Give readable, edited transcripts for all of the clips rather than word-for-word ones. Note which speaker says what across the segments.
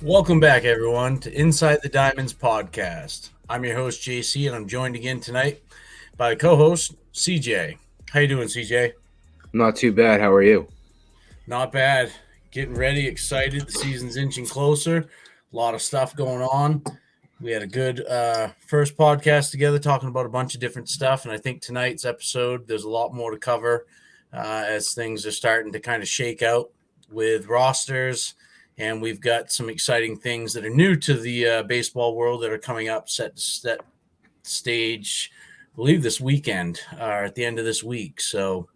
Speaker 1: Welcome back, everyone, to Inside the Diamonds podcast. I'm your host, JC, and I'm joined again tonight by co-host, CJ. How you doing, CJ?
Speaker 2: Not too bad. How are you?
Speaker 1: Not bad. Getting ready, excited. The season's inching closer. A lot of stuff going on. We had a good first podcast together talking about a bunch of different stuff, and I think tonight's episode, there's a lot more to cover as things are starting to kind of shake out with rosters. And we've got some exciting things that are new to the baseball world that are coming up, set stage, I believe, this weekend or at the end of this week. So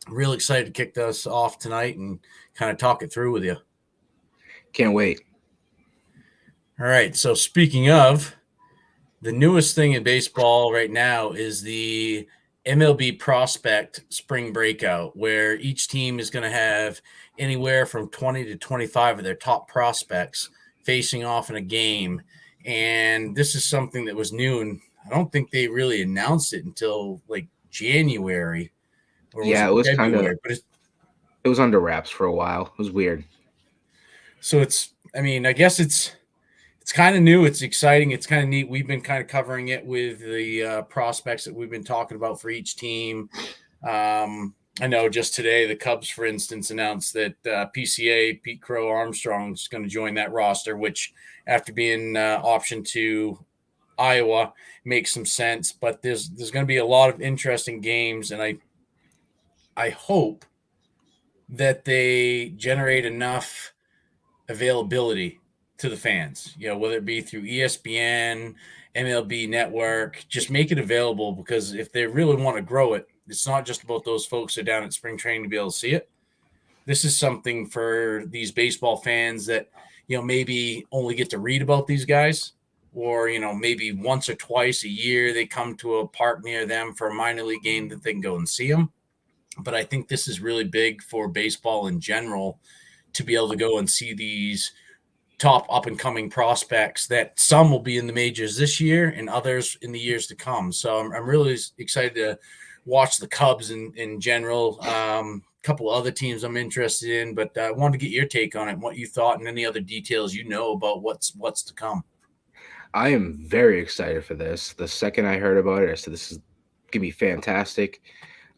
Speaker 1: I'm real excited to kick this off tonight and kind of talk it through with you.
Speaker 2: Can't wait.
Speaker 1: All right. So speaking of, the newest thing in baseball right now is the MLB Prospect Spring Breakout, where each team is going to have anywhere from 20 to 25 of their top prospects facing off in a game. And this is something that was new, and I don't think they really announced it until like January.
Speaker 2: Or it was kind of – it was under wraps for a while. It was weird.
Speaker 1: So I guess it's kind of new. It's exciting. It's kind of neat. We've been kind of covering it with the prospects that we've been talking about for each team. I know just today the Cubs, for instance, announced that PCA, Pete Crow Armstrong, is going to join that roster, which after being optioned to Iowa makes some sense. But there's going to be a lot of interesting games, and I hope that they generate enough availability to the fans, whether it be through ESPN, MLB Network, just make it available, because if they really want to grow it, it's not just about those folks that are down at spring training to be able to see it. This is something for these baseball fans that, maybe only get to read about these guys, or, maybe once or twice a year they come to a park near them for a minor league game that they can go and see them. But I think this is really big for baseball in general, to be able to go and see these top up-and-coming prospects that some will be in the majors this year and others in the years to come. So I'm really excited to watch the Cubs in general. A couple of other teams I'm interested in, but I wanted to get your take on it and what you thought and any other details about what's to come.
Speaker 2: I am very excited for this. The second I heard about it, I said, this is going to be fantastic.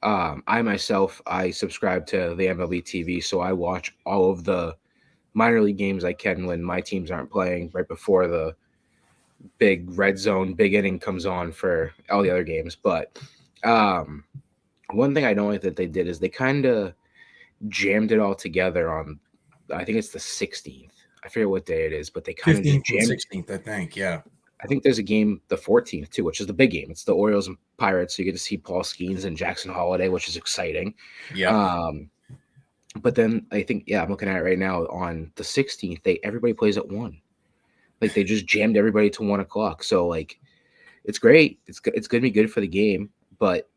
Speaker 2: I subscribe to the MLB TV, so I watch all of the minor league games I can when my teams aren't playing, right before the big red zone, big inning comes on for all the other games. But one thing I don't like that they did is they kind of jammed it all together on, I think it's the 16th. I forget what day it is, but they kind of just jammed
Speaker 1: 16th, I think. Yeah.
Speaker 2: I think there's a game the 14th too, which is the big game. It's the Orioles and Pirates, so you get to see Paul Skeens and Jackson Holliday, which is exciting.
Speaker 1: Yeah.
Speaker 2: But then I think, I'm looking at it right now, on the 16th, everybody plays at 1. Like, they just jammed everybody to 1 o'clock. So, like, it's great. It's going to be good for the game, but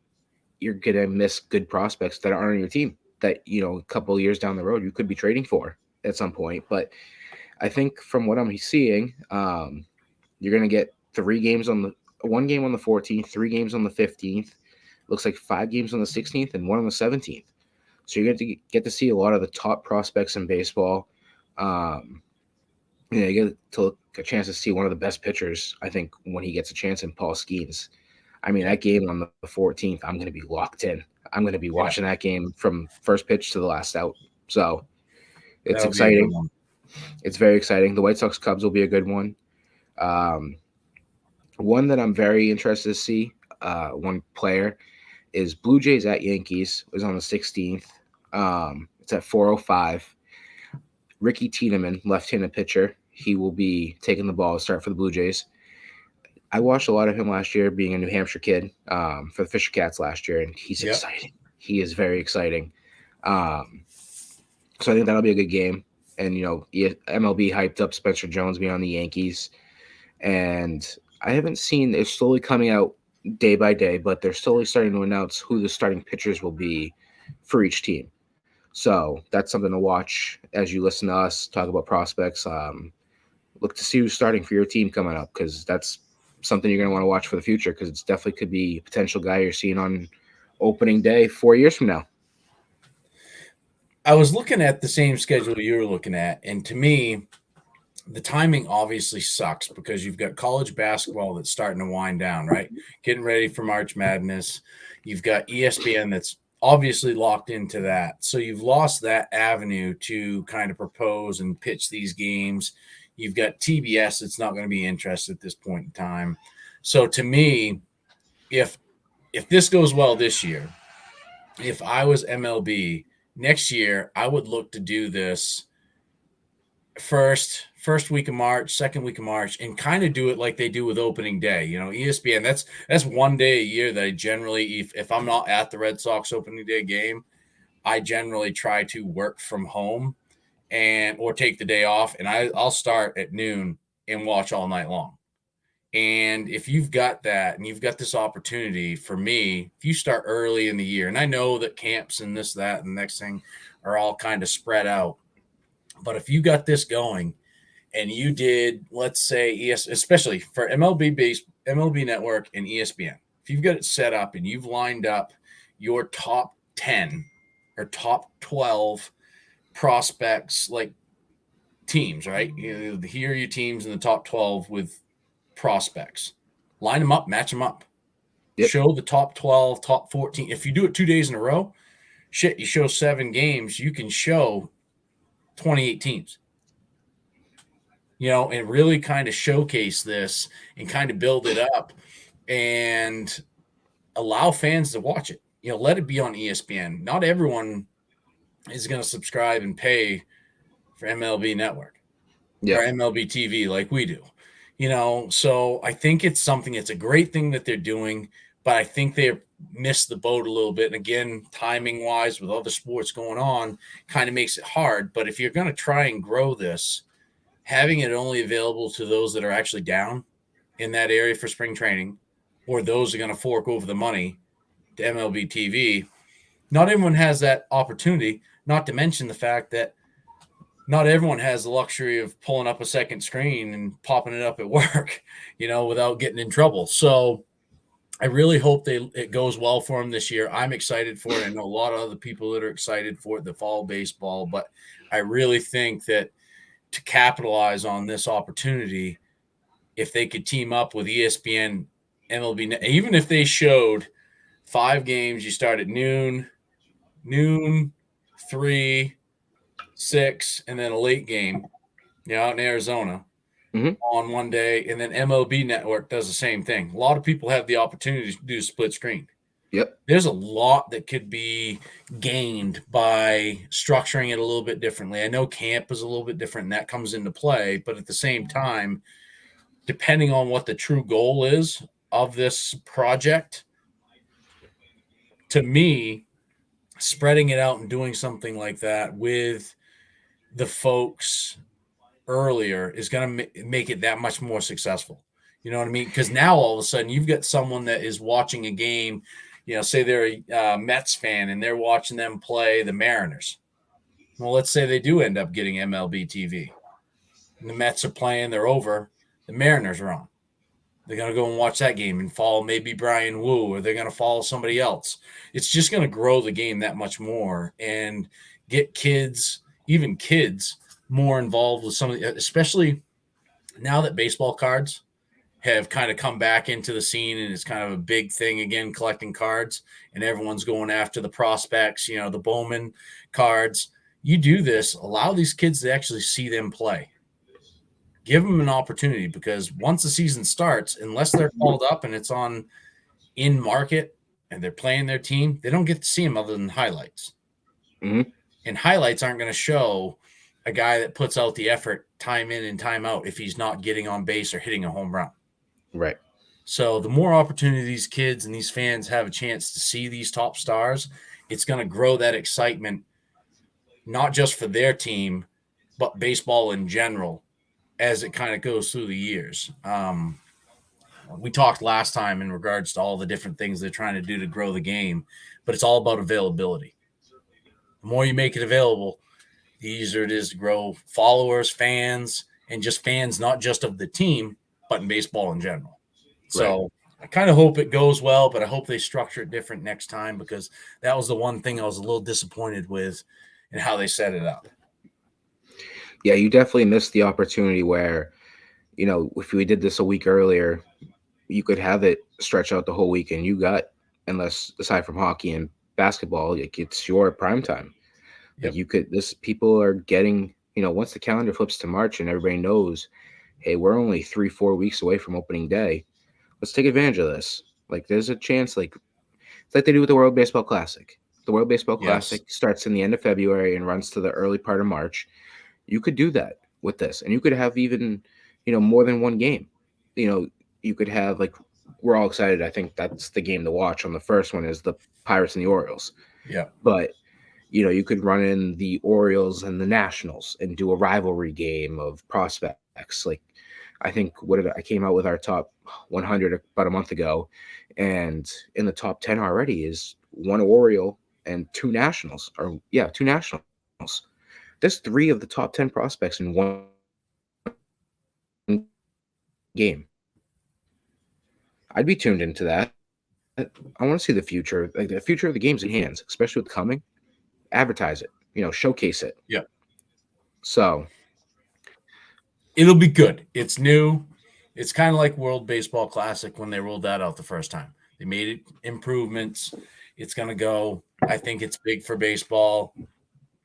Speaker 2: you're going to miss good prospects that aren't on your team that, a couple of years down the road you could be trading for at some point. But I think from what I'm seeing, you're going to get 3 games one game on the 14th, 3 games on the 15th. Looks like 5 games on the 16th and 1 on the 17th. So you're going to get to see a lot of the top prospects in baseball. You get to a chance to see one of the best pitchers, I think, when he gets a chance, in Paul Skeens. I mean, that game on the 14th, I'm going to be locked in. I'm going to be watching that game from first pitch to the last out. So it's exciting. It's very exciting. The White Sox Cubs will be a good one. One that I'm very interested to see, one player, is Blue Jays at Yankees. It was on the 16th. It's at 4:05. Ricky Tiedemann, left-handed pitcher. He will be taking the ball to start for the Blue Jays. I watched a lot of him last year, being a New Hampshire kid, for the Fisher Cats last year, and he's exciting. He is very exciting. So I think that'll be a good game. And, MLB hyped up Spencer Jones being on the Yankees. And I haven't seen – it's slowly coming out day by day, but they're slowly starting to announce who the starting pitchers will be for each team. So that's something to watch as you listen to us talk about prospects. Look to see who's starting for your team coming up, because that's something you're going to want to watch for the future because it's definitely could be a potential guy you're seeing on opening day 4 years from now.
Speaker 1: I was looking at the same schedule you were looking at, and to me, the timing obviously sucks because you've got college basketball that's starting to wind down, right? Getting ready for March Madness. You've got ESPN that's obviously locked into that. So you've lost that avenue to kind of propose and pitch these games. You've got TBS that's not going to be interested at this point in time. So to me, if this goes well this year, if I was MLB next year, I would look to do this first week of March, second week of March, and kind of do it like they do with opening day. You know, ESPN, that's one day a year that I generally, if I'm not at the Red Sox opening day game, I generally try to work from home or take the day off, and I'll start at noon and watch all night long. And if you've got that and you've got this opportunity, for me, if you start early in the year, and I know that camps and this, that, and the next thing are all kind of spread out, but if you got this going and you did, let's say, especially for MLB Network and ESPN, if you've got it set up and you've lined up your top 10 or top 12 prospects, like teams, right? Here are your teams in the top 12 with prospects. Line them up, match them up. Yep. Show the top 12, top 14. If you do it 2 days in a row, you show 7 games, you can show 28 teams. You know, and really kind of showcase this and kind of build it up and allow fans to watch it. You know, let it be on ESPN. Not everyone is going to subscribe and pay for MLB Network or MLB TV like we do. You know, so I think it's a great thing that they're doing, but I think they missed the boat a little bit. And again, timing wise with other sports going on kind of makes it hard. But if you're going to try and grow this, having it only available to those that are actually down in that area for spring training, or those are going to fork over the money to MLB TV, not everyone has that opportunity, not to mention the fact that not everyone has the luxury of pulling up a second screen and popping it up at work, you know, without getting in trouble. So I really hope it goes well for them this year. I'm excited for it. I know a lot of other people that are excited for it that follow baseball, but I really think that to capitalize on this opportunity, if they could team up with ESPN, MLB, even if they showed 5 games, you start at noon, 3, 6, and then a late game, out in Arizona on one day, and then MLB Network does the same thing. A lot of people have the opportunity to do split screen.
Speaker 2: Yep.
Speaker 1: There's a lot that could be gained by structuring it a little bit differently. I know camp is a little bit different, and that comes into play, but at the same time, depending on what the true goal is of this project, to me, spreading it out and doing something like that with the folks earlier is going to make it that much more successful. You know what I mean? Because now all of a sudden you've got someone that is watching a game, say they're a Mets fan and they're watching them play the Mariners. Well, let's say they do end up getting MLB TV. And the Mets are playing, they're over, the Mariners are on. They're going to go and watch that game and follow maybe Brian Wu, or they're going to follow somebody else. It's just going to grow the game that much more and get kids, even kids, more involved with some of the, especially now that baseball cards have kind of come back into the scene and it's kind of a big thing again, collecting cards, and everyone's going after the prospects, the Bowman cards. You do this, allow these kids to actually see them play. Give them an opportunity, because once the season starts, unless they're called up and it's on in market and they're playing their team, they don't get to see them other than highlights.
Speaker 2: Mm-hmm.
Speaker 1: And highlights aren't going to show a guy that puts out the effort time in and time out if he's not getting on base or hitting a home run.
Speaker 2: Right.
Speaker 1: So the more opportunity these kids and these fans have a chance to see these top stars, it's going to grow that excitement, not just for their team, but baseball in general, as it kind of goes through the years. We talked last time in regards to all the different things they're trying to do to grow the game, but it's all about availability. The more you make it available, the easier it is to grow followers, fans, and just fans, not just of the team, but in baseball in general.
Speaker 2: Right.
Speaker 1: So I kind of hope it goes well, but I hope they structure it different next time because that was the one thing I was a little disappointed with in how they set it up.
Speaker 2: Yeah, you definitely missed the opportunity where, if we did this a week earlier, you could have it stretch out the whole week, and you got, unless aside from hockey and basketball, like it's your prime time. Like
Speaker 1: Yep.
Speaker 2: you could, this people are getting, once the calendar flips to March and everybody knows, hey, we're only 3, 4 weeks away from opening day. Let's take advantage of this. Like there's a chance, like it's like they do with the World Baseball Classic. The World Baseball
Speaker 1: Yes.
Speaker 2: Classic starts in the end of February and runs to the early part of March. You could do that with this, and you could have even, more than one game. You know, you could have like we're all excited. I think that's the game to watch. On the first one is the Pirates and the Orioles,
Speaker 1: Yep.
Speaker 2: but you could run in the Orioles and the Nationals and do a rivalry game of prospects. Like, I think I came out with our top 100 about a month ago, and in the top 10 already is one Oriole and two Nationals, or yeah, two Nationals. There's 3 of the top 10 prospects in one game. I'd be tuned into that. I want to see the future. Like the future of the game's in hands, especially with coming. Advertise it, showcase it.
Speaker 1: Yep.
Speaker 2: So
Speaker 1: It'll be good. It's new. It's kind of like World Baseball Classic when they rolled that out the first time. They made it improvements. It's going to go. I think it's big for baseball.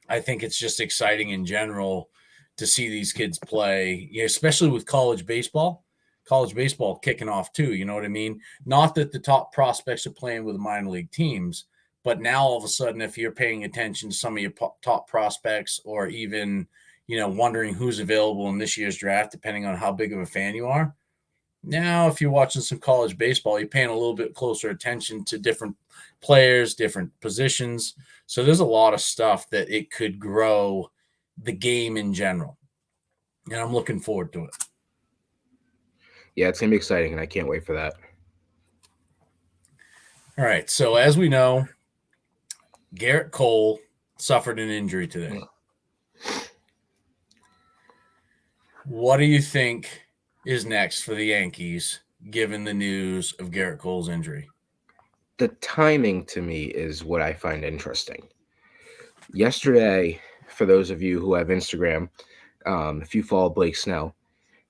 Speaker 1: I think it's just exciting in general to see these kids play, especially with college baseball. College baseball kicking off too. You know what I mean? Not that the top prospects are playing with minor league teams, but now all of a sudden, if you're paying attention to some of your top prospects, or even wondering who's available in this year's draft, depending on how big of a fan you are. Now, if you're watching some college baseball, you're paying a little bit closer attention to different players, different positions. So there's a lot of stuff that it could grow the game in general. And I'm looking forward to it.
Speaker 2: yeah, it's gonna be exciting, and I can't wait for that.
Speaker 1: All right. So as we know, Gerrit Cole suffered an injury today. What do you think is next for the Yankees, given the news of Gerrit Cole's injury?
Speaker 2: The timing to me is what I find interesting. Yesterday, for those of you who have Instagram, if you follow Blake Snell,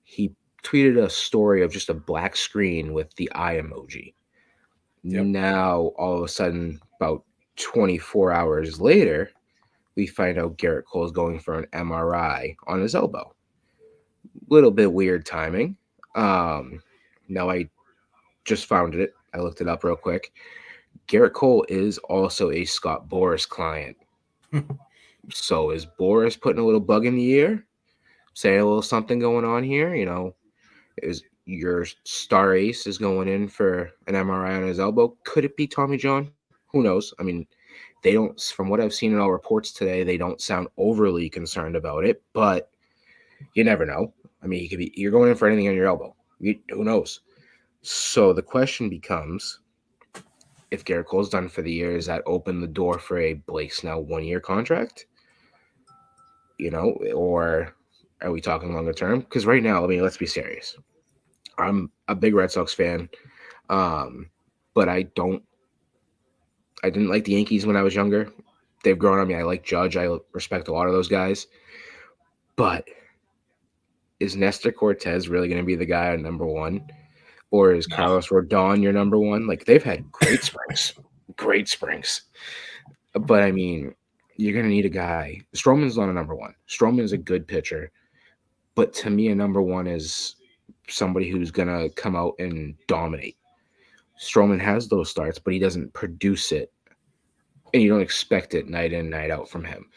Speaker 2: he tweeted a story of just a black screen with the eye emoji.
Speaker 1: Yep.
Speaker 2: Now, all of a sudden, about 24 hours later, we find out Gerrit Cole is going for an MRI on his elbow. Little bit weird timing. Now I just found it. I looked it up real quick. Gerrit Cole is also a Scott Boras client. So is Boras putting a little bug in the ear, saying a little something going on here? Is your star ace is going in for an MRI on his elbow? Could it be Tommy John? Who knows? I mean, they don't. From what I've seen in all reports today, they don't sound overly concerned about it, but you never know. I mean, you're going in for anything on your elbow. Who knows? So the question becomes, if Gerrit Cole's done for the year, does that open the door for a Blake Snell 1 year contract? Or are we talking longer term? Because right now, I mean, let's be serious. I'm a big Red Sox fan, um, but I didn't like the Yankees when I was younger. They've grown on me. I like Judge. I respect a lot of those guys. But is Nestor Cortez really going to be the guy on number one? Or is
Speaker 1: No.
Speaker 2: Carlos Rodon your number one? Like, they've had great springs. Great springs. But I mean, you're gonna need a guy. Stroman's not a number one. Stroman's a good pitcher, but to me, a number one is somebody who's gonna come out and dominate. Stroman has those starts, but he doesn't produce it, and you don't expect it night in, night out from him.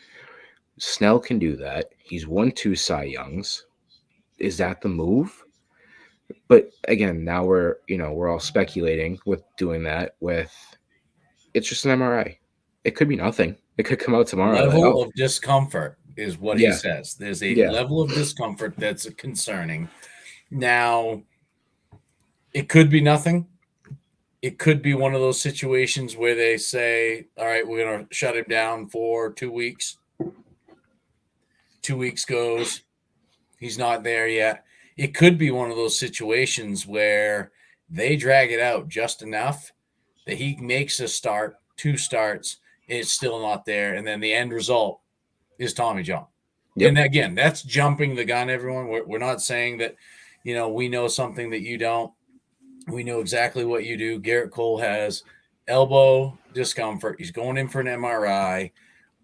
Speaker 2: Snell can do that. He's won 2 Cy Youngs. Is that the move? But again, now we're all speculating with doing that. With it's just an MRI. It could be nothing. It could come out tomorrow. Like,
Speaker 1: Level
Speaker 2: oh
Speaker 1: of discomfort is what he
Speaker 2: yeah,
Speaker 1: says. There's a
Speaker 2: yeah.
Speaker 1: level of discomfort that's concerning. Now, it could be nothing. It could be one of those situations where they say, all right, we're going to shut him down for 2 weeks. 2 weeks goes, he's not there yet. It could be one of those situations where They drag it out just enough that he makes a start, two starts, it's still not there, and then the end result is Tommy John.
Speaker 2: Yep.
Speaker 1: And again, that's jumping the gun, everyone. We're not saying that, we know something that you don't. We know exactly what you do. Gerrit Cole has elbow discomfort. He's going in for an MRI.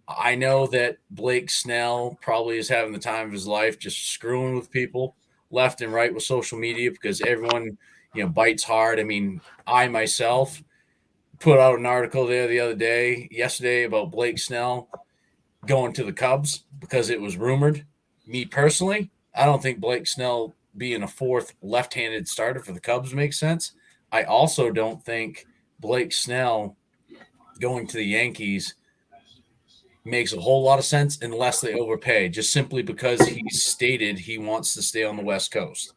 Speaker 1: I know that Blake Snell probably is having the time of his life just screwing with people left and right with social media because everyone, bites hard. I mean, I myself put out an article there yesterday about Blake Snell going to the Cubs because it was rumored. Me personally, I don't think Blake Snell being a fourth left-handed starter for the Cubs makes sense. I also don't think Blake Snell going to the Yankees makes a whole lot of sense unless they overpay, just simply because he stated he wants to stay on the West Coast.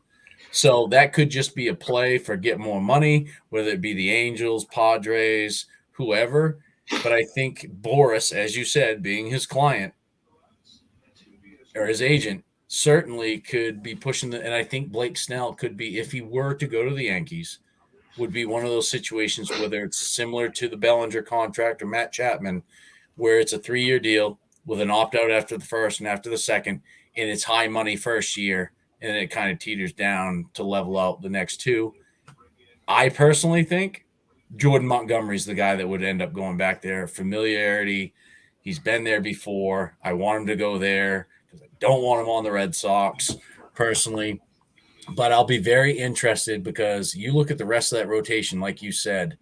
Speaker 1: So that could just be a play for get more money, whether it be the Angels, Padres, whoever. But I think Boris, as you said, being his client or his agent, certainly could be pushing and I think Blake Snell could be, if he were to go to the Yankees, would be one of those situations, whether it's similar to the Bellinger contract or Matt Chapman, where it's a 3-year deal with an opt out after the first and after the second, and it's high money first year, and then it kind of teeters down to level out the next two. I personally think Jordan Montgomery's the guy that would end up going back there. Familiarity. He's been there before. I want him to go there because I don't want him on the Red Sox personally. But I'll be very interested because you look at the rest of that rotation, like you said,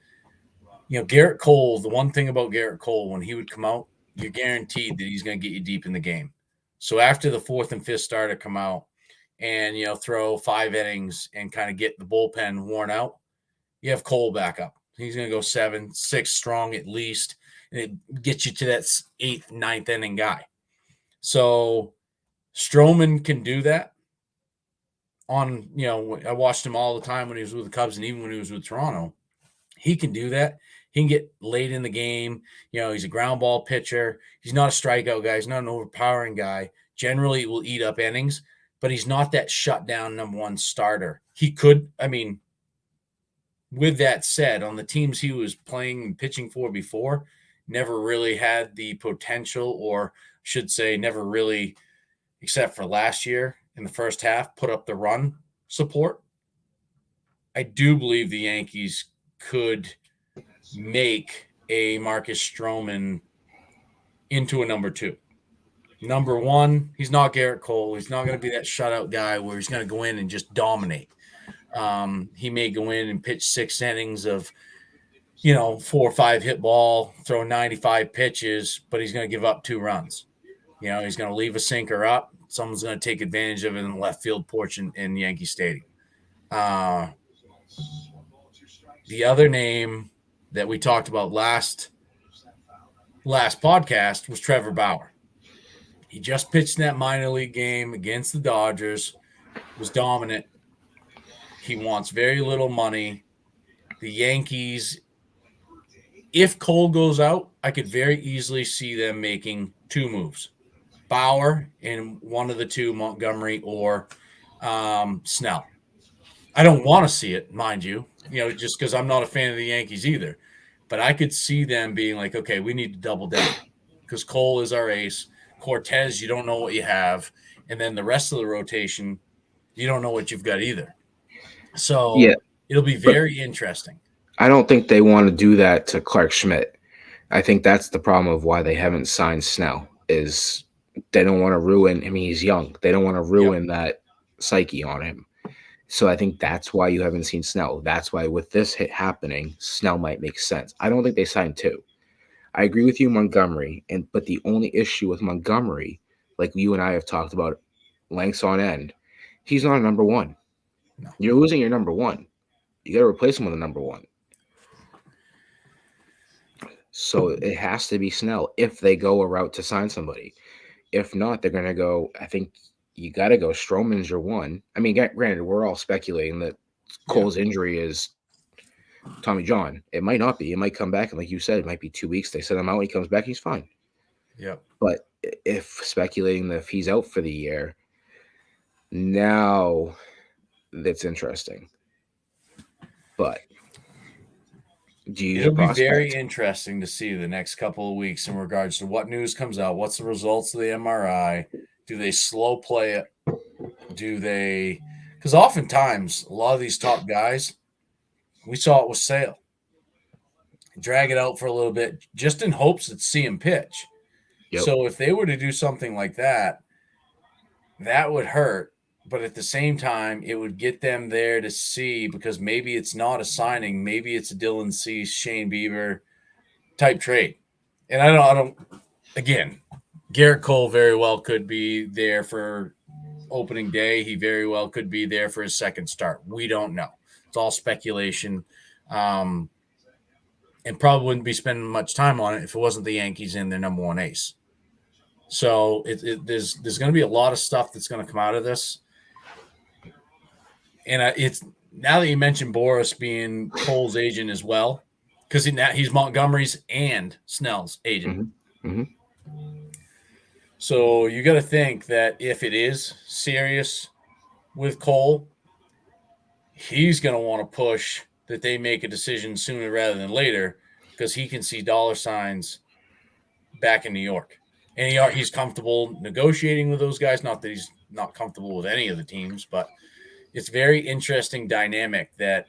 Speaker 1: Gerrit Cole, the one thing about Gerrit Cole, when he would come out, you're guaranteed that he's going to get you deep in the game. So after the fourth and fifth starter come out and, throw 5 innings and kind of get the bullpen worn out, you have Cole back up. He's going to go 7, 6 strong at least, and it gets you to that 8th, 9th inning guy. So Stroman can do that. I watched him all the time when he was with the Cubs and even when he was with Toronto. He can do that. He can get late in the game. He's a ground ball pitcher. He's not a strikeout guy. He's not an overpowering guy. Generally, he will eat up innings, but he's not that shutdown number one starter. He could, with that said, on the teams he was playing and pitching for before, never really had the potential, or should say never really, except for last year in the first half, put up the run support. I do believe the Yankees could make a Marcus Stroman into a number 2. Number 1, he's not Gerrit Cole. He's not going to be that shutout guy where he's going to go in and just dominate. He may go in and pitch 6 innings of, 4 or 5 hit ball, throw 95 pitches, but he's going to give up 2 runs. He's going to leave a sinker up. Someone's going to take advantage of it in the left field porch in Yankee Stadium. The other name that we talked about last podcast was Trevor Bauer. He just pitched in that minor league game against the Dodgers, was dominant. He wants very little money. The Yankees, if Cole goes out, I could very easily see them making 2 moves. Bauer and one of the 2, Montgomery or Snell. I don't want to see it, mind you, just because I'm not a fan of the Yankees either. But I could see them being like, okay, we need to double down because Cole is our ace. Cortez, you don't know what you have. And then the rest of the rotation, you don't know what you've got either. So it'll be very interesting.
Speaker 2: I don't think they want to do that to Clark Schmidt. I think that's the problem of why they haven't signed Snell is they don't want to ruin. He's young. They don't want to ruin that psyche on him. So I think that's why you haven't seen Snell. That's why with this hit happening, Snell might make sense. I don't think they signed 2. I agree with you, Montgomery, but the only issue with Montgomery, like you and I have talked about lengths on end, he's not a number 1.
Speaker 1: No.
Speaker 2: You're losing your number 1. You got to replace him with a number 1. So it has to be Snell if they go a route to sign somebody. If not, they're going to go, I think you got to go Stroman's your 1. Granted, we're all speculating that Cole's injury is Tommy John. It might not be. It might come back. And like you said, it might be 2 weeks. They send him out. He comes back. He's fine.
Speaker 1: Yep.
Speaker 2: But if speculating that if he's out for the year, now that's interesting. But do you use a
Speaker 1: It'll be very
Speaker 2: prospect?
Speaker 1: interesting to see the next couple of weeks in regards to what news comes out. What's the results of the MRI? Do they slow play it? Do they? Because oftentimes, a lot of these top guys, we saw it with Sale, drag it out for a little bit just in hopes to see him pitch.
Speaker 2: Yep.
Speaker 1: So if they were to do something like that, that would hurt. But at the same time, it would get them there to see, because maybe it's not a signing, maybe it's a Dylan Cease, Shane Bieber type trade. And I don't. Again, Gerrit Cole very well could be there for opening day. He very well could be there for his second start. We don't know. It's all speculation. And probably wouldn't be spending much time on it if it wasn't the Yankees in their number one ace. So there's going to be a lot of stuff that's going to come out of this. And it's now that you mentioned Boris being Cole's agent as well, because he's Montgomery's and Snell's agent.
Speaker 2: Mm-hmm. Mm-hmm.
Speaker 1: So you got to think that if it is serious with Cole, he's going to want to push that they make a decision sooner rather than later, because he can see dollar signs back in New York. And he's comfortable negotiating with those guys. Not that he's not comfortable with any of the teams, but it's very interesting dynamic that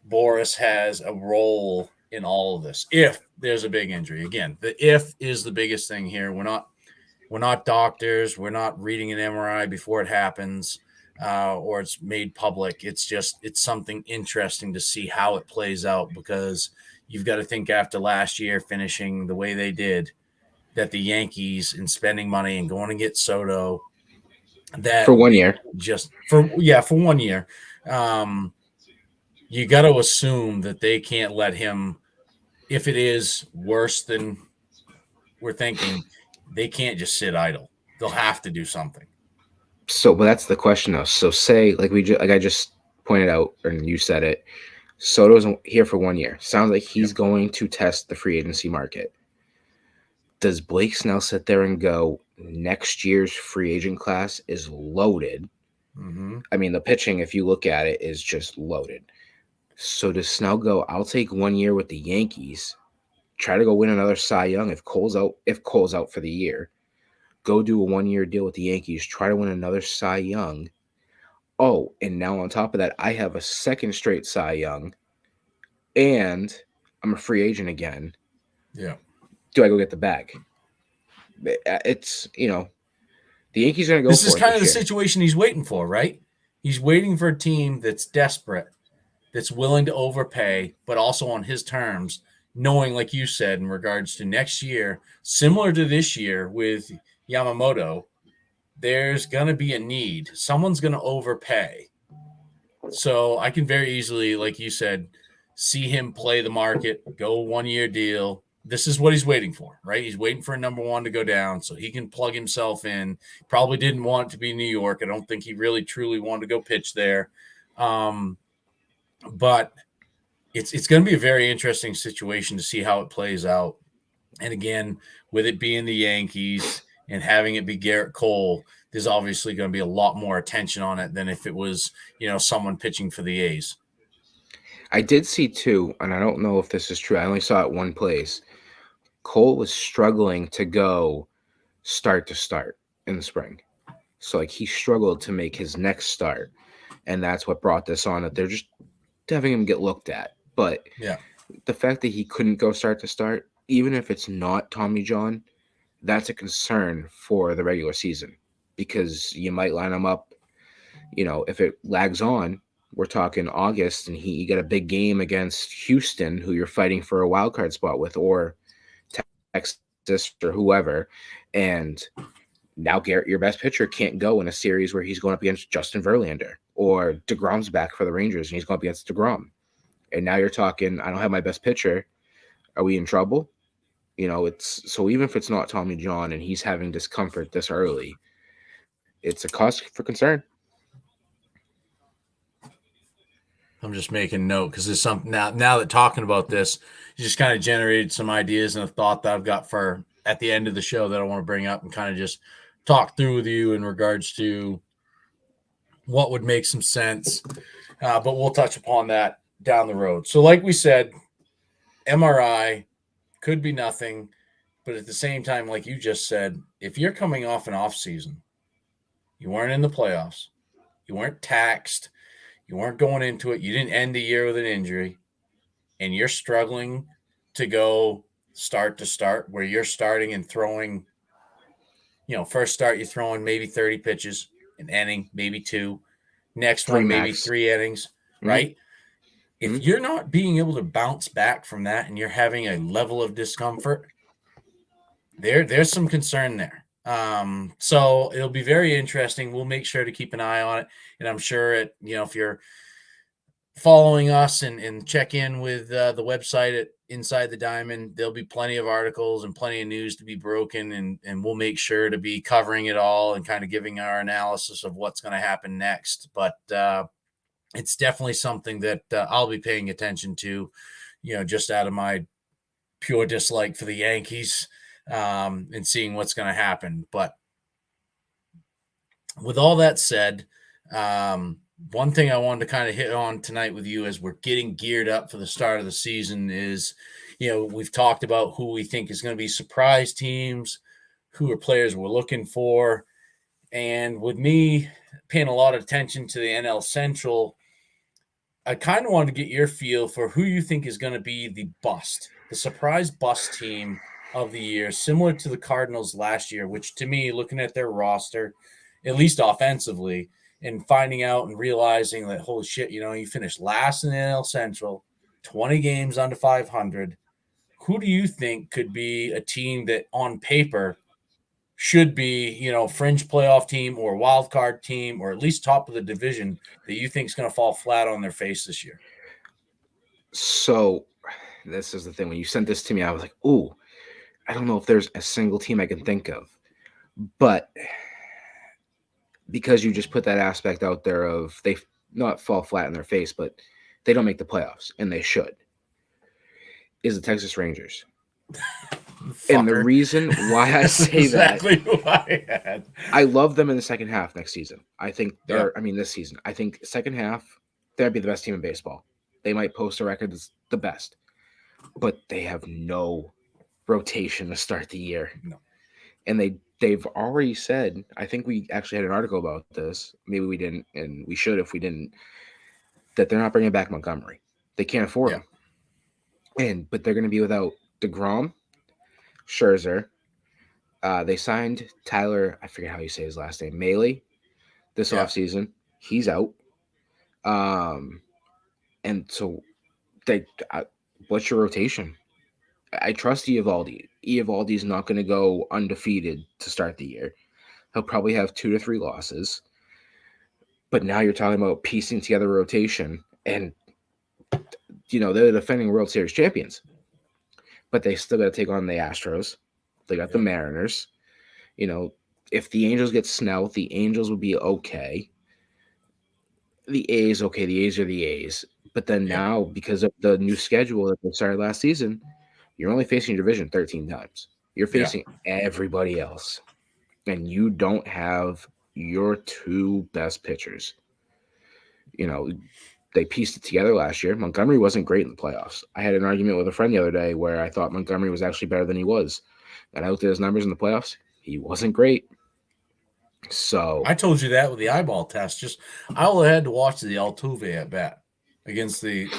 Speaker 1: Boris has a role in all of this. If there's a big injury, again, the if is the biggest thing here. We're not doctors. We're not reading an MRI before it happens or it's made public. It's something interesting to see how it plays out, because you've got to think after last year finishing the way they did, that the Yankees and spending money and going to get Soto, that
Speaker 2: For 1 year.
Speaker 1: just for 1 year, you got to assume that they can't let him, if it is worse than we're thinking, they can't just sit idle. They'll have to do something.
Speaker 2: So, but that's the question though. So, say like I just pointed out, and you said it. Soto's here for 1 year. Sounds like he's going to test the free agency market. Does Blake Snell sit there and go, next year's free agent class is loaded?
Speaker 1: Mm-hmm.
Speaker 2: I mean, the pitching, if you look at it, is just loaded. So does Snell go, I'll take 1 year with the Yankees, try to go win another Cy Young if Cole's out for the year, go do a 1 year deal with the Yankees, try to win another Cy Young. Oh, and now on top of that, I have a second straight Cy Young, and I'm a free agent again.
Speaker 1: Yeah.
Speaker 2: Do I go get the bag? It's, the Yankees are going to go
Speaker 1: This
Speaker 2: for
Speaker 1: is
Speaker 2: it
Speaker 1: kind of the
Speaker 2: this year.
Speaker 1: situation he's waiting for, right? He's waiting for a team that's desperate, that's willing to overpay, but also on his terms, knowing, like you said, in regards to next year, similar to this year with Yamamoto, there's going to be a need. Someone's going to overpay. So I can very easily, like you said, see him play the market, go 1 year deal. This is what he's waiting for, right? He's waiting for a number one to go down so he can plug himself in. Probably didn't want it to be New York. I don't think he really truly wanted to go pitch there. But it's going to be a very interesting situation to see how it plays out. And again, with it being the Yankees and having it be Gerrit Cole, there's obviously going to be a lot more attention on it than if it was, someone pitching for the A's.
Speaker 2: I did see too, and I don't know if this is true. I only saw it one place. Cole was struggling to go start to start in the spring. So like he struggled to make his next start. And that's what brought this on, that they're just having him get looked at. But
Speaker 1: yeah,
Speaker 2: the fact that he couldn't go start to start, even if it's not Tommy John, that's a concern for the regular season, because you might line him up, if it lags on, we're talking August, and you got a big game against Houston, who you're fighting for a wild card spot with, or Texas or whoever, and now Garrett, your best pitcher, can't go in a series where he's going up against Justin Verlander, or DeGrom's back for the Rangers and he's going up against DeGrom. And now you're talking, I don't have my best pitcher. Are we in trouble? It's so even if it's not Tommy John and he's having discomfort this early, it's a cause for concern.
Speaker 1: I'm just making note because there's something now that talking about this, you just kind of generated some ideas and a thought that I've got for at the end of the show that I want to bring up and kind of just talk through with you in regards to what would make some sense. But we'll touch upon that down the road. So, like we said, MRI could be nothing, but at the same time, like you just said, if you're coming off an off season, you weren't in the playoffs, you weren't taxed, you weren't going into it, you didn't end the year with an injury, and you're struggling to go start to start where you're starting and throwing, first start you're throwing maybe 30 pitches, an inning, maybe two, next
Speaker 2: Three
Speaker 1: one maybe
Speaker 2: max.
Speaker 1: 3 innings,
Speaker 2: Mm-hmm.
Speaker 1: right? If
Speaker 2: Mm-hmm.
Speaker 1: you're not being able to bounce back from that and you're having a level of discomfort, there's some concern there. So it'll be very interesting. We'll make sure to keep an eye on it, and I'm sure if you're following us and check in with the website at Inside the Diamond, there'll be plenty of articles and plenty of news to be broken, and we'll make sure to be covering it all and kind of giving our analysis of what's going to happen next. But it's definitely something that I'll be paying attention to, just out of my pure dislike for the Yankees, and seeing what's going to happen. But with all that said, one thing I wanted to kind of hit on tonight with you as we're getting geared up for the start of the season is, we've talked about who we think is going to be surprise teams, who are players we're looking for. And with me paying a lot of attention to the NL Central, I kind of wanted to get your feel for who you think is going to be the surprise bust team of the year, similar to the Cardinals last year, which to me, looking at their roster, at least offensively, and finding out and realizing that, holy shit, you finished last in the NL Central, 20 games under 500. Who do you think could be a team that on paper should be, fringe playoff team or wild card team or at least top of the division that you think is going to fall flat on their face this year?
Speaker 2: So this is the thing. When you sent this to me, I was like, "Ooh, I don't know if there's a single team I can think of." But because you just put that aspect out there of they not fall flat in their face, but they don't make the playoffs, and they should, is the Texas Rangers. And the
Speaker 1: Fucker.
Speaker 2: reason why I
Speaker 1: That's
Speaker 2: say that,
Speaker 1: exactly who I had.
Speaker 2: I love them in the second half next season. I think,
Speaker 1: Yeah.
Speaker 2: this season. I think second half, they'd be the best team in baseball. They might post a record that's the best, but they have no rotation to start the year.
Speaker 1: No.
Speaker 2: And they've already said, I think we actually had an article about this. Maybe we didn't, and we should if we didn't, that they're not bringing back Montgomery. They can't afford
Speaker 1: Yeah.
Speaker 2: him. But they're going to be without DeGrom, Scherzer. They signed Tyler, I forget how you say his last name, Maley, this
Speaker 1: Yeah.
Speaker 2: offseason. He's out. Um, and so they, what's your rotation? I trust Eovaldi. Eovaldi's not going to go undefeated to start the year. He'll probably have 2 to 3 losses. But now you're talking about piecing together a rotation, and they're the defending World Series champions, but they still got to take on the Astros. They got the
Speaker 1: Yep.
Speaker 2: Mariners. You know, if the Angels get Snell, the Angels would be okay. The A's, okay, the A's are the A's. But then
Speaker 1: Yep.
Speaker 2: now, because of the new schedule that they started last season, you're only facing your division 13 times. You're
Speaker 1: Yeah.
Speaker 2: facing everybody else, and you don't have your two best pitchers. You know, they pieced it together last year. Montgomery wasn't great in the playoffs. I had an argument with a friend the other day where I thought Montgomery was actually better than he was. And I looked at his numbers in the playoffs. He wasn't great. So,
Speaker 1: I told you that with the eyeball test. Just I only had to watch the Altuve at bat against the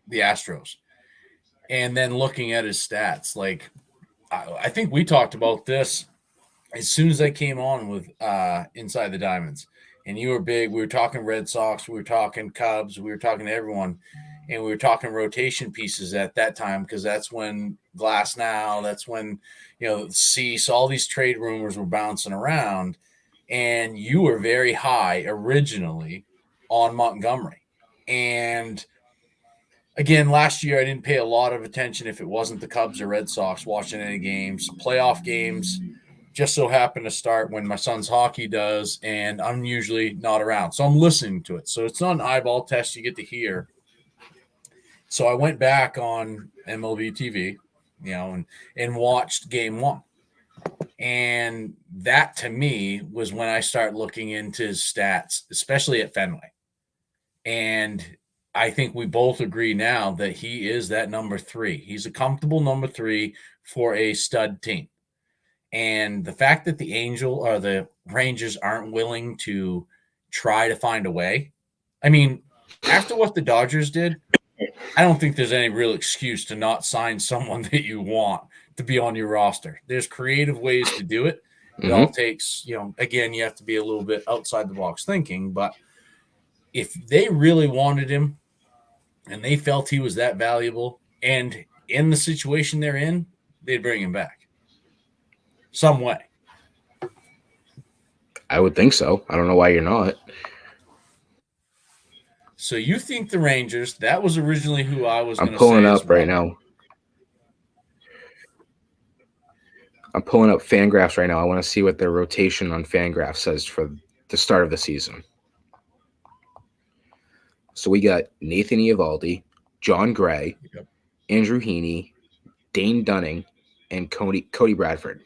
Speaker 1: Astros, and then looking at his stats. Like I think we talked about this as soon as I came on with Inside the Diamonds, and you were big. We were talking Red Sox, we were talking Cubs, we were talking to everyone, and we were talking rotation pieces at that time because that's when Glass now, that's when Cease, all these trade rumors were bouncing around, and you were very high originally on Montgomery, and again, last year I didn't pay a lot of attention if it wasn't the Cubs or Red Sox watching any games, playoff games just so happen to start when my son's hockey does, and I'm usually not around. So I'm listening to it. So it's not an eyeball test you get to hear. So I went back on MLB TV, and watched game one. And that to me was when I start looking into his stats, especially at Fenway. And I think we both agree now that he is that number 3. He's a comfortable number 3 for a stud team. And the fact that the Rangers aren't willing to try to find a way. I mean, after what the Dodgers did, I don't think there's any real excuse to not sign someone that you want to be on your roster. There's creative ways to do it. It all
Speaker 2: Mm-hmm.
Speaker 1: takes, again, you have to be a little bit outside the box thinking. But if they really wanted him and they felt he was that valuable and in the situation they're in, they'd bring him back some way.
Speaker 2: I would think so. I don't know why you're not.
Speaker 1: So you think the Rangers, that was originally who I was
Speaker 2: I'm
Speaker 1: going to
Speaker 2: pulling
Speaker 1: say as
Speaker 2: up right
Speaker 1: well.
Speaker 2: now. I'm pulling up Fangraphs right now. I want to see what their rotation on Fangraphs says for the start of the season. So we got Nathan Eovaldi, John Gray,
Speaker 1: Yep.
Speaker 2: Andrew Heaney, Dane Dunning, and Cody Bradford.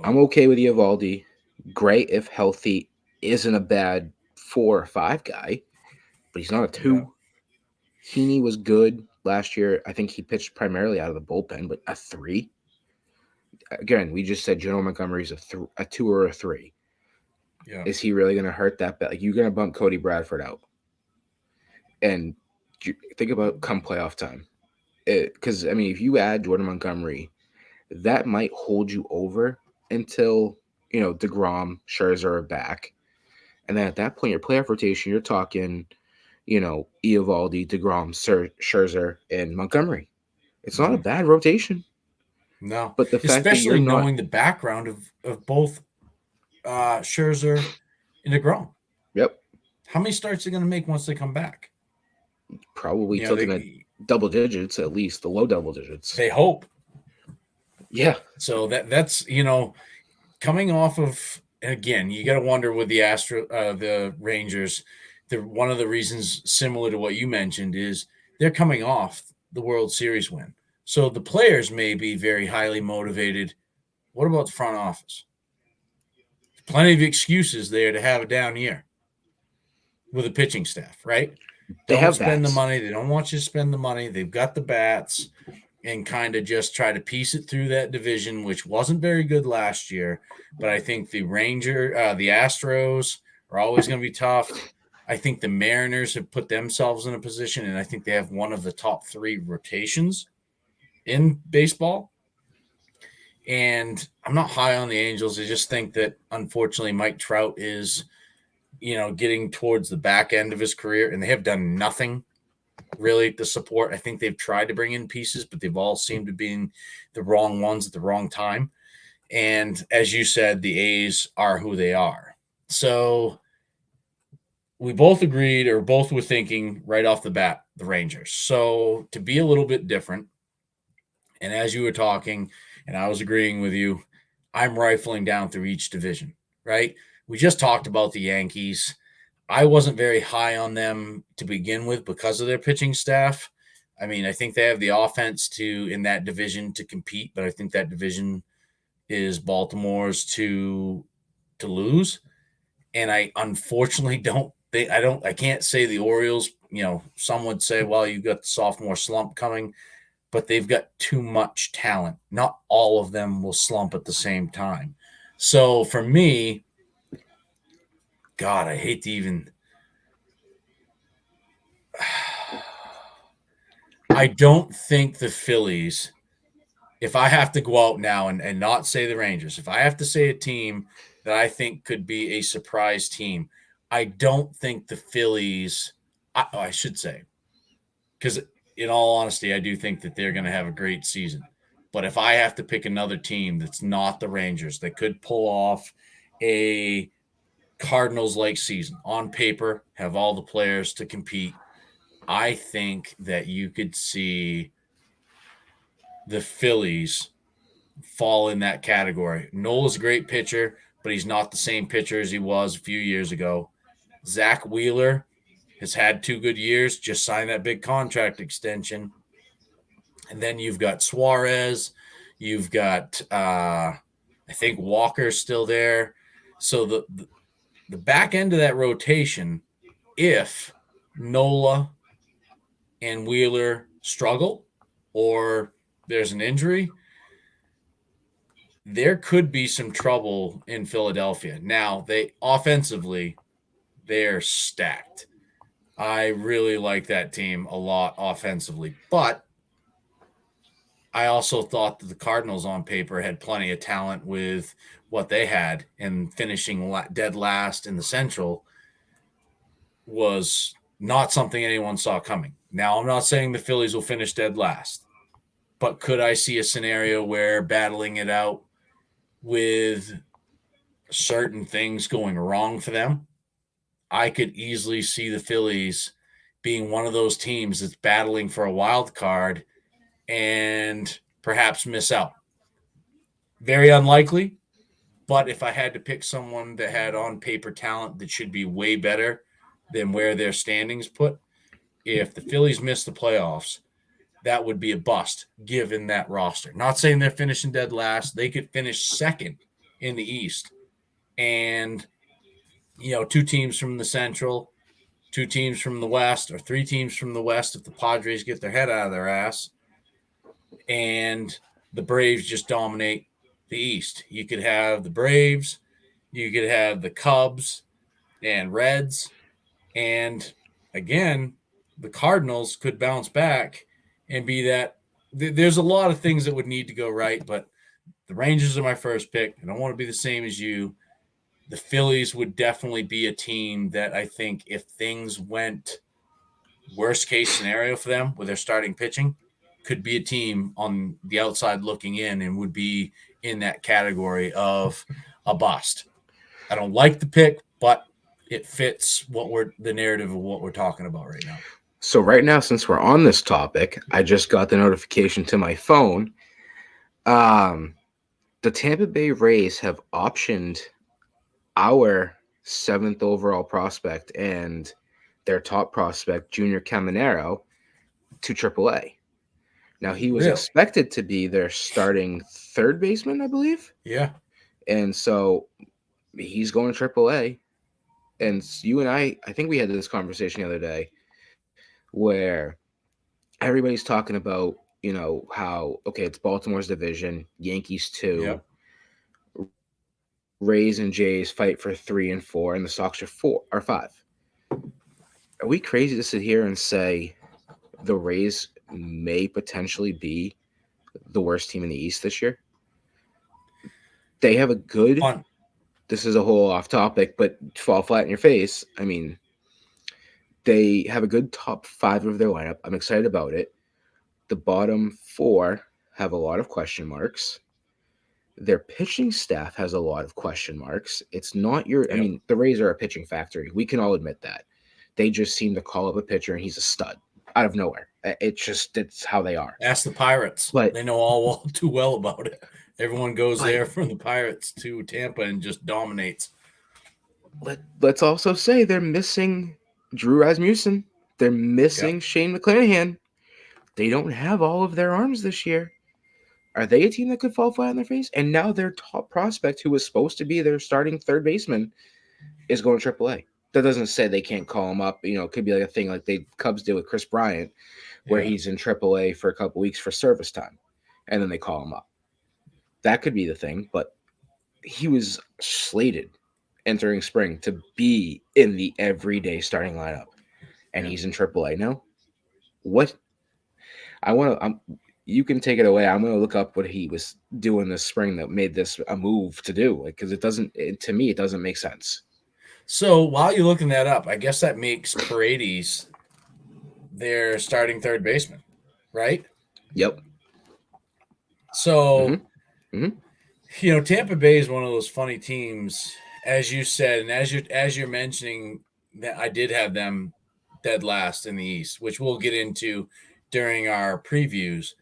Speaker 2: I'm okay with Eovaldi. Gray, if healthy, isn't a bad 4 or 5 guy, but he's not a 2.
Speaker 1: Yeah.
Speaker 2: Heaney was good last year. I think he pitched primarily out of the bullpen, but a 3. Again, we just said General Montgomery's a 2 or a 3.
Speaker 1: Yeah.
Speaker 2: Is he really going to hurt that bad? Like, you're going to bump Cody Bradford out. And think about come playoff time. Because, I mean, if you add Jordan Montgomery, that might hold you over until, DeGrom, Scherzer are back. And then at that point, your playoff rotation, you're talking, Eovaldi, DeGrom, Scherzer, and Montgomery. It's not a bad rotation.
Speaker 1: No,
Speaker 2: But the fact that you're
Speaker 1: especially
Speaker 2: not.
Speaker 1: knowing the background of both Scherzer and DeGrom.
Speaker 2: Yep.
Speaker 1: How many starts are they going to make once they come back?
Speaker 2: Probably tilting at double digits, at least the low double digits.
Speaker 1: They hope.
Speaker 2: Yeah.
Speaker 1: So that's coming off of, again, you got to wonder with the Rangers. One of the reasons, similar to what you mentioned, is they're coming off the World Series win. So the players may be very highly motivated. What about the front office? Plenty of excuses there to have a down year with a pitching staff, right?
Speaker 2: They
Speaker 1: Don't
Speaker 2: have
Speaker 1: spend the
Speaker 2: bats.
Speaker 1: money. They don't want you to spend the money. They've got the bats and kind of just try to piece it through that division, which wasn't very good last year. But I think the Astros are always going to be tough. I think the Mariners have put themselves in a position, and I think they have one of the top 3 rotations in baseball. And I'm not high on the Angels. I just think that, unfortunately, Mike Trout is, getting towards the back end of his career, and they have done nothing really to support. I think they've tried to bring in pieces, but they've all seemed to be the wrong ones at the wrong time. And as you said, the A's are who they are. So we both agreed, or both were thinking right off the bat, the Rangers. So to be a little bit different, and as you were talking, and I was agreeing with you, I'm rifling down through each division, right? We just talked about the Yankees. I wasn't very high on them to begin with because of their pitching staff. I mean, I think they have the offense in that division to compete, but I think that division is Baltimore's to lose. And I unfortunately I can't say the Orioles, some would say, well, you've got the sophomore slump coming, but they've got too much talent. Not all of them will slump at the same time. So for me, God, I hate to even. I don't think the Phillies, if I have to go out now and not say the Rangers, if I have to say a team that I think could be a surprise team, I don't think the Phillies, I should say, because in all honesty, I do think that they're going to have a great season. But if I have to pick another team that's not the Rangers that could pull off a Cardinals-like season on paper, have all the players to compete, I think that you could see the Phillies fall in that category. Nola's a great pitcher, but he's not the same pitcher as he was a few years ago. Zach Wheeler has had 2 good years, just signed that big contract extension. And then you've got Suarez. You've got, I think Walker's still there. So the back end of that rotation, if Nola and Wheeler struggle or there's an injury, there could be some trouble in Philadelphia. Now, they offensively, they're stacked. I really like that team a lot offensively, but I also thought that the Cardinals on paper had plenty of talent with what they had, and finishing dead last in the Central was not something anyone saw coming. Now, I'm not saying the Phillies will finish dead last, but could I see a scenario where battling it out with certain things going wrong for them? I could easily see the Phillies being one of those teams that's battling for a wild card and perhaps miss out. Very unlikely, but if I had to pick someone that had on paper talent that should be way better than where their standings put, if the Phillies miss the playoffs, that would be a bust given that roster. Not saying they're finishing dead last. They could finish second in the East. And, two teams from the Central, two teams from the West, or three teams from the West if the Padres get their head out of their ass, and the Braves just dominate the East. You could have the Braves, you could have the Cubs and Reds, and again, the Cardinals could bounce back and be that. There's a lot of things that would need to go right, but the Rangers are my first pick. I don't want to be the same as you. The Phillies would definitely be a team that I think if things went worst case scenario for them with their starting pitching, could be a team on the outside looking in and would be in that category of a bust. I don't like the pick, but it fits the narrative of what we're talking about right now.
Speaker 2: So right now, since we're on this topic, I just got the notification to my phone. The Tampa Bay Rays have optioned our 7th overall prospect and their top prospect, Junior Caminero, to AAA. Now, he was
Speaker 1: Really?
Speaker 2: expected to be their starting third baseman, I believe.
Speaker 1: Yeah.
Speaker 2: And so he's going to AAA. And you and I think we had this conversation the other day where everybody's talking about, how, okay, it's Baltimore's division, Yankees 2,
Speaker 1: Yep.
Speaker 2: Rays and Jays fight for 3 and 4, and the Sox are 4 or 5. Are we crazy to sit here and say the Rays may potentially be the worst team in the East this year? They have a good,
Speaker 1: On
Speaker 2: this is a whole off topic, but fall flat in your face. I mean, they have a good top 5 of their lineup. I'm excited about it. The bottom 4 have a lot of question marks. Their pitching staff has a lot of question marks. It's not I
Speaker 1: Yep.
Speaker 2: mean, the Rays are a pitching factory. We can all admit that. They just seem to call up a pitcher and he's a stud out of nowhere. It's how they are.
Speaker 1: Ask the Pirates.
Speaker 2: But
Speaker 1: They know all too well about it. Everyone goes
Speaker 2: but
Speaker 1: there from the Pirates to Tampa and just dominates.
Speaker 2: let's also say they're missing Drew Rasmussen. They're missing
Speaker 1: Yep.
Speaker 2: Shane McClanahan. They don't have all of their arms this year. Are they a team that could fall flat on their face? And now their top prospect, who was supposed to be their starting third baseman, is going to AAA. That doesn't say they can't call him up. It could be like a thing like the Cubs did with Chris Bryant, where
Speaker 1: Yeah.
Speaker 2: he's in AAA for a couple weeks for service time, and then they call him up. That could be the thing, but he was slated entering spring to be in the everyday starting lineup, and
Speaker 1: Yeah.
Speaker 2: he's in AAA now. What I want to, you can take it away. I'm going to look up what he was doing this spring that made this a move to do, because to me, it doesn't make sense.
Speaker 1: So while you're looking that up, I guess that makes Paredes their starting third baseman, right?
Speaker 2: Yep.
Speaker 1: So,
Speaker 2: Mm-hmm. Mm-hmm.
Speaker 1: Tampa Bay is one of those funny teams, as you said, and as you're mentioning that I did have them dead last in the East, which we'll get into during our previews.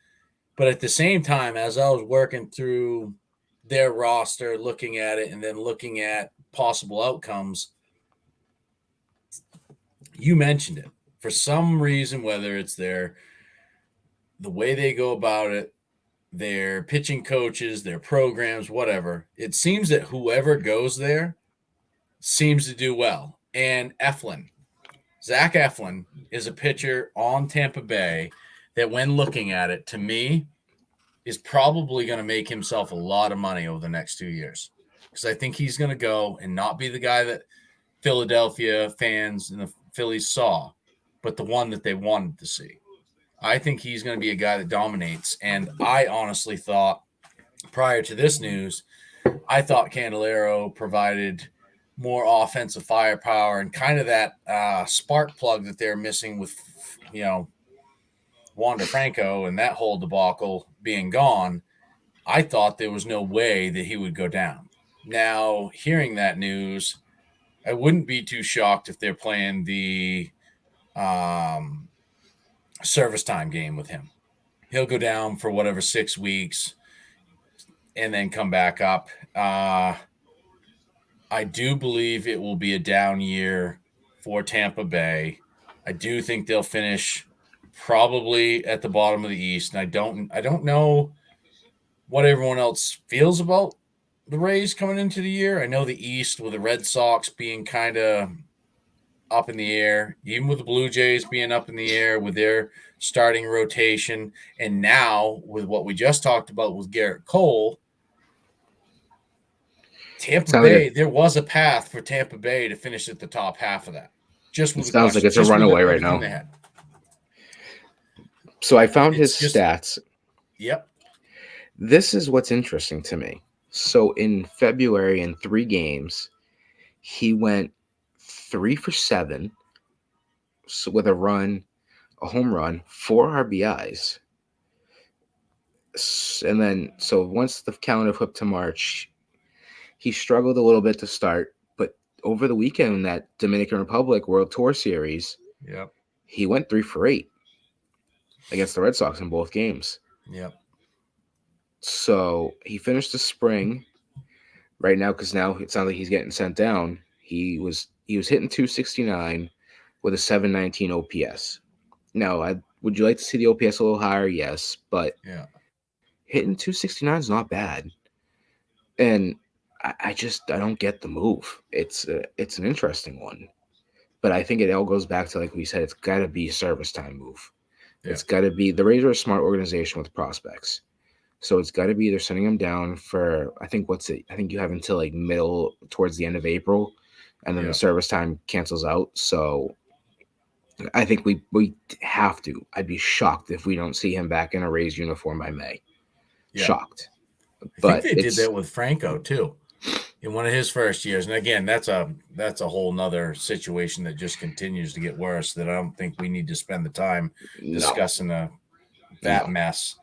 Speaker 1: But at the same time, as I was working through their roster, looking at it, and then looking at possible outcomes, you mentioned it. For some reason, whether it's the way they go about it, their pitching coaches, their programs, whatever, it seems that whoever goes there seems to do well. And Eflin, Zach Eflin is a pitcher on Tampa Bay that, when looking at it, to me, is probably going to make himself a lot of money over the next 2 years. Because I think he's going to go and not be the guy that Philadelphia fans and the Phillies saw, but the one that they wanted to see. I think he's going to be a guy that dominates. And I honestly thought, prior to this news, I thought Candelario provided more offensive firepower and kind of that spark plug that they're missing with, Wander Franco and that whole debacle being gone. I thought there was no way that he would go down. Now, hearing that news, I wouldn't be too shocked if they're playing the service time game with him. He'll go down for whatever 6 weeks and then come back up. I do believe it will be a down year for Tampa Bay. I do think they'll finish probably at the bottom of the East, and I don't know what everyone else feels about the Rays coming into the year. I know the East, with the Red Sox being kind of up in the air, even with the Blue Jays being up in the air with their starting rotation, and now with what we just talked about with Gerrit Cole, Tampa
Speaker 2: Sounds like
Speaker 1: Bay, there was a path for Tampa Bay to finish at the top half of that, just
Speaker 2: it
Speaker 1: with the
Speaker 2: sounds like
Speaker 1: questions,
Speaker 2: it's a
Speaker 1: just with
Speaker 2: runaway right
Speaker 1: everything
Speaker 2: now.
Speaker 1: they had.
Speaker 2: So I found his
Speaker 1: It's just,
Speaker 2: stats.
Speaker 1: yep,
Speaker 2: This is what's interesting to me. So in February, in 3 games, he went 3 for 7 with a home run, 4 RBIs. And then, so once the calendar flipped to March, he struggled a little bit to start. But over the weekend, that Dominican Republic World Tour Series,
Speaker 1: yep,
Speaker 2: he went 3 for 8 against the Red Sox in both games.
Speaker 1: yep.
Speaker 2: So he finished the spring right now, because now it sounds like he's getting sent down. He was hitting 269 with a 719 OPS. Now, would you like to see the OPS a little higher? Yes, but
Speaker 1: Yeah.
Speaker 2: hitting 269 is not bad. And I don't get the move. It's an interesting one, but I think it all goes back to, like we said, it's got to be a service time move.
Speaker 1: Yeah.
Speaker 2: It's got to be, the Rays are a smart organization with prospects. So it's got to be either sending them down for, I think you have until like middle towards the end of April, and then
Speaker 1: Yeah.
Speaker 2: the service time cancels out. So I think we have to. I'd be shocked if we don't see him back in a Rays uniform by May.
Speaker 1: Yeah.
Speaker 2: Shocked.
Speaker 1: I think they did that with Franco too, in one of his first years. And again, that's a whole nother situation that just continues to get worse, that I don't think we need to spend the time discussing that mess.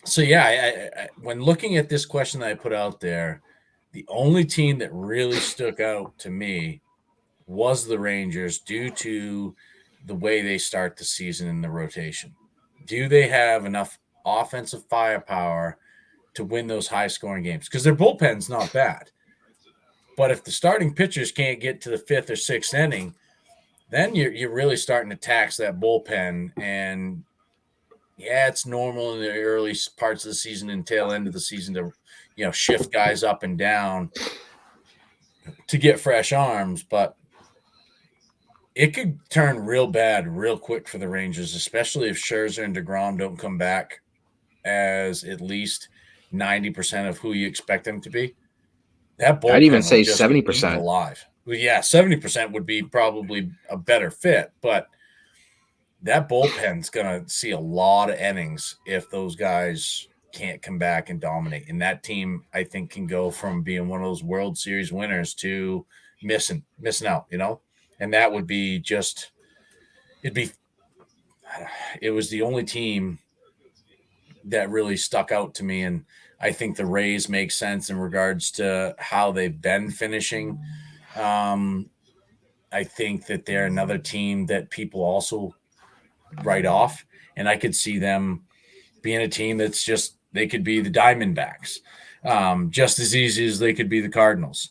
Speaker 1: So yeah, I when looking at this question that I put out there, the only team that really stuck out to me was the Rangers, due to the way they start the season in the rotation. Do they have enough offensive firepower to win those high-scoring games? Because their bullpen's not bad. But if the starting pitchers can't get to the 5th or 6th inning, then you're really starting to tax that bullpen. And yeah, it's normal in the early parts of the season and tail end of the season to, shift guys up and down to get fresh arms, but it could turn real bad real quick for the Rangers, especially if Scherzer and DeGrom don't come back as at least 90% of who you expect them to be. That
Speaker 2: I'd even
Speaker 1: bullpen will
Speaker 2: say
Speaker 1: just get eaten
Speaker 2: 70%.
Speaker 1: alive. Well, yeah, 70% would be probably a better fit, but that bullpen's going to see a lot of innings if those guys can't come back and dominate. And that team, I think, can go from being one of those World Series winners to missing out, and that would be just – it was the only team that really stuck out to me. And I think the Rays make sense in regards to how they've been finishing. I think that they're another team that people also write off, and I could see them being a team that's just, they could be the Diamondbacks, just as easy as they could be the Cardinals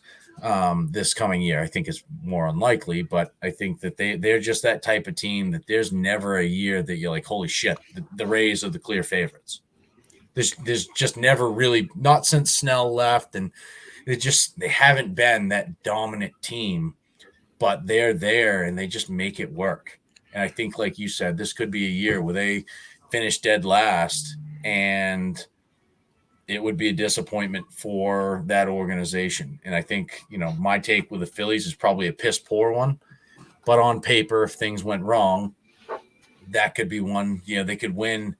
Speaker 1: this coming year. I think it's more unlikely, but I think that they're just that type of team that there's never a year that you're like, holy shit, the Rays are the clear favorites. There's just never really, not since Snell left, and they haven't been that dominant team but they're there and they just make it work. And I think, like you said, this could be a year where they finish dead last, and it would be a disappointment for that organization. And I think, my take with the Phillies is probably a piss poor one. But on paper, if things went wrong, that could be one. They could win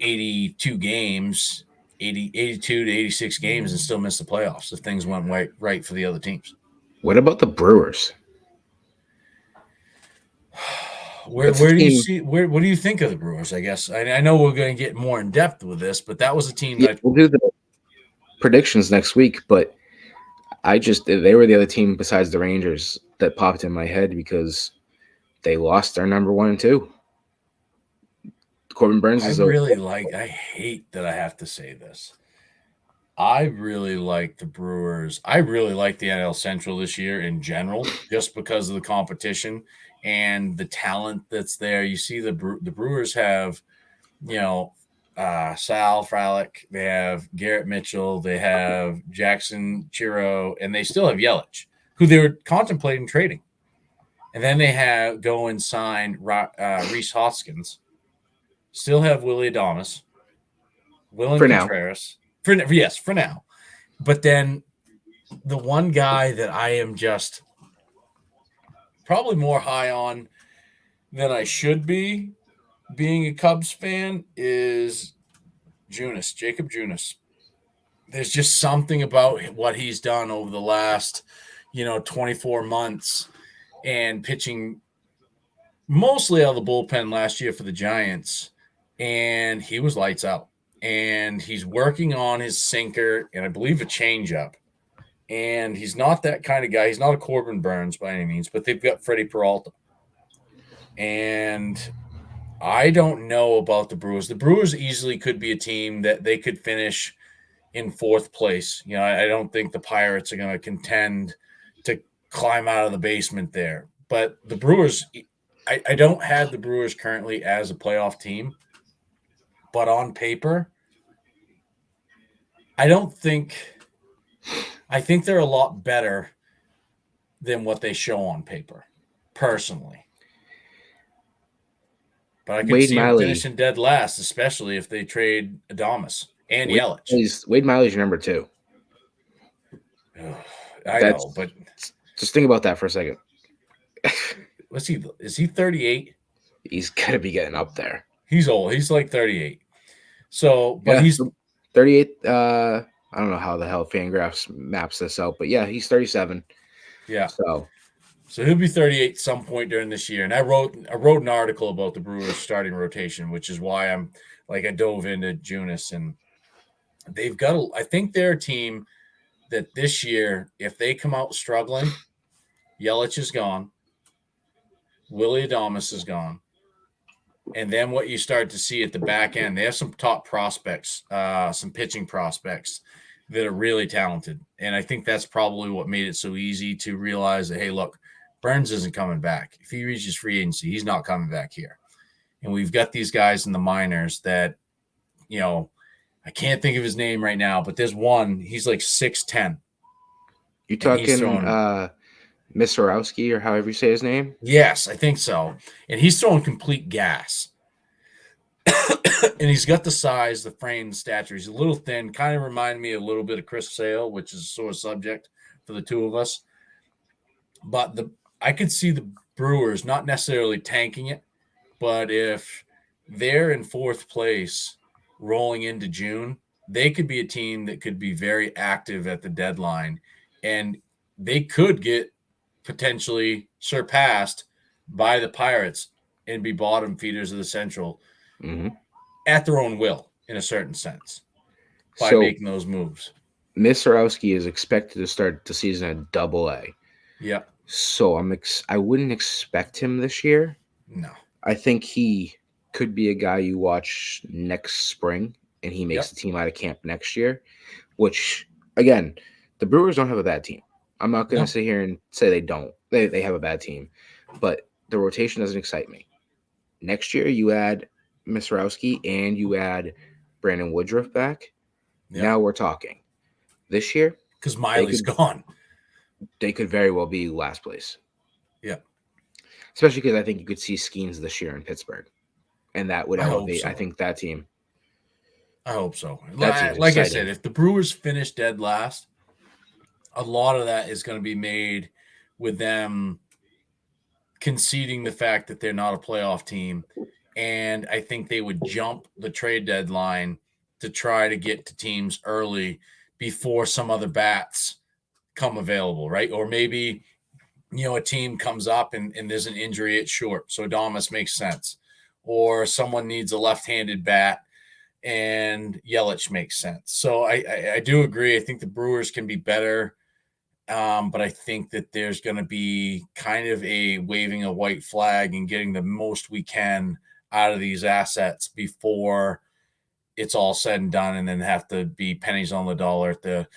Speaker 1: 82 games, 82 to 86 games, and still miss the playoffs if things went right for the other teams.
Speaker 2: What about the Brewers?
Speaker 1: Where
Speaker 2: That's a
Speaker 1: where do you
Speaker 2: team.
Speaker 1: see what do you think of the Brewers? I guess I know we're going to get more in depth with this, but that was a team
Speaker 2: Yeah,
Speaker 1: that
Speaker 2: we'll do the predictions next week, but they were the other team besides the Rangers that popped in my head because they lost their number 1 and 2. Corbin Burns is a
Speaker 1: I hate that I have to say this. I really like the Brewers. I really like the NL Central this year in general, just because of the competition and the talent that's there. You see the Brewers have, you know, Sal Frelick, they have Garrett Mitchell, they have Jackson Chiro, and they still have Yelich, who they were contemplating trading. And then they have go and sign Reese Hoskins. Still have Willie Adames, William
Speaker 2: for now.
Speaker 1: Contreras. For now. But then the one guy that I am just probably more high on than I should be, being a Cubs fan, is Jacob Junis. There's just something about what he's done over the last, 24 months, and pitching mostly out of the bullpen last year for the Giants, and he was lights out. And he's working on his sinker and I believe a changeup. And he's not that kind of guy. He's not a Corbin Burns by any means, but they've got Freddie Peralta. And I don't know about the Brewers. The Brewers easily could be a team that they could finish in fourth place. I don't think the Pirates are going to contend to climb out of the basement there. But the Brewers, I don't have the Brewers currently as a playoff team. But on paper, I think they're a lot better than what they show on paper, personally. But I could
Speaker 2: Wade
Speaker 1: see them
Speaker 2: Miley.
Speaker 1: finishing dead last, especially if they trade Adames and Yelich.
Speaker 2: Wade Miley's your number 2.
Speaker 1: I
Speaker 2: That's
Speaker 1: know, but
Speaker 2: just think about that for a second.
Speaker 1: is he 38?
Speaker 2: He's gonna be getting up there.
Speaker 1: He's old. He's like 38. So, but
Speaker 2: Yeah,
Speaker 1: he's
Speaker 2: 38. I don't know how the hell Fangraphs maps this out, but yeah, he's 37.
Speaker 1: Yeah.
Speaker 2: So
Speaker 1: he'll be 38 some point during this year. And I wrote an article about the Brewers starting rotation, which is why I dove into Junis, and they've got I think they're a team that this year, if they come out struggling, Yelich is gone, Willie Adames is gone. And then what you start to see at the back end, they have some top prospects, some pitching prospects that are really talented. And I think that's probably what made it so easy to realize that, hey, look, Burns isn't coming back. If he reaches free agency, he's not coming back here. And we've got these guys in the minors that, I can't think of his name right now, but there's one, he's like 6'10".
Speaker 2: you talking Missorowski or however you say his name?
Speaker 1: Yes, I think so. And he's throwing complete gas. And he's got the size, the frame, the stature. He's a little thin, kind of reminded me a little bit of Chris Sale, which is a sore subject for the two of us. But I could see the Brewers not necessarily tanking it, but if they're in fourth place rolling into June, they could be a team that could be very active at the deadline, and they could get potentially surpassed by the Pirates and be bottom feeders of the Central at their own will, in a certain sense, by making those moves.
Speaker 2: Missorowski is expected to start the season at Double-A.
Speaker 1: Yeah.
Speaker 2: So I wouldn't expect him this year.
Speaker 1: No.
Speaker 2: I think he could be a guy you watch next spring, and he makes the team out of camp next year, which, again, the Brewers don't have a bad team. I'm not going to sit here and say they don't. They have a bad team, but the rotation doesn't excite me. Next year, you add Missorowski and you add Brandon Woodruff back. Yep. Now we're talking. This year,
Speaker 1: because Miley's gone,
Speaker 2: they could very well be last place.
Speaker 1: Yeah.
Speaker 2: Especially because I think you could see Skeens this year in Pittsburgh, and that would
Speaker 1: I hope
Speaker 2: elevate. I
Speaker 1: so.
Speaker 2: think that team.
Speaker 1: I hope so.
Speaker 2: That team's
Speaker 1: Like I said,
Speaker 2: exciting.
Speaker 1: if the Brewers finish dead last, a lot of that is going to be made with them conceding the fact that they're not a playoff team. And I think they would jump the trade deadline to try to get to teams early before some other bats come available, right? Or maybe, a team comes up and there's an injury at short. So Adames makes sense. Or someone needs a left-handed bat and Yelich makes sense. So I do agree. I think the Brewers can be better. But I think that there's going to be kind of a waving a white flag and getting the most we can out of these assets before it's all said and done, and then have to be pennies on the dollar at the,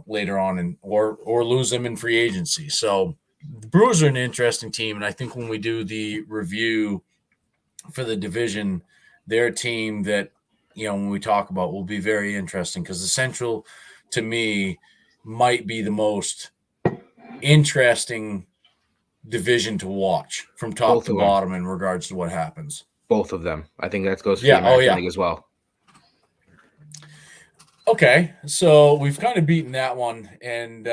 Speaker 1: later on, and or lose them in free agency. So the Brewers are an interesting team, and I think when we do the review for the division, they're a team that, when we talk about, will be very interesting because the Central, to me, might be the most interesting division to watch from top
Speaker 2: Both
Speaker 1: to
Speaker 2: of them.
Speaker 1: bottom in regards to what happens.
Speaker 2: Both of them. I think that goes for the
Speaker 1: Yeah. Oh,
Speaker 2: American
Speaker 1: yeah.
Speaker 2: League as well.
Speaker 1: Okay. So we've kind of beaten that one and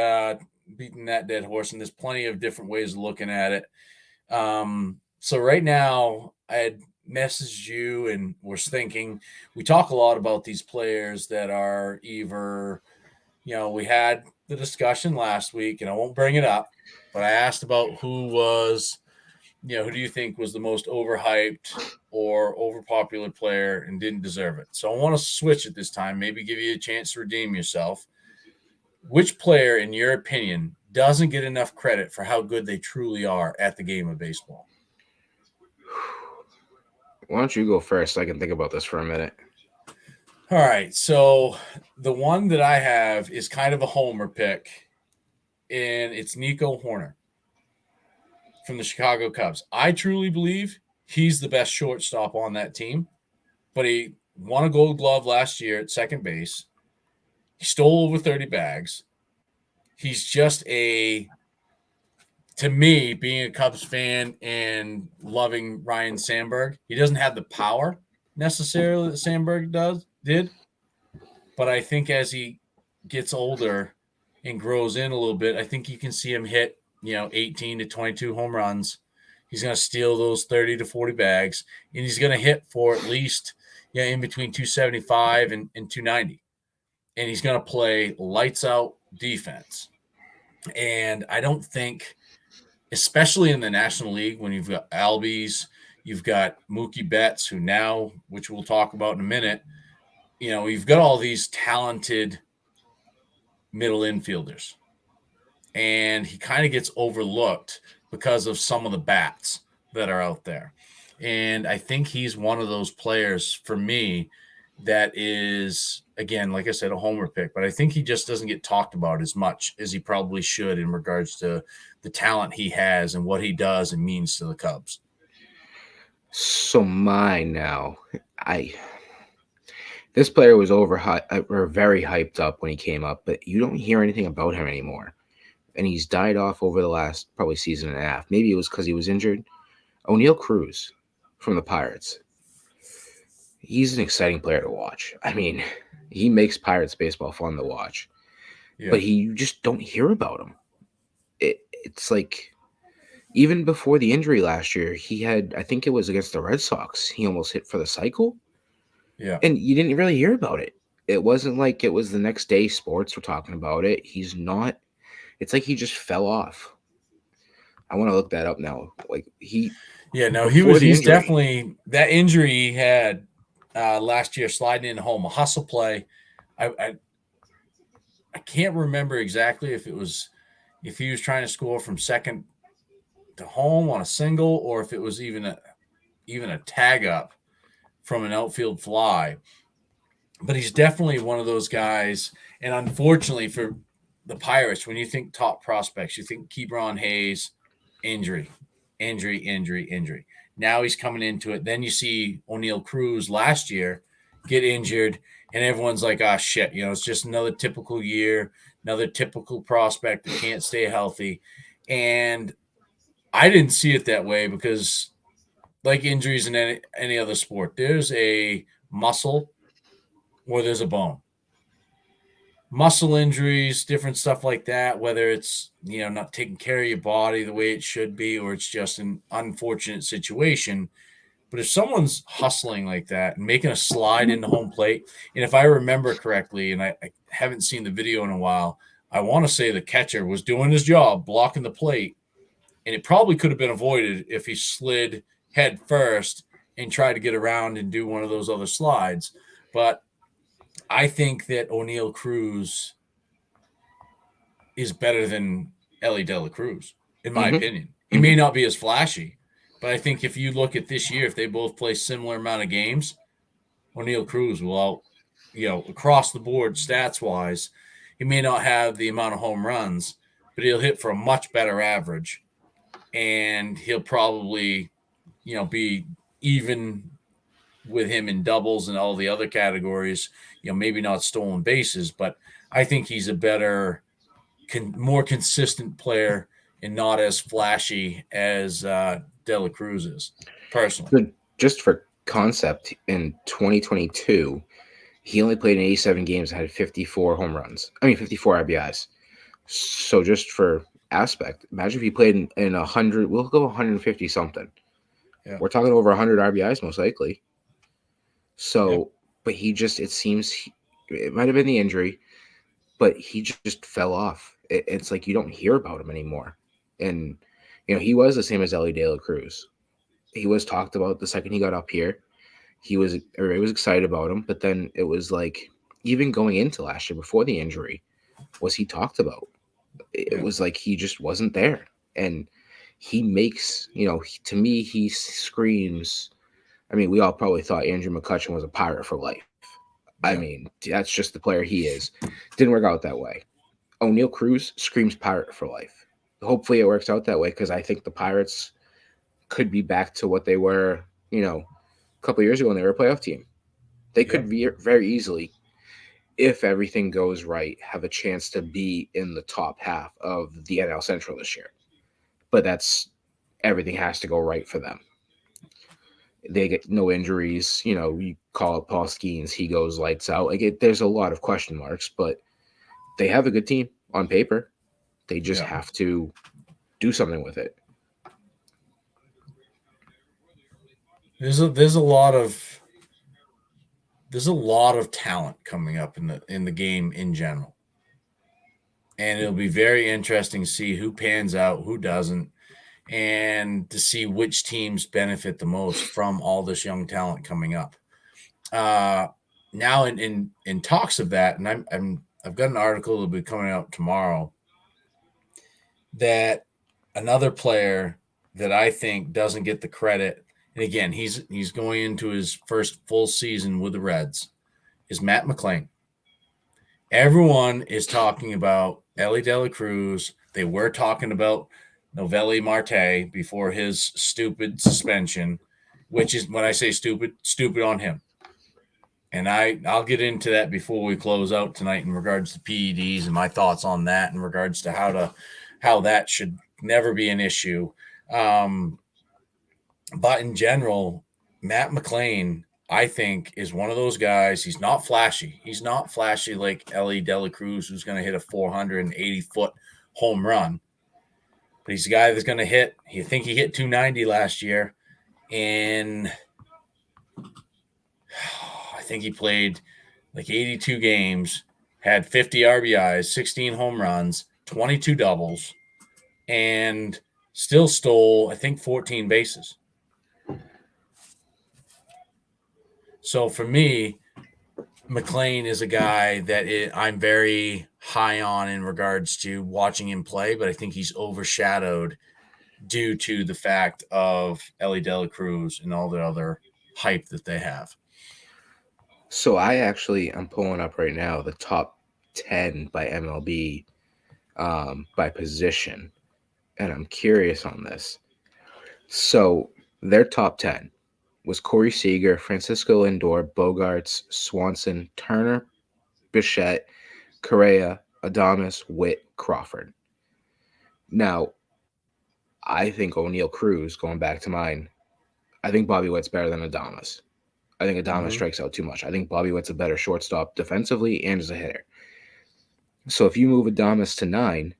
Speaker 1: beaten that dead horse, and there's plenty of different ways of looking at it. So right now, I had messaged you and was thinking, we talk a lot about these players that are either, we had the discussion last week, and I won't bring it up, but I asked about who was, who do you think was the most overhyped or overpopular player and didn't deserve it? So I want to switch it this time, maybe give you a chance to redeem yourself. Which player, in your opinion, doesn't get enough credit for how good they truly are at the game of baseball?
Speaker 2: Why don't you go first so I can think about this for a minute?
Speaker 1: All right. So the one that I have is kind of a homer pick, and it's Nico Horner from the Chicago Cubs. I truly believe he's the best shortstop on that team, but he won a gold glove last year at second base. He stole over 30 bags. He's just to me, being a Cubs fan and loving Ryan Sandberg, he doesn't have the power necessarily that Sandberg did. But I think as he gets older and grows in a little bit, I think you can see him hit, 18 to 22 home runs. He's going to steal those 30 to 40 bags, and he's going to hit for at least, in between 275 and 290. And he's going to play lights out defense. And I don't think, especially in the National League, when you've got Albies, you've got Mookie Betts, who now, which we'll talk about in a minute, you've got all these talented middle infielders, and he kind of gets overlooked because of some of the bats that are out there. And I think he's one of those players for me that is, again, like I said, a homer pick, but I think he just doesn't get talked about as much as he probably should in regards to the talent he has and what he does and means to the Cubs.
Speaker 2: So mine now, I this player was or very hyped up when he came up, but you don't hear anything about him anymore. And he's died off over the last probably season and a half. Maybe it was because he was injured. O'Neal Cruz from the Pirates. He's an exciting player to watch. I mean, he makes Pirates baseball fun to watch.
Speaker 1: Yeah.
Speaker 2: But you just don't hear about him. It's like even before the injury last year, he had, I think it was against the Red Sox, he almost hit for the cycle.
Speaker 1: Yeah.
Speaker 2: And you didn't really hear about it. It wasn't like it was the next day sports were talking about it. He's not, it's like he just fell off. I want to look that up now. Like
Speaker 1: Yeah, no,
Speaker 2: before the
Speaker 1: he's
Speaker 2: injury,
Speaker 1: definitely, that injury he had last year, sliding in home, a hustle play. I can't remember exactly if he was trying to score from second to home on a single, or if it was even a tag up from an outfield fly. But he's definitely one of those guys. And unfortunately for the Pirates, when you think top prospects, you think Kebron Hayes, injury, injury, injury, injury. Now he's coming into it. Then you see O'Neal Cruz last year get injured, and everyone's like, "Ah, shit!" It's just another typical year, another typical prospect that can't stay healthy. And I didn't see it that way because, like injuries in any other sport, there's a muscle or there's a bone. Muscle injuries, different stuff like that, whether it's, not taking care of your body the way it should be, or it's just an unfortunate situation. But if someone's hustling like that and making a slide into home plate, and if I remember correctly, and I haven't seen the video in a while, I want to say the catcher was doing his job, blocking the plate, and it probably could have been avoided if he slid head first and tried to get around and do one of those other slides. But I think that O'Neal Cruz is better than Ellie De La Cruz, in my
Speaker 2: Mm-hmm.
Speaker 1: opinion. He may not be as flashy, but I think if you look at this year, if they both play similar amount of games, O'Neal Cruz will across the board stats wise, he may not have the amount of home runs, but he'll hit for a much better average. And he'll probably, be even with him in doubles and all the other categories, maybe not stolen bases, but I think he's a better, more consistent player and not as flashy as De La Cruz is, personally.
Speaker 2: So just for concept, in 2022, he only played in 87 games and had 54 home runs. I mean, 54 RBIs. So just for aspect, imagine if he played in 100, we'll go 150 something.
Speaker 1: Yeah.
Speaker 2: We're talking over 100 RBIs most likely.
Speaker 1: Yep.
Speaker 2: So, but it seems it might have been the injury, but he just fell off. It's like you don't hear about him anymore. And, he was the same as Ellie De La Cruz. He was talked about the second he got up here. Everybody was excited about him, but then it was like, even going into last year before the injury, was he talked about? It
Speaker 1: Yep.
Speaker 2: was like he just wasn't there. And he makes, to me, he screams. I mean, we all probably thought Andrew McCutchen was a pirate for life. I
Speaker 1: Yep.
Speaker 2: mean, that's just the player he is. Didn't work out that way. O'Neal Cruz screams pirate for life. Hopefully it works out that way, because I think the Pirates could be back to what they were, a couple years ago when they were a playoff team. They could
Speaker 1: Yep.
Speaker 2: very easily, if everything goes right, have a chance to be in the top half of the NL Central this year. But everything has to go right for them. They get no injuries. You call up Paul Skeens, he goes lights out. There's a lot of question marks, but they have a good team on paper. They just
Speaker 1: Yeah.
Speaker 2: have to do something with it.
Speaker 1: There's a lot of talent coming up in the game in general. And it'll be very interesting to see who pans out, who doesn't, and to see which teams benefit the most from all this young talent coming up. Uh, Now in talks of that, and I've got an article that'll be coming out tomorrow that another player that I think doesn't get the credit, and again he's going into his first full season with the Reds, is Matt McLain. Everyone is talking about Ellie De La Cruz. They were talking about Novelli Marte before his stupid suspension, which is, when I say stupid, stupid on him. And I'll get into that before we close out tonight in regards to PEDs and my thoughts on that in regards to how that should never be an issue. Um, but in general, Matt McLain, I think, is one of those guys. He's not flashy. He's not flashy like Ellie De La Cruz, who's going to hit a 480-foot home run. But he's a guy that's going to hit. You think he hit 290 last year, and I think he played like 82 games, had 50 RBIs, 16 home runs, 22 doubles, and still stole, I think, 14 bases. So for me, McLean is a guy that I'm very high on in regards to watching him play, but I think he's overshadowed due to the fact of Ellie De La Cruz and all the other hype that they have.
Speaker 2: So I'm pulling up right now the top 10 by MLB, by position, and I'm curious on this. So their top 10 was Corey Seager, Francisco Lindor, Bogarts, Swanson, Turner, Bichette, Correa, Adames, Witt, Crawford. Now, I think O'Neal Cruz, going back to mine, I think Bobby Witt's better than Adames. I think Adames
Speaker 1: Mm-hmm.
Speaker 2: strikes out too much. I think Bobby Witt's a better shortstop defensively and as a hitter. So if you move Adames to 9,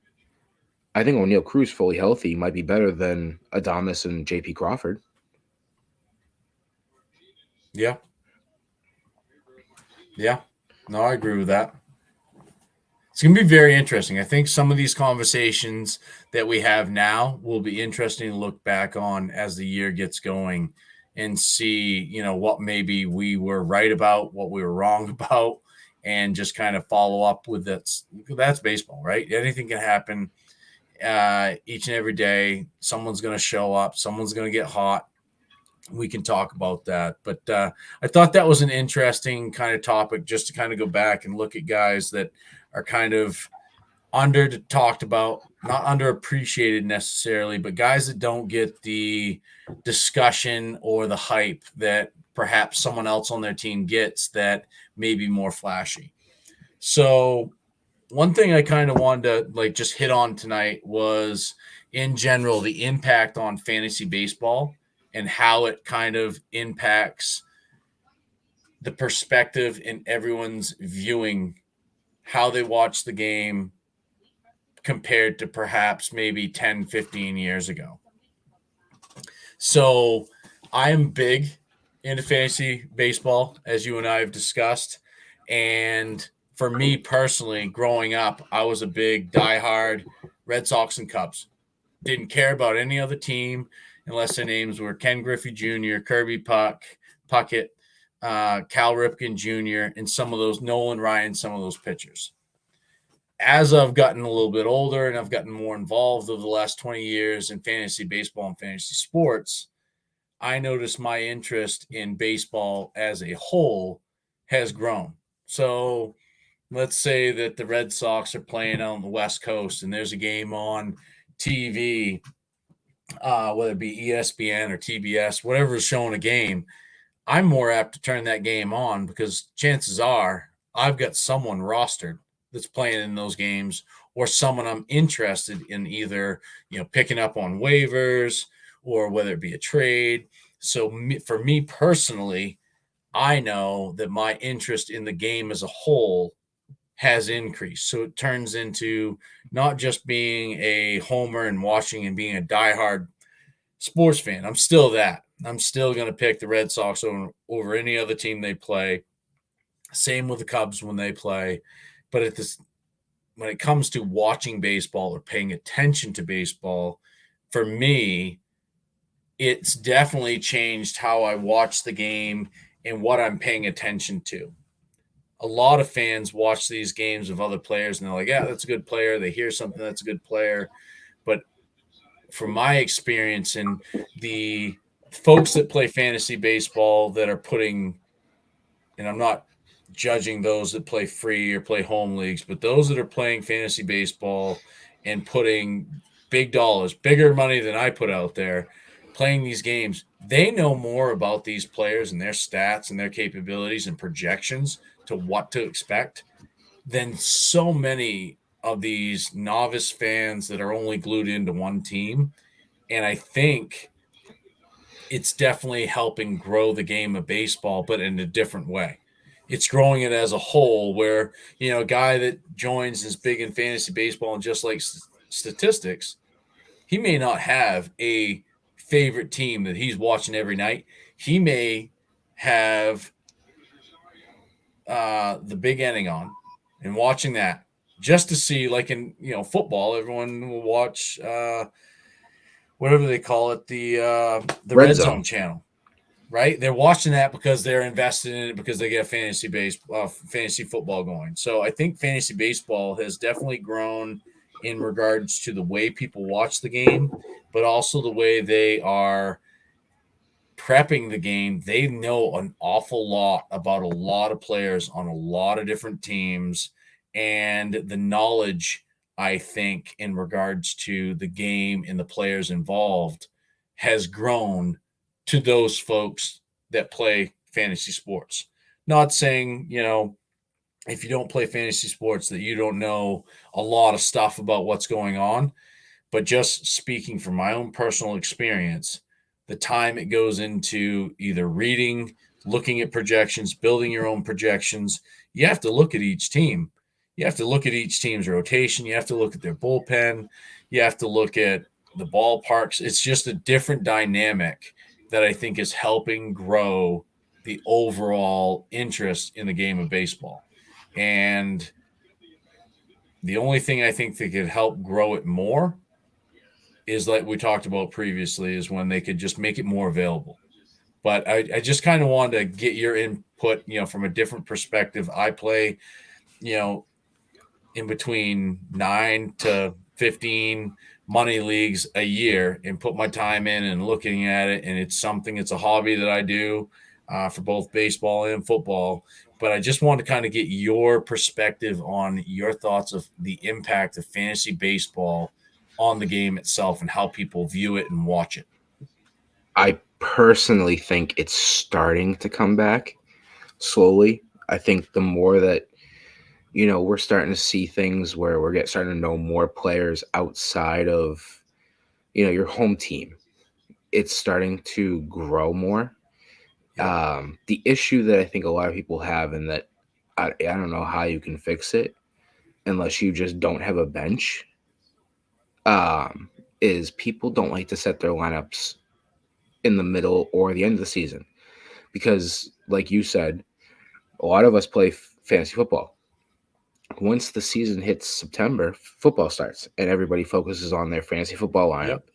Speaker 2: I think O'Neal Cruz fully healthy might be better than Adames and JP Crawford.
Speaker 1: Yeah. Yeah. No, I agree with that. It's going to be very interesting. I think some of these conversations that we have now will be interesting to look back on as the year gets going and see, what maybe we were right about, what we were wrong about, and just kind of follow up with that. That's baseball, right? Anything can happen each and every day. Someone's going to show up, someone's going to get hot. We can talk about that. But I thought that was an interesting kind of topic just to kind of go back and look at guys that are kind of under talked about, not underappreciated necessarily, but guys that don't get the discussion or the hype that perhaps someone else on their team gets that may be more flashy. So one thing I kind of wanted to just hit on tonight was in general the impact on fantasy baseball and how it kind of impacts the perspective in everyone's viewing how they watch the game compared to perhaps maybe 10, 15 years ago. So I am big into fantasy baseball, as you and I have discussed. And for me personally, growing up, I was a big diehard Red Sox and Cubs. Didn't care about any other team unless their names were Ken Griffey Jr., Kirby Puckett, Cal Ripken Jr., and some of those Nolan Ryan, some of those pitchers. As I've gotten a little bit older and I've gotten more involved over the last 20 years in fantasy baseball and fantasy sports, I noticed my interest in baseball as a whole has grown. So let's say that the Red Sox are playing on the West Coast and there's a game on TV, whether it be ESPN or TBS, whatever is showing a game. I'm more apt to turn that game on because chances are I've got someone rostered that's playing in those games or someone I'm interested in either, picking up on waivers or whether it be a trade. So for me personally, I know that my interest in the game as a whole has increased. So it turns into not just being a homer and watching and being a diehard sports fan. I'm still that. I'm still going to pick the Red Sox over any other team they play. Same with the Cubs when they play. But when it comes to watching baseball or paying attention to baseball, for me, it's definitely changed how I watch the game and what I'm paying attention to. A lot of fans watch these games of other players and they're like, yeah, that's a good player. They hear something that's a good player. But from my experience and the folks that play fantasy baseball that are putting, and I'm not judging those that play free or play home leagues, but those that are playing fantasy baseball and putting big dollars, bigger money than I put out there, playing these games, they know more about these players and their stats and their capabilities and projections to what to expect than so many of these novice fans that are only glued into one team. And I think it's definitely helping grow the game of baseball, but in a different way. It's growing it as a whole where, a guy that joins is big in fantasy baseball and just like statistics, he may not have a favorite team that he's watching every night. He may have the big inning on and watching that just to see, like in, football, everyone will watch whatever they call it, the
Speaker 2: Red
Speaker 1: Red
Speaker 2: Zone.
Speaker 1: Zone channel. Right? They're watching that because they're invested in it because they get fantasy football going. So I think fantasy baseball has definitely grown in regards to the way people watch the game, but also the way they are prepping the game. They know an awful lot about a lot of players on a lot of different teams, and the knowledge, I think, in regards to the game and the players involved has grown to those folks that play fantasy sports. Not saying, if you don't play fantasy sports that you don't know a lot of stuff about what's going on, But just speaking from my own personal experience, the time it goes into either reading, looking at projections, building your own projections, you have to look at each team. You have to look at each team's rotation. You have to look at their bullpen. You have to look at the ballparks. It's just a different dynamic that I think is helping grow the overall interest in the game of baseball. And the only thing I think that could help grow it more is like we talked about previously, is when they could just make it more available. But I just kind of wanted to get your input, from a different perspective. I play, you know, in between 9 to 15 money leagues a year and put my time in and looking at it. And it's a hobby that I do for both baseball and football. But I just want to kind of get your perspective on your thoughts of the impact of fantasy baseball on the game itself and how people view it and watch it.
Speaker 2: I personally think it's starting to come back slowly. I think the more that we're starting to see things where starting to know more players outside of your home team. It's starting to grow more.
Speaker 1: Yep.
Speaker 2: The issue that I think a lot of people have, and that I don't know how you can fix it unless you just don't have a bench, um, is people don't like to set their lineups in the middle or the end of the season because, like you said, a lot of us play fantasy football. Once the season hits September, football starts and everybody focuses on their fantasy football lineup.
Speaker 1: Yep.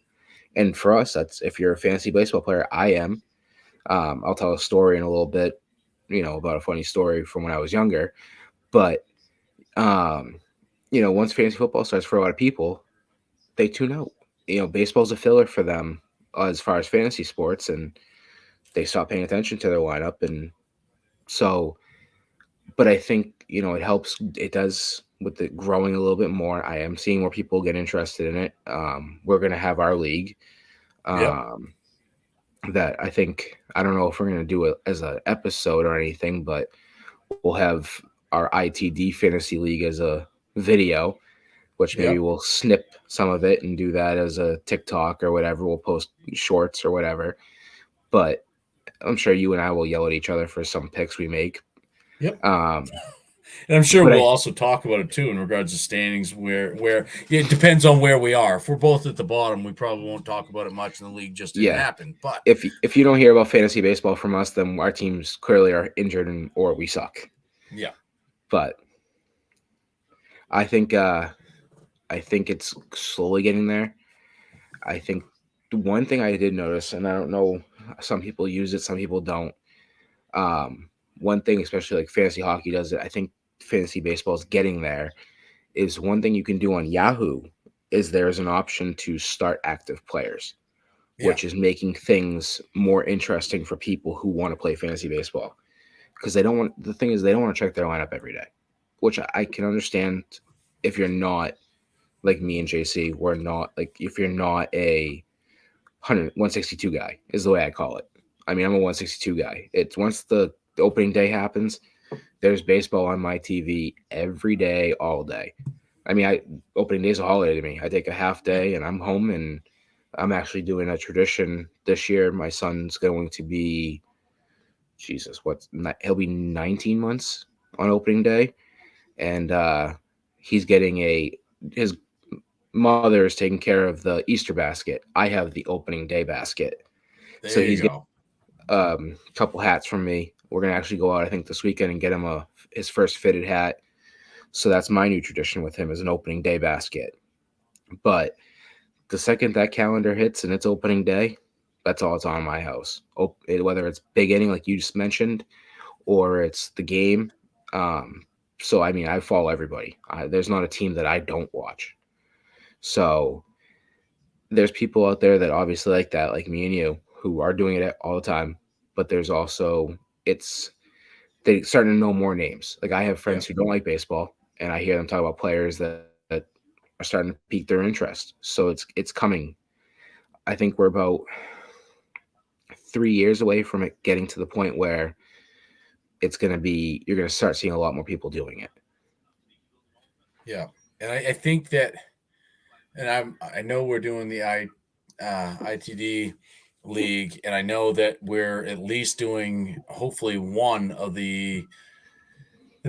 Speaker 2: And for us, that's if you're a fantasy baseball player, I am. I'll tell a story in a little bit, about a funny story from when I was younger. But, um, once fantasy football starts for a lot of people, they tune out. Baseball's a filler for them as far as fantasy sports, and they stop paying attention to their lineup. And so, but I think, it helps. It does with it growing a little bit more. I am seeing more people get interested in it. We're going to have our league.
Speaker 1: Yep.
Speaker 2: Um, that I think I don't know if we're gonna do it as an episode or anything, but we'll have our ITD fantasy league as a video, which maybe
Speaker 1: Yep.
Speaker 2: we'll snip some of it and do that as a TikTok or whatever. We'll post shorts or whatever. But I'm sure you and I will yell at each other for some picks we make.
Speaker 1: Yep.
Speaker 2: Um,
Speaker 1: And I'm sure
Speaker 2: but
Speaker 1: we'll
Speaker 2: I
Speaker 1: also talk about it too in regards to standings, where yeah, it depends on where we are. If we're both at the bottom, we probably won't talk about it much, and the league just didn't
Speaker 2: yeah,
Speaker 1: happen. But
Speaker 2: if you don't hear about fantasy baseball from us, then our teams clearly are injured and or we suck.
Speaker 1: yeah,
Speaker 2: But I think I think it's slowly getting there. I think the one thing I did notice, and I don't know, some people use it, some people don't. Um, One thing, especially like fantasy hockey does it, I think fantasy baseball is getting there. Is one thing you can do on Yahoo is there's an option to start active players,
Speaker 1: yeah,
Speaker 2: which is making things more interesting for people who want to play fantasy baseball because they don't want. The thing is, they don't want to check their lineup every day, which I can understand if you're not like me and JC. We're not like if you're not a 162 guy is the way I call it. I mean, I'm a 162 guy. It's once the opening day happens, there's baseball on my TV every day, all day. I mean, I opening day is a holiday to me. I take a half
Speaker 1: yep,
Speaker 2: day and I'm home, and I'm actually doing a tradition this year. My son's going to be Jesus, he'll be 19 months on opening day, and he's getting his mother is taking care of the Easter basket. I have the opening day basket. So
Speaker 1: there you
Speaker 2: he's
Speaker 1: go.
Speaker 2: a couple hats from me. We're gonna actually go out, I think, this weekend and get him his first fitted hat. So that's my new tradition with him is an opening day basket. But the second that calendar hits and it's opening day, that's all it's on my house. Whether it's big inning like you just mentioned, or it's the game. Um, so I mean, I follow everybody. There's not a team that I don't watch. So there's people out there that obviously like that, like me and you, who are doing it all the time. But there's also it's they starting to know more names. Like I have friends
Speaker 1: Yep,
Speaker 2: who don't like baseball, and I hear them talk about players that are starting to pique their interest. So it's coming. I think we're about 3 years away from it getting to the point where it's gonna be you're gonna start seeing a lot more people doing it.
Speaker 1: yeah. And I think that and I know we're doing the ITD league, and I know that we're at least doing hopefully one of the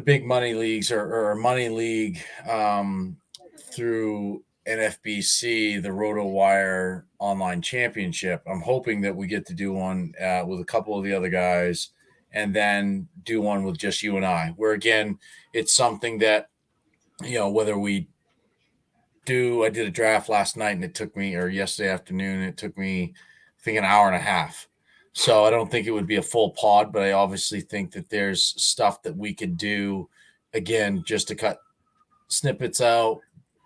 Speaker 1: big money leagues or money league through NFBC, the RotoWire Online Championship. I'm hoping that we get to do one with a couple of the other guys, and then do one with just you and I. Where again, it's something that whether we do. I did a draft last night, and it took me, or yesterday afternoon, it took me, I think, an hour and a half. So I don't think it would be a full pod, but I obviously think that there's stuff that we could do again just to cut snippets out,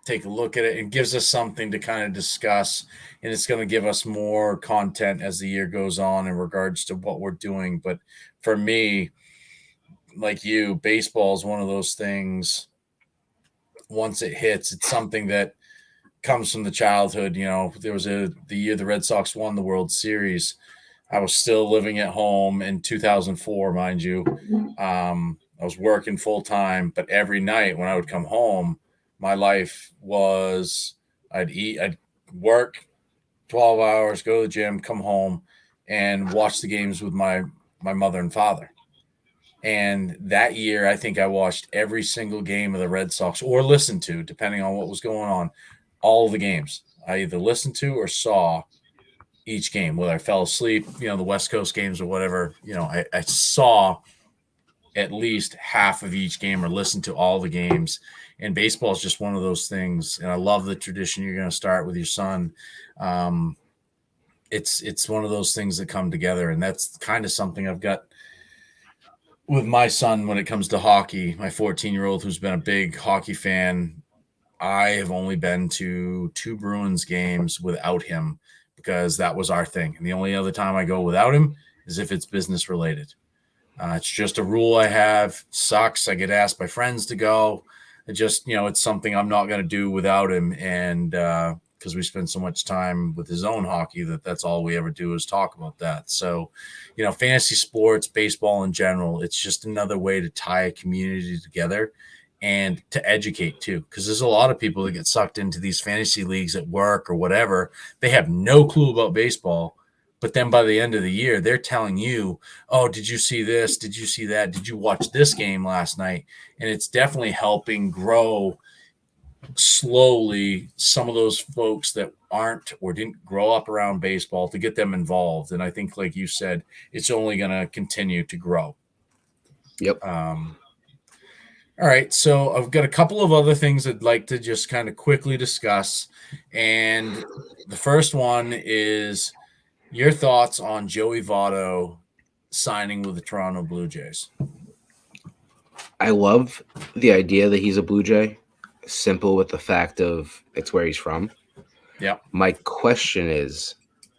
Speaker 1: take a look at it. It gives us something to kind of discuss, and it's going to give us more content as the year goes on in regards to what we're doing. But for me, like you, baseball is one of those things. Once it hits, it's something that comes from the childhood. There was the year the Red Sox won the World Series. I was still living at home in 2004, mind you. I was working full time, but every night when I would come home, my life was I'd work 12 hours, go to the gym, come home, and watch the games with my mother and father. And that year, I think I watched every single game of the Red Sox, or listened to, depending on what was going on, all of the games. I either listened to or saw each game, whether I fell asleep, the West Coast games or whatever. I saw at least half of each game or listened to all the games. And baseball is just one of those things. And I love the tradition you're going to start with your son. Um, it's one of those things that come together, and that's kind of something I've got with my son when it comes to hockey. My 14-year-old, who's been a big hockey fan, I have only been to 2 Bruins games without him because that was our thing. And the only other time I go without him is if it's business related. It's just a rule I have. Sucks. I get asked by friends to go. It just, it's something I'm not going to do without him. And because we spend so much time with his own hockey, that's all we ever do is talk about that. So, fantasy sports, baseball in general, it's just another way to tie a community together and to educate too. Because there's a lot of people that get sucked into these fantasy leagues at work or whatever. They have no clue about baseball. But then by the end of the year, they're telling you, oh, did you see this? Did you see that? Did you watch this game last night? And it's definitely helping grow slowly some of those folks that aren't or didn't grow up around baseball, to get them involved. And I think, like you said, it's only going to continue to grow.
Speaker 2: Yep.
Speaker 1: All right. So I've got a couple of other things I'd like to just kind of quickly discuss. And the first one is your thoughts on Joey Votto signing with the Toronto Blue Jays.
Speaker 2: I love the idea that he's a Blue Jay. Simple with the fact of it's where he's from.
Speaker 1: Yeah.
Speaker 2: My question is,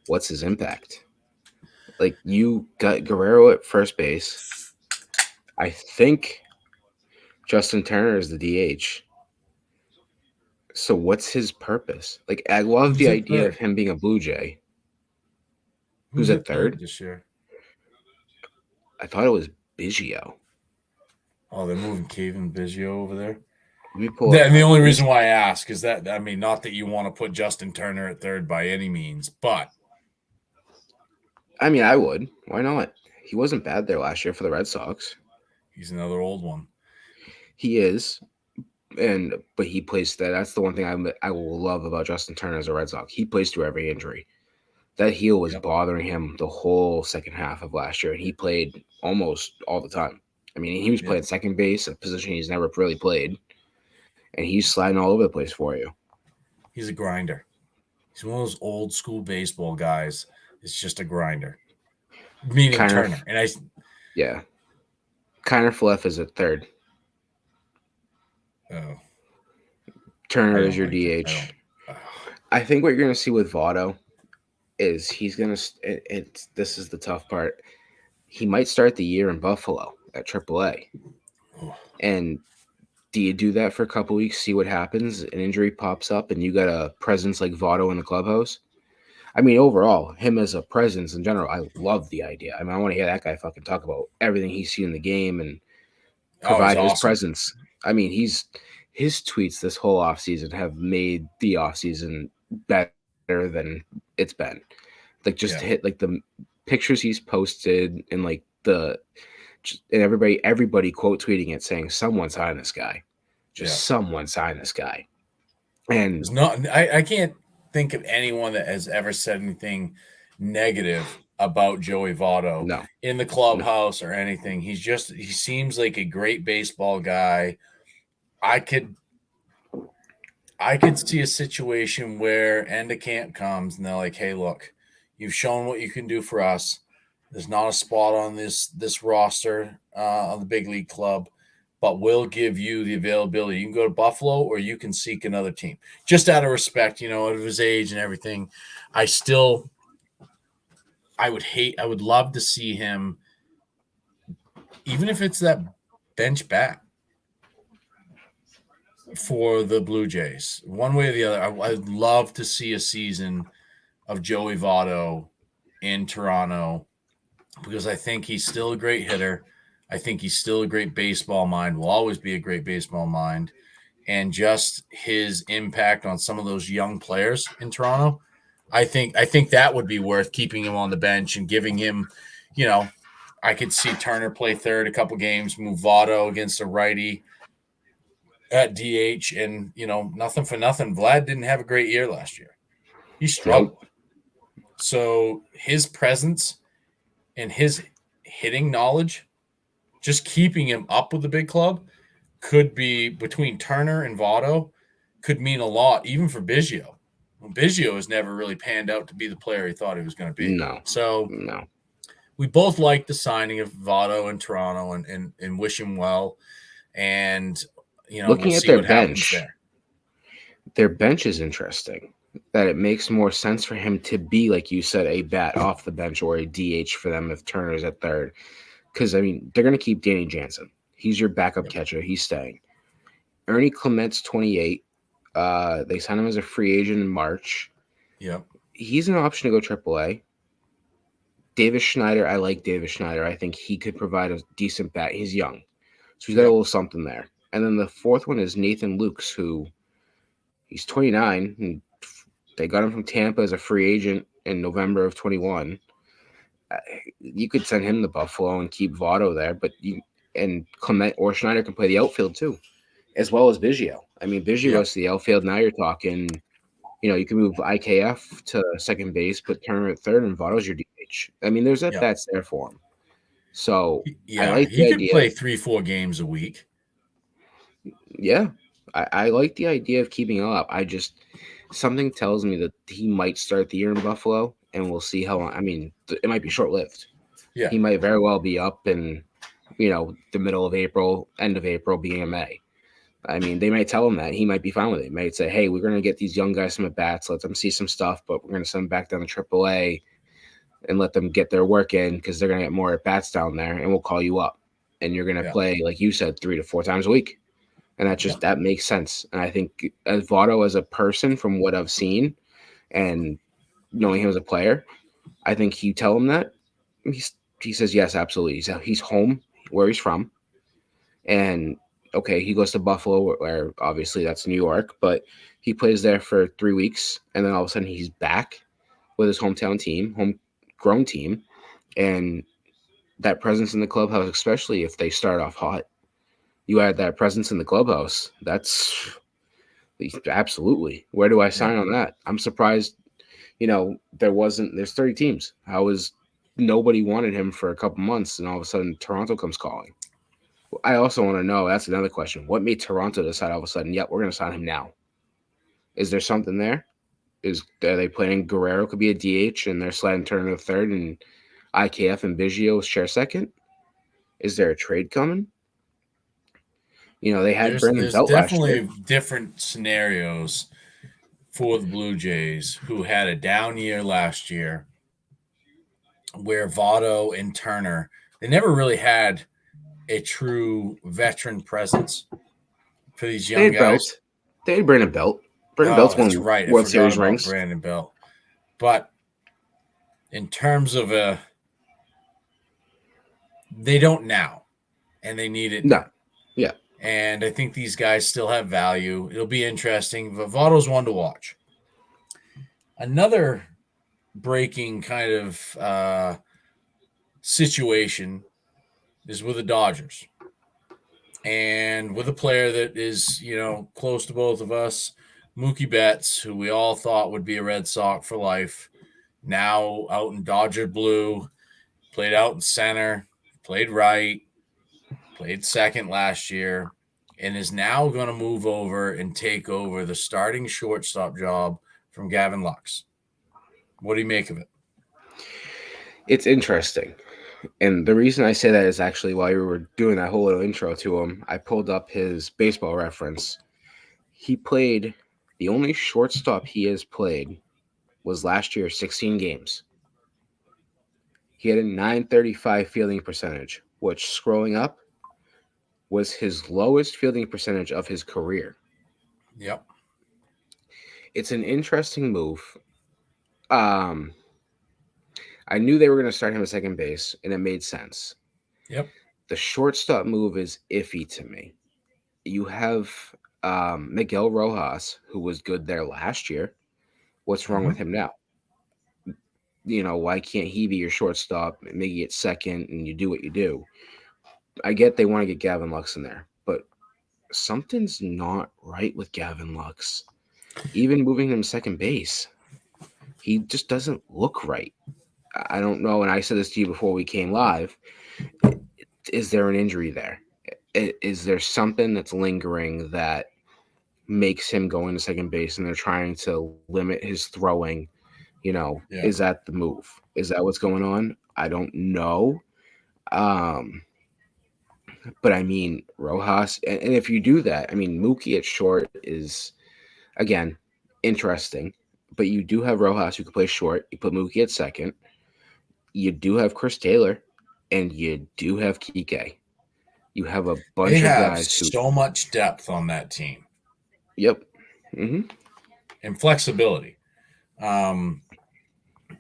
Speaker 2: what's his impact? Like, you got Guerrero at first base. I think Justin Turner is the DH. So what's his purpose? Like, I love
Speaker 1: Who's
Speaker 2: the
Speaker 1: at
Speaker 2: idea of
Speaker 1: third?
Speaker 2: him being a Blue Jay. Who's
Speaker 1: Who's
Speaker 2: at
Speaker 1: at third
Speaker 2: third?
Speaker 1: this year?
Speaker 2: I thought it was Biggio.
Speaker 1: Oh, they're moving Kevin Biggio over there.
Speaker 2: Let me pull up.
Speaker 1: And the only reason why I ask is that, I mean, not that you want to put Justin Turner at third by any means, but
Speaker 2: I mean, I would. Why not? He wasn't bad there last year for the Red Sox.
Speaker 1: he's another old one.
Speaker 2: He is, but he plays that. That's the one thing I will love about Justin Turner as a Red Sox. He plays through every injury. That heel was
Speaker 1: Yep.
Speaker 2: bothering him the whole second half of last year, and he played almost all the time. I mean, he was playing second base, a position he's never really played, and he's sliding all over the place for you.
Speaker 1: He's a grinder. He's one of those old school baseball guys. It's just a grinder. Meaning
Speaker 2: Kiner,
Speaker 1: Turner. And
Speaker 2: yeah. Kiner Fleff is at third.
Speaker 1: oh,
Speaker 2: Turner
Speaker 1: I
Speaker 2: is
Speaker 1: don't
Speaker 2: your
Speaker 1: like it.
Speaker 2: DH. I think what you're going to see with Votto is he's going to – this is the tough part. He might start the year in Buffalo at AAA. And do you do that for a couple weeks, see what happens? An injury pops up and you got a presence like Votto in the clubhouse? I mean, overall, him as a presence in general, I love the idea. I mean, I want to hear that guy fucking talk about everything he's seen in the game and
Speaker 1: Oh, he's
Speaker 2: provide his
Speaker 1: awesome.
Speaker 2: presence. I mean, his tweets this whole offseason have made the offseason better than it's been. Like just hit like the pictures he's posted and like and everybody quote tweeting it saying someone sign this guy. Just someone sign this guy. And
Speaker 1: there's not I can't think of anyone that has ever said anything negative about Joey Votto
Speaker 2: no,
Speaker 1: in the
Speaker 2: no,
Speaker 1: clubhouse or anything. He seems like a great baseball guy. I could see a situation where end of camp comes and they're like, "Hey, look, you've shown what you can do for us. There's not a spot on this roster on the big league club, but we'll give you the availability. You can go to Buffalo or you can seek another team." Just out of respect, of his age and everything. I would love to see him, even if it's that bench bat for the Blue Jays, one way or the other. I'd love to see a season of Joey Votto in Toronto because I think he's still a great hitter. I think he's still a great baseball mind, will always be a great baseball mind. And just his impact on some of those young players in Toronto, I think that would be worth keeping him on the bench and giving him, I could see Turner play third a couple games, move Votto against a righty at DH, and nothing for nothing. Vlad didn't have a great year last year. He struggled.
Speaker 2: nope.
Speaker 1: So his presence and his hitting knowledge, just keeping him up with the big club, could be between Turner and Votto, could mean a lot, even for Biggio. Well, Biggio has never really panned out to be the player he thought he was going to be.
Speaker 2: No.
Speaker 1: So
Speaker 2: No.
Speaker 1: we both like the signing of Votto in Toronto and wish him well. And,
Speaker 2: Looking
Speaker 1: we'll
Speaker 2: at
Speaker 1: see
Speaker 2: their
Speaker 1: what happens
Speaker 2: bench,
Speaker 1: there.
Speaker 2: their bench is interesting. That it makes more sense for him to be, like you said, a bat off the bench or a DH for them if Turner's at third. Because, I mean, they're going to keep Danny Jansen. He's your backup catcher. He's staying. Ernie Clement's 28. They signed him as a free agent in March.
Speaker 1: Yep.
Speaker 2: He's an option to go AAA. Davis Schneider, I like Davis Schneider. I think he could provide a decent bat. He's young, so he's got a little something there. And then the fourth one is Nathan Lukes, who he's 29. And they got him from Tampa as a free agent in November of 21. You could send him to Buffalo and keep Votto there, and Clement or Schneider can play the outfield too, as well as Biggio. I mean, Biggio goes to the outfield. Now you're talking, you can move IKF to second base, put Turner at third, and Votto's your DH. I mean, there's that's there for him. So I like the
Speaker 1: he could
Speaker 2: idea.
Speaker 1: play 3-4 games a week.
Speaker 2: Yeah, I like the idea of keeping him up. Something tells me that he might start the year in Buffalo, and we'll see how long. I mean, it might be short-lived.
Speaker 1: Yeah.
Speaker 2: He might very well be up in, the middle of April, end of April, beginning of May. I mean, they might tell him that. He might be fine with it. They might say, hey, we're going to get these young guys some at-bats, let them see some stuff, but we're going to send them back down to AAA and let them get their work in because they're going to get more at-bats down there, and we'll call you up. And you're going to play, like you said, 3 to 4 times a week. And that makes sense. And I think as Votto as a person, from what I've seen and knowing him as a player, I think you tell him that, he says, yes, absolutely. He's home where he's from. And, okay, he goes to Buffalo, where obviously that's New York, but he plays there for 3 weeks. And then all of a sudden he's back with his hometown team, homegrown team. And that presence in the clubhouse, especially if they start off hot, you add that presence in the clubhouse. That's absolutely. Where do I sign on that? I'm surprised, there's 30 teams. How is nobody wanted him for a couple months and all of a sudden Toronto comes calling? I also want to know, that's another question. What made Toronto decide all of a sudden, yep, we're going to sign him now? Is there something there? Are they planning Guerrero could be a DH and they're sliding Turner to third and IKF and Biggio share second? Is there a trade coming? They had Brandon Belt last year.
Speaker 1: There's definitely different scenarios for the Blue Jays, who had a down year last year, where Votto and Turner, they never really had a true veteran presence for these young guys.
Speaker 2: They had Brandon Belt. Brandon Belt's won World Series rings.
Speaker 1: Brandon Belt. But in terms of they don't now, and they need it now.
Speaker 2: Yeah.
Speaker 1: And I think these guys still have value. It'll be interesting. Votto's one to watch. Another breaking kind of situation is with the Dodgers. And with a player that is, close to both of us, Mookie Betts, who we all thought would be a Red Sox for life, now out in Dodger blue, played out in center, played right, played second last year, and is now going to move over and take over the starting shortstop job from Gavin Lux. What do you make of it?
Speaker 2: It's interesting. And the reason I say that is actually while you were doing that whole little intro to him, I pulled up his baseball reference. He played, the only shortstop he has played was last year, 16 games. He had a 935 fielding percentage, which scrolling up was his lowest fielding percentage of his career.
Speaker 1: Yep.
Speaker 2: It's an interesting move. Um, I knew they were going to start him at second base, and it made sense.
Speaker 1: Yep.
Speaker 2: The shortstop move is iffy to me. You have Miguel Rojas, who was good there last year. What's wrong with
Speaker 1: Mm-hmm.
Speaker 2: him now? Why can't he be your shortstop, maybe at second, and you do what you do? I get they want to get Gavin Lux in there, but something's not right with Gavin Lux. Even moving him second base, he just doesn't look right. I don't know, and I said this to you before we came live. Is there an injury there? Is there something that's lingering that makes him go into second base and they're trying to limit his throwing?
Speaker 1: Yeah.
Speaker 2: Is that the move? Is that what's going on? I don't know. Um, but I mean, Rojas, and if you do that, I mean, Mookie at short is, again, interesting. But you do have Rojas who can play short. You put Mookie at second. You do have Chris Taylor, and you do have Kike. You have a
Speaker 1: They
Speaker 2: bunch of
Speaker 1: have
Speaker 2: guys who,
Speaker 1: so much depth on that team
Speaker 2: yep. Hmm.
Speaker 1: and flexibility. Um,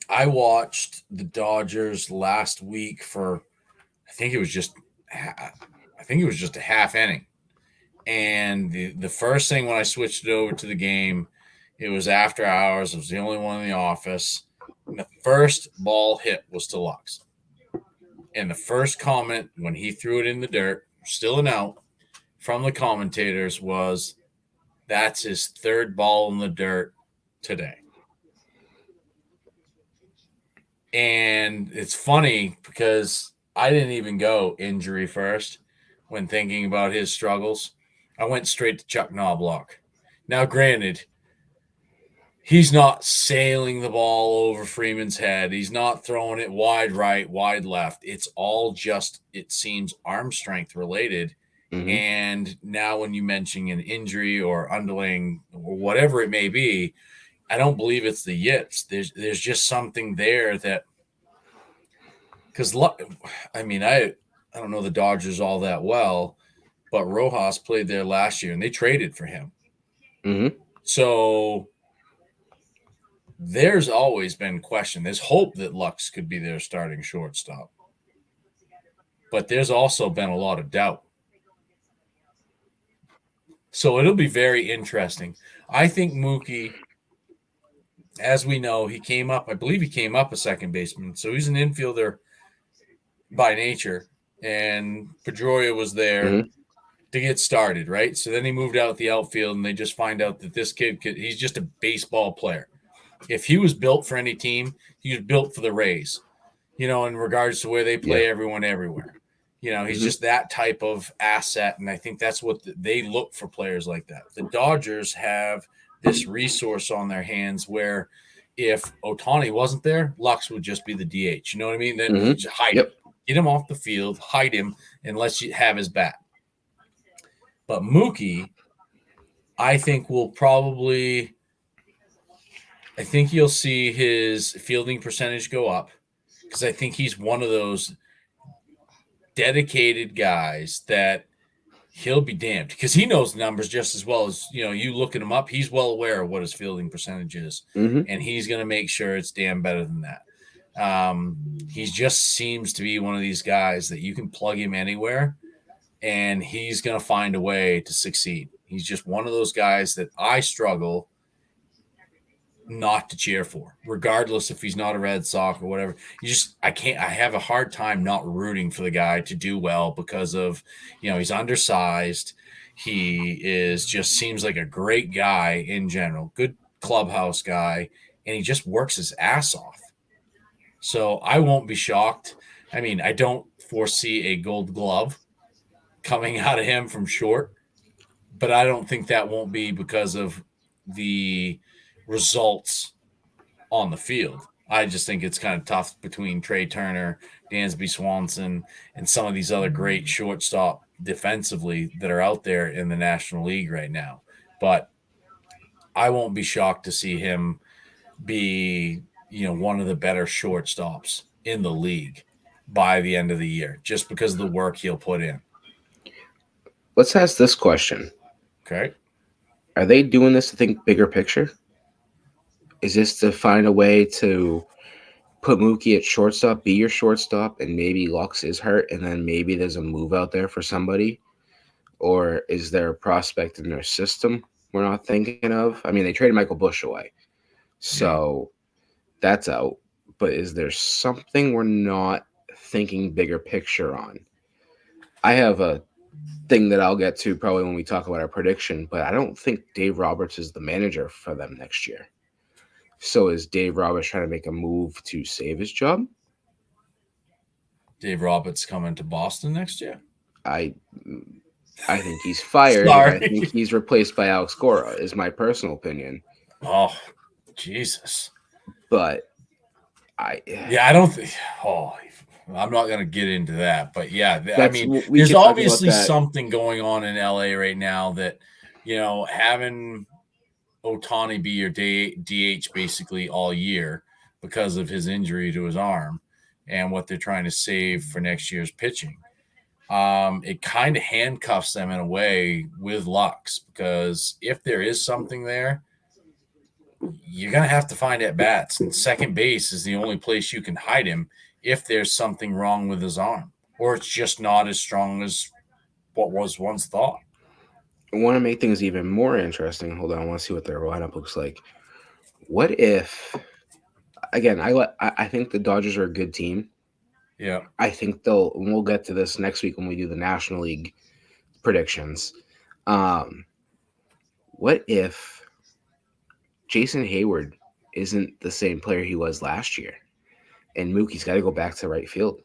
Speaker 1: I watched the Dodgers last week for I think it was just I think it was just a half inning. And the first thing when I switched it over to the game, it was after hours. I was the only one in the office. And the first ball hit was to Lux. And the first comment when he threw it in the dirt, still an out, from the commentators was, "That's his third ball in the dirt today." And it's funny because I didn't even go injury first when thinking about his struggles. I went straight to Chuck Knobloch. Now, granted, he's not sailing the ball over Freeman's head. He's not throwing it wide right, wide left. It's all just, it seems, arm strength related.
Speaker 2: Hmm.
Speaker 1: And now, when you mention an injury or underlying or whatever it may be, I don't believe it's the yips. There's just something there that because I don't know the Dodgers all that well, but Rojas played there last year and they traded for him.
Speaker 2: Hmm.
Speaker 1: So there's always been question. There's hope that Lux could be their starting shortstop, but there's also been a lot of doubt. So it'll be very interesting. I think Mookie, as we know, he came up. I believe he came up a second baseman, so he's an infielder by nature. And Pedroia was there
Speaker 2: Hmm.
Speaker 1: to get started, right? So then he moved out the outfield, and they just find out that this kid he's just a baseball player. If he was built for any team, he was built for the Rays, in regards to where they
Speaker 2: Yeah.
Speaker 1: play everyone everywhere. He's
Speaker 2: Hmm.
Speaker 1: just that type of asset, and I think that's what they look for players like that. The Dodgers have this resource on their hands where if Otani wasn't there, Lux would just be the DH. You know what I mean? Then
Speaker 2: Hmm.
Speaker 1: just hide him,
Speaker 2: Yep.
Speaker 1: get him off the field, hide him, and let you have his bat. But Mookie, I think will probably, I think you'll see his fielding percentage go up because I think he's one of those dedicated guys that he'll be damned because he knows the numbers just as well as you looking him up. He's well aware of what his fielding percentage is,
Speaker 2: Hmm.
Speaker 1: and he's going to make sure it's damn better than that. He just seems to be one of these guys that you can plug him anywhere and he's going to find a way to succeed. He's just one of those guys that I struggle not to cheer for, regardless if he's not a Red Sox or whatever. I can't, I have a hard time not rooting for the guy to do well because of, he's undersized. He is just seems like a great guy in general, good clubhouse guy, and he just works his ass off. So I won't be shocked. I mean, I don't foresee a gold glove coming out of him from short, but I don't think that won't be because of the results on the field. I just think it's kind of tough between Trey Turner, Dansby Swanson, and some of these other great shortstop defensively that are out there in the National League right now. But I won't be shocked to see him be, one of the better shortstops in the league by the end of the year, just because of the work he'll put in.
Speaker 2: Let's ask this question.
Speaker 1: Okay.
Speaker 2: Are they doing this to think bigger picture? Is this to find a way to put Mookie at shortstop, be your shortstop, and maybe Lux is hurt, and then maybe there's a move out there for somebody? Or is there a prospect in their system we're not thinking of? I mean, they traded Michael Busch away,
Speaker 1: Yeah.
Speaker 2: so that's out. But is there something we're not thinking bigger picture on? I have a thing that I'll get to probably when we talk about our prediction, but I don't think Dave Roberts is the manager for them next year. So is Dave Roberts trying to make a move to save his job?
Speaker 1: Dave Roberts coming to Boston next year.
Speaker 2: I I think he's fired, and I think
Speaker 1: Sorry.
Speaker 2: he's replaced by Alex Cora. Is my personal opinion,
Speaker 1: Oh, Jesus.
Speaker 2: but I
Speaker 1: Yeah, I don't think. Oh, I'm not going to get into that, but yeah, I
Speaker 2: that's
Speaker 1: mean,
Speaker 2: we
Speaker 1: there's
Speaker 2: could talk about
Speaker 1: obviously
Speaker 2: that.
Speaker 1: something going on in LA right now that, having Otani be your DH basically all year because of his injury to his arm and what they're trying to save for next year's pitching. It kind of handcuffs them in a way with Lux, because if there is something there, you're going to have to find at bats, and second base is the only place you can hide him if there's something wrong with his arm, or it's just not as strong as what was once thought.
Speaker 2: I want to make things even more interesting. Hold on, I want to see what their lineup looks like. What if again? I think the Dodgers are a good team.
Speaker 1: Yeah.
Speaker 2: I think they'll. And we'll get to this next week when we do the National League predictions. Um, what if Jason Hayward isn't the same player he was last year, and Mookie's got to go back to right field?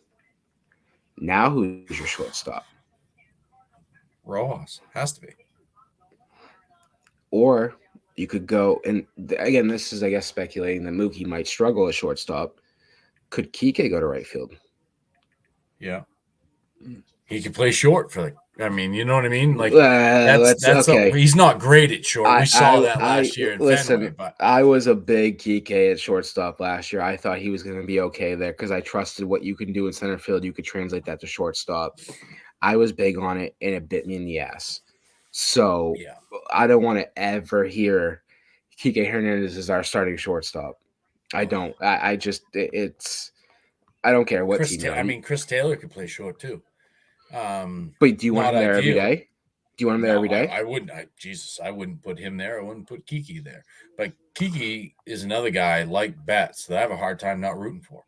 Speaker 2: Now, who's your shortstop?
Speaker 1: Rojas has to be.
Speaker 2: Or you could go and again, this is I guess speculating that Mookie might struggle at shortstop. Could Kike go to right field?
Speaker 1: Yeah. He could play short for I mean, you know what I mean? Like
Speaker 2: Let's okay.
Speaker 1: he's not great at short. We saw that
Speaker 2: I
Speaker 1: last year in Fenway,
Speaker 2: listen.
Speaker 1: but
Speaker 2: I was a big Kike at shortstop last year. I thought he was going to be okay there because I trusted what you can do in center field. You could translate that to shortstop. I was big on it, and it bit me in the ass. So
Speaker 1: yeah.
Speaker 2: I don't want to ever hear Kike Hernandez is our starting shortstop. I don't. I just it's. I don't care what team you're on.
Speaker 1: Chris Taylor could play short too.
Speaker 2: But do you want
Speaker 1: Not
Speaker 2: him there every
Speaker 1: ideal.
Speaker 2: day? Do you want him there
Speaker 1: No,
Speaker 2: every day?
Speaker 1: I wouldn't. Jesus, I wouldn't put him there. I wouldn't put Kiki there. But Kiki is another guy like Betts that I have a hard time not rooting for.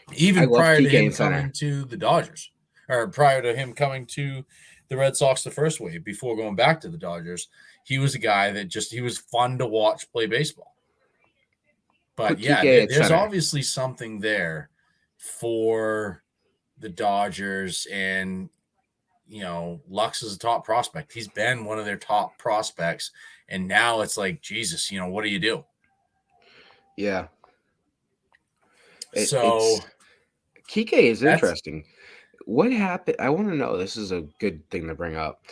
Speaker 2: I
Speaker 1: Even
Speaker 2: love
Speaker 1: prior to
Speaker 2: Kike
Speaker 1: him
Speaker 2: in center.
Speaker 1: coming to the Dodgers, or prior to him coming to the Red Sox the first wave, before going back to the Dodgers, he was a guy that he was fun to watch play baseball. But
Speaker 2: Put
Speaker 1: yeah,
Speaker 2: Kike at
Speaker 1: there's
Speaker 2: center.
Speaker 1: obviously something there for the Dodgers, and Lux is a top prospect. He's been one of their top prospects, and now it's like, Jesus, what do you do?
Speaker 2: Yeah. It's
Speaker 1: So
Speaker 2: Kike is
Speaker 1: that's
Speaker 2: interesting. What happened? I want to know. This is a good thing to bring up.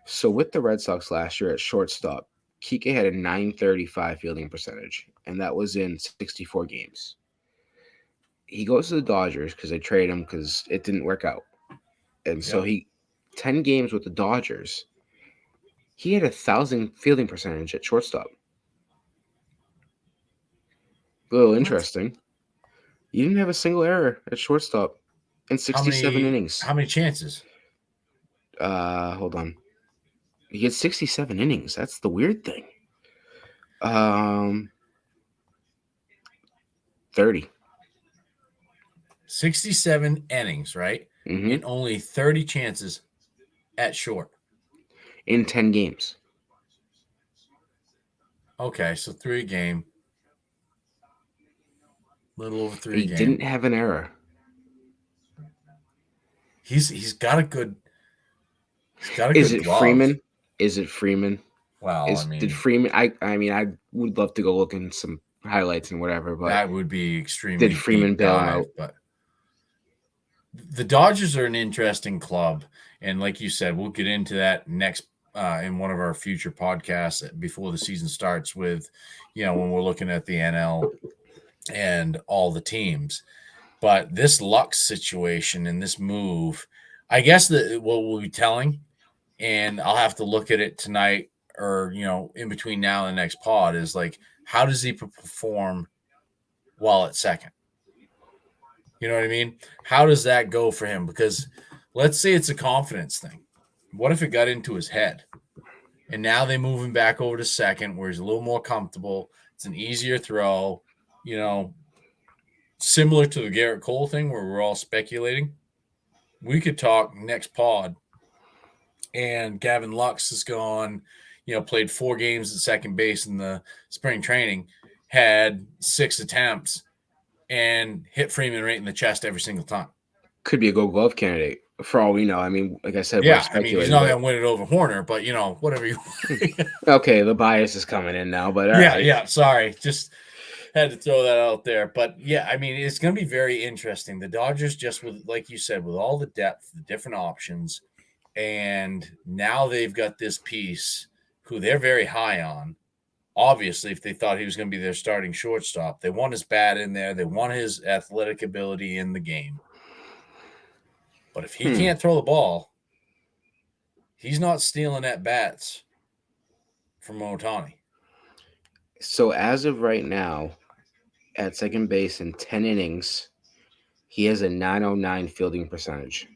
Speaker 2: So with the Red Sox last year at shortstop, Kike had a 935 fielding percentage, and that was in 64 games. He goes to the Dodgers because they trade him because it didn't work out, and so
Speaker 1: yeah.
Speaker 2: he 10 games with the Dodgers. He had 1,000 fielding percentage at shortstop. A little
Speaker 1: What?
Speaker 2: interesting. You didn't have a single error at shortstop in
Speaker 1: How
Speaker 2: 67
Speaker 1: many
Speaker 2: innings.
Speaker 1: how many chances?
Speaker 2: Hold on. He gets 67 innings. That's the weird thing. Um, 30.
Speaker 1: 67 innings, right?
Speaker 2: Mm-hmm.
Speaker 1: And only 30 chances at short.
Speaker 2: In 10 games.
Speaker 1: Okay, so 3 a game. Little over three
Speaker 2: He
Speaker 1: a game.
Speaker 2: didn't have an error.
Speaker 1: He's got a good
Speaker 2: Is it
Speaker 1: glove.
Speaker 2: Freeman? Is it Freeman?
Speaker 1: Well, I
Speaker 2: Did
Speaker 1: mean,
Speaker 2: Freeman? I mean, I would love to go look in some highlights and whatever, but
Speaker 1: that would be
Speaker 2: did
Speaker 1: extremely
Speaker 2: Freeman
Speaker 1: deep
Speaker 2: bail him
Speaker 1: dive,
Speaker 2: out?
Speaker 1: but the Dodgers are an interesting club, and like you said, we'll get into that next in one of our future podcasts before the season starts. With when we're looking at the NL and all the teams, but this Lux situation and this move, I guess that what we'll be telling, and I'll have to look at it tonight or in between now and the next pod is like, how does he perform while at second? You know what I mean? How does that go for him? Because let's say it's a confidence thing. What if it got into his head? And now they move him back over to second where he's a little more comfortable. It's an easier throw, you know, similar to the Gerrit Cole thing where we're all speculating. We could talk next pod. And Gavin Lux has gone, played 4 games at second base in the spring training, had 6 attempts, and hit Freeman right in the chest every single time.
Speaker 2: Could be a Gold Glove candidate for all we know. I mean, like I said, we're
Speaker 1: Yeah, I mean, he's
Speaker 2: speculating,
Speaker 1: not
Speaker 2: but
Speaker 1: going to win it over Horner, but whatever you.
Speaker 2: okay, the bias is coming in now. But all
Speaker 1: Yeah,
Speaker 2: right,
Speaker 1: yeah. Sorry, just had to throw that out there. But yeah, I mean, it's going to be very interesting. The Dodgers, just with, like you said, with all the depth, the different options, and now they've got this piece who they're very high on. Obviously, if they thought he was going to be their starting shortstop, they want his bat in there. They want his athletic ability in the game. But if he
Speaker 2: hmm.
Speaker 1: can't throw the ball, he's not stealing at bats from Otani.
Speaker 2: So as of right now, at second base in 10 innings, he has a 909 fielding percentage.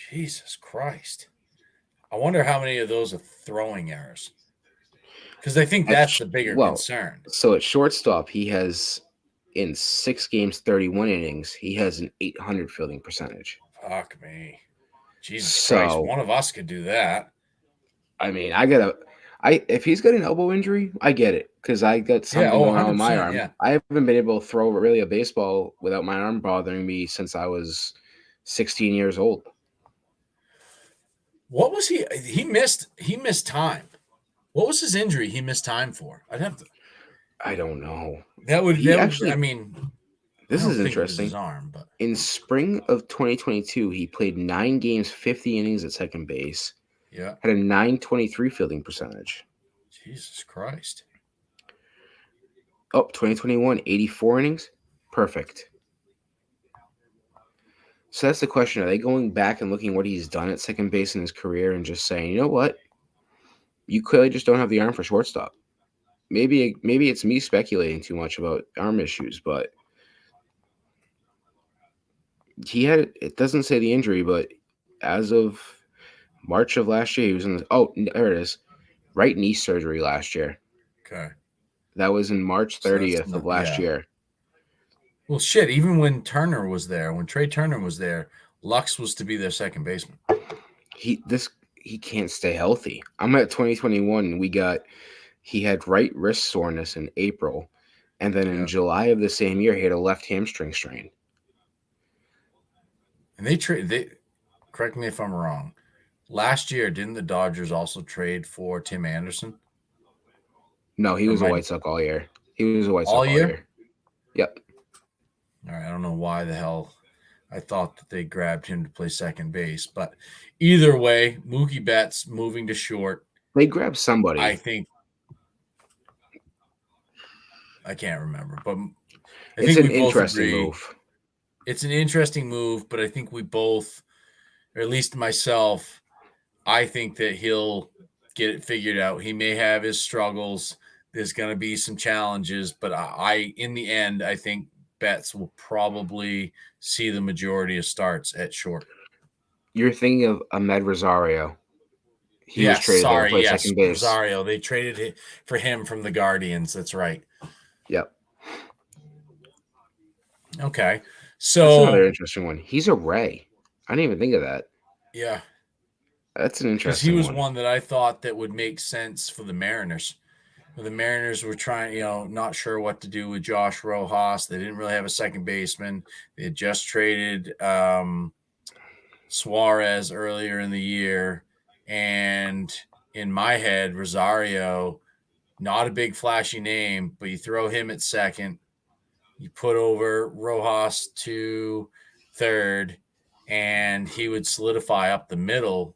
Speaker 1: Jesus Christ. I wonder how many of those are throwing errors. Because I think that's the bigger
Speaker 2: Well,
Speaker 1: concern.
Speaker 2: so at shortstop, he has in 6 games, 31 innings, he has an 800 fielding percentage.
Speaker 1: Fuck me. Jesus Christ.
Speaker 2: So
Speaker 1: One of us could do that.
Speaker 2: I mean, if he's got an elbow injury, I get it because I got
Speaker 1: Yeah.
Speaker 2: something
Speaker 1: Oh,
Speaker 2: going on with my
Speaker 1: 100%.
Speaker 2: arm.
Speaker 1: Yeah.
Speaker 2: I haven't been able to throw really a baseball without my arm bothering me since I was 16 years old.
Speaker 1: What was he? He missed time. What was his injury he missed time for? I'd have to.
Speaker 2: I don't know.
Speaker 1: That
Speaker 2: He
Speaker 1: would, I
Speaker 2: actually,
Speaker 1: mean, I
Speaker 2: this
Speaker 1: don't
Speaker 2: is
Speaker 1: think it was his
Speaker 2: interesting.
Speaker 1: arm, but
Speaker 2: In spring of 2022, he played 9 games, 50 innings at second base,
Speaker 1: yeah.
Speaker 2: had a 923 fielding percentage.
Speaker 1: Jesus Christ.
Speaker 2: Oh, 2021, 84 innings, perfect. So that's the question. Are they going back and looking what he's done at second base in his career and just saying, you know what? You clearly just don't have the arm for shortstop. Maybe it's me speculating too much about arm issues, but it doesn't say the injury, but as of March of last year, he was in there it is. Right knee surgery last year.
Speaker 1: Okay.
Speaker 2: That was in March
Speaker 1: So that's
Speaker 2: 30th of
Speaker 1: not,
Speaker 2: last
Speaker 1: yeah.
Speaker 2: year.
Speaker 1: Well, shit, even when Turner was there, when Trey Turner was there, Lux was to be their second baseman.
Speaker 2: He can't stay healthy. I'm at 2021. He had right wrist soreness in April, and then in
Speaker 1: Yeah.
Speaker 2: July of the same year, he had a left hamstring strain.
Speaker 1: And they correct me if I'm wrong. Last year, didn't the Dodgers also trade for Tim Anderson?
Speaker 2: No, he
Speaker 1: Or
Speaker 2: was a
Speaker 1: might
Speaker 2: White Sox all year. He was a White
Speaker 1: all
Speaker 2: Sox all
Speaker 1: year?
Speaker 2: year. Yep.
Speaker 1: All right, I don't know why the hell I thought that they grabbed him to play second base, but either way, Mookie Betts moving to short.
Speaker 2: They grabbed
Speaker 1: I
Speaker 2: somebody.
Speaker 1: think I can't remember, but I
Speaker 2: It's
Speaker 1: think
Speaker 2: an
Speaker 1: we both
Speaker 2: interesting
Speaker 1: agree
Speaker 2: move.
Speaker 1: it's an interesting move. But I think we both, or at least myself, I think that he'll get it figured out. He may have his struggles. There's going to be some challenges, but in the end, I think Betts will probably see the majority of starts at short.
Speaker 2: You're thinking of Ahmed Rosario. He was traded there to play
Speaker 1: Yes,
Speaker 2: second base.
Speaker 1: Rosario. They traded for him from the Guardians. That's right.
Speaker 2: Yep.
Speaker 1: Okay.
Speaker 2: That's another
Speaker 1: So,
Speaker 2: interesting one. He's a Ray. I didn't even think of that.
Speaker 1: yeah,
Speaker 2: That's an
Speaker 1: because he
Speaker 2: interesting
Speaker 1: was
Speaker 2: one.
Speaker 1: one that I thought that would make sense for the Mariners. The Mariners were trying, not sure what to do with Josh Rojas. They didn't really have a second baseman. They had just traded Suarez earlier in the year. And in my head, Rosario, not a big flashy name, but you throw him at second. You put over Rojas to third, and he would solidify up the middle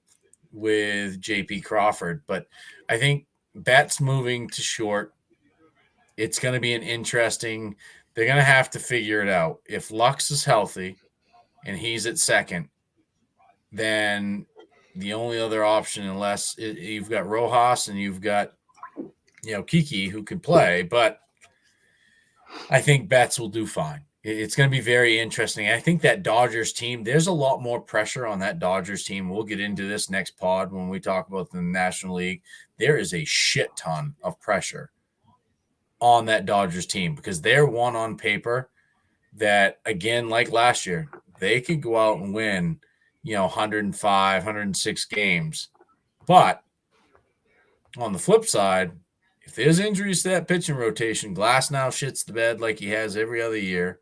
Speaker 1: with JP Crawford. But I think Betts moving to short. It's going to be an interesting. They're going to have to figure it out. If Lux is healthy and he's at second, then the only other option, unless you've got Rojas and you've got Kiki who can play, but I think Betts will do fine. It's going to be very interesting. I think that Dodgers team, there's a lot more pressure on that Dodgers team. We'll get into this next pod when we talk about the National League. There is a shit ton of pressure on that Dodgers team because they're one on paper that, again, like last year, they could go out and win, 105, 106 games. But on the flip side, if there's injuries to that pitching rotation, Glass now shits the bed like he has every other year.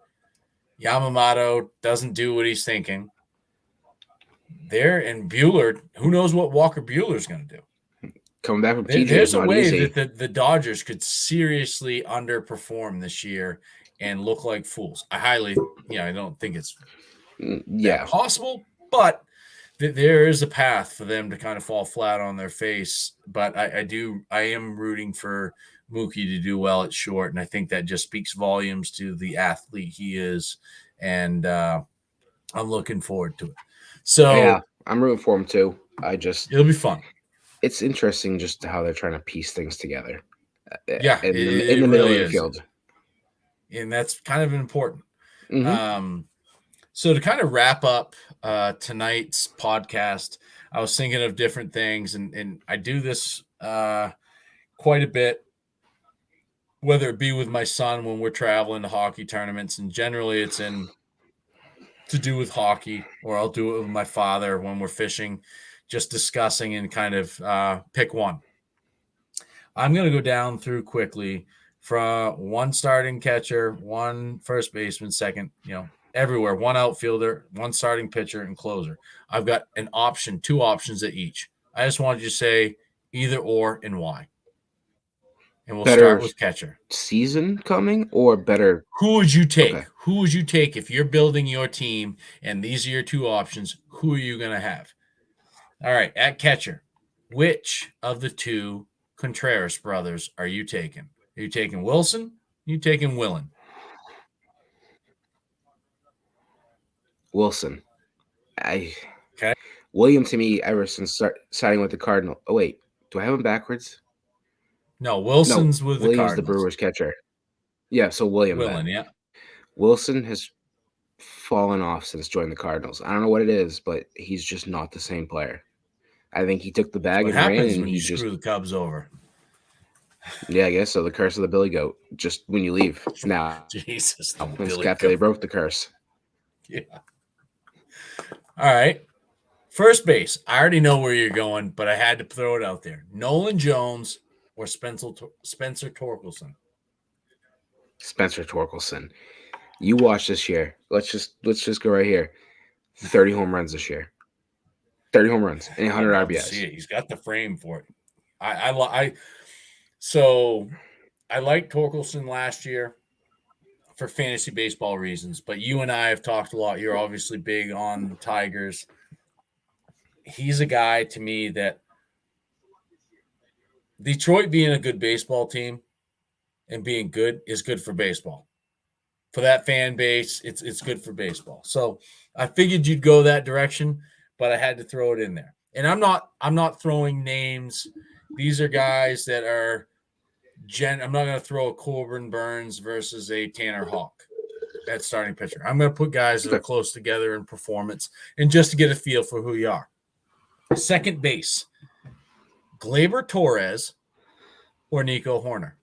Speaker 1: Yamamoto doesn't do what he's thinking. There and Buehler, who knows what Walker Buehler's going to do?
Speaker 2: Coming back from TJ
Speaker 1: There's
Speaker 2: is
Speaker 1: a
Speaker 2: not
Speaker 1: way
Speaker 2: easy.
Speaker 1: that the Dodgers could seriously underperform this year and look like fools. I don't think it's that possible, but there is a path for them to kind of fall flat on their face. But I am rooting for Mookie to do well at short, and I think that just speaks volumes to the athlete he is, and I'm looking forward to it. So
Speaker 2: yeah, I'm rooting for him too.
Speaker 1: It'll be fun.
Speaker 2: It's interesting just how they're trying to piece things together.
Speaker 1: Yeah,
Speaker 2: in the
Speaker 1: it
Speaker 2: middle
Speaker 1: really
Speaker 2: of the
Speaker 1: is.
Speaker 2: field,
Speaker 1: And that's kind of important.
Speaker 2: Mm-hmm.
Speaker 1: So to kind of wrap up tonight's podcast, I was thinking of different things, and I do this quite a bit, whether it be with my son when we're traveling to hockey tournaments, and generally it's to do with hockey, or I'll do it with my father when we're fishing, just discussing and kind of pick one. I'm going to go down through quickly from one starting catcher, one first baseman, second, everywhere, one outfielder, one starting pitcher, and closer. I've got two options at each. I just wanted you to say either or and why. And we'll start with catcher.
Speaker 2: Season coming or better?
Speaker 1: Who would you take?
Speaker 2: Okay.
Speaker 1: Who would you take if you're building your team and these are your two options? Who are you going to have? All right, at catcher, which of the two Contreras brothers are you taking? Are you taking Wilson? Are you taking Willen?
Speaker 2: Wilson.
Speaker 1: Okay.
Speaker 2: William to me ever since signing with the Cardinal. Oh wait, do I have him backwards?
Speaker 1: No, Wilson's with the
Speaker 2: William's
Speaker 1: Cardinals.
Speaker 2: the Brewers catcher. Yeah, so William.
Speaker 1: Willen,
Speaker 2: then.
Speaker 1: yeah.
Speaker 2: Wilson has fallen off since joining the Cardinals. I don't know what it is, but he's just not the same player. I think he took the bag
Speaker 1: What
Speaker 2: and ran,
Speaker 1: happens
Speaker 2: and
Speaker 1: when
Speaker 2: he
Speaker 1: you screw the Cubs over?
Speaker 2: Yeah, I guess so. The curse of the Billy Goat. Just when you leave. Now,
Speaker 1: Jesus,
Speaker 2: after they broke the curse.
Speaker 1: Yeah. All right. First base. I already know where you're going, but I had to throw it out there. Nolan Jones or Spencer Torkelson?
Speaker 2: Spencer Torkelson. You watch this year. Let's just go right here. 30 home runs this year. 30 home runs and 100 RBIs.
Speaker 1: See it. He's got the frame for it. So I liked Torkelson last year for fantasy baseball reasons, but you and I have talked a lot. You're obviously big on the Tigers. He's a guy to me that Detroit being a good baseball team and being good is good for baseball. For that fan base, it's good for baseball. So I figured you'd go that direction, but I had to throw it in there. And I'm not throwing names. These are guys that are I'm not going to throw a Corbin Burns versus a Tanner Hawk at starting pitcher. I'm going to put guys that are close together in performance and just to get a feel for who you are. Second base. Gleyber Torres or Nico Horner?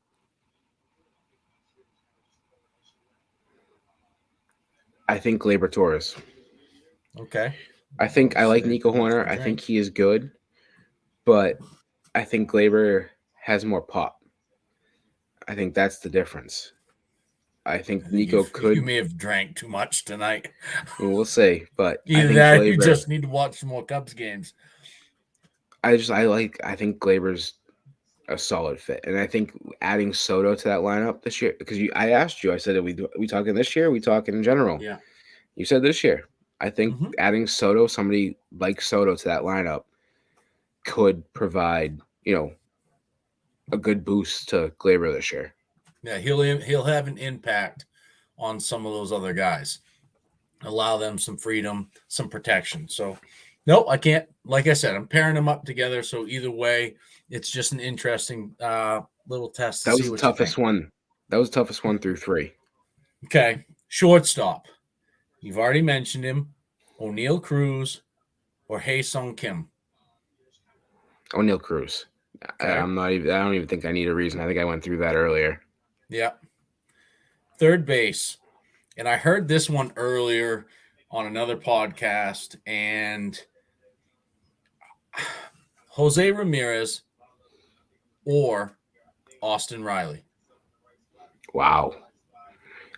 Speaker 2: I think Gleyber Torres.
Speaker 1: Okay.
Speaker 2: I think
Speaker 1: I'll
Speaker 2: I like
Speaker 1: save
Speaker 2: Nico
Speaker 1: that
Speaker 2: Horner.
Speaker 1: for a
Speaker 2: I think
Speaker 1: drink.
Speaker 2: he is good, but I think Gleyber has more pop. I think that's the difference. I
Speaker 1: I
Speaker 2: think
Speaker 1: think
Speaker 2: Nico
Speaker 1: you
Speaker 2: could.
Speaker 1: may have drank too much tonight.
Speaker 2: We'll say, but I
Speaker 1: Either
Speaker 2: think
Speaker 1: that or you
Speaker 2: Glaber.
Speaker 1: just need to watch some more Cubs games.
Speaker 2: I think Glaber's a solid fit, and I think adding Soto to that lineup this year because I asked you, I said, we talking this year? Are we talking in general?
Speaker 1: Yeah.
Speaker 2: You said this year. I think
Speaker 1: Mm-hmm.
Speaker 2: adding Soto, somebody like Soto to that lineup, could provide a good boost to Glaber this year.
Speaker 1: Yeah, he'll have an impact on some of those other guys. Allow them some freedom, some protection. So, no, I can't. Like I said, I'm pairing them up together. So either way, it's just an interesting little test to
Speaker 2: That
Speaker 1: see
Speaker 2: was the
Speaker 1: what you think.
Speaker 2: toughest one. That was the toughest one through three.
Speaker 1: Okay, shortstop. You've already mentioned him. O'Neal Cruz or Hae Sung Kim.
Speaker 2: O'Neal Cruz.
Speaker 1: Okay.
Speaker 2: I'm not even. I don't even think I need a reason. I think I went through that earlier.
Speaker 1: Yeah. Third base. And I heard this one earlier on another podcast, and Jose Ramirez or Austin Riley.
Speaker 2: Wow.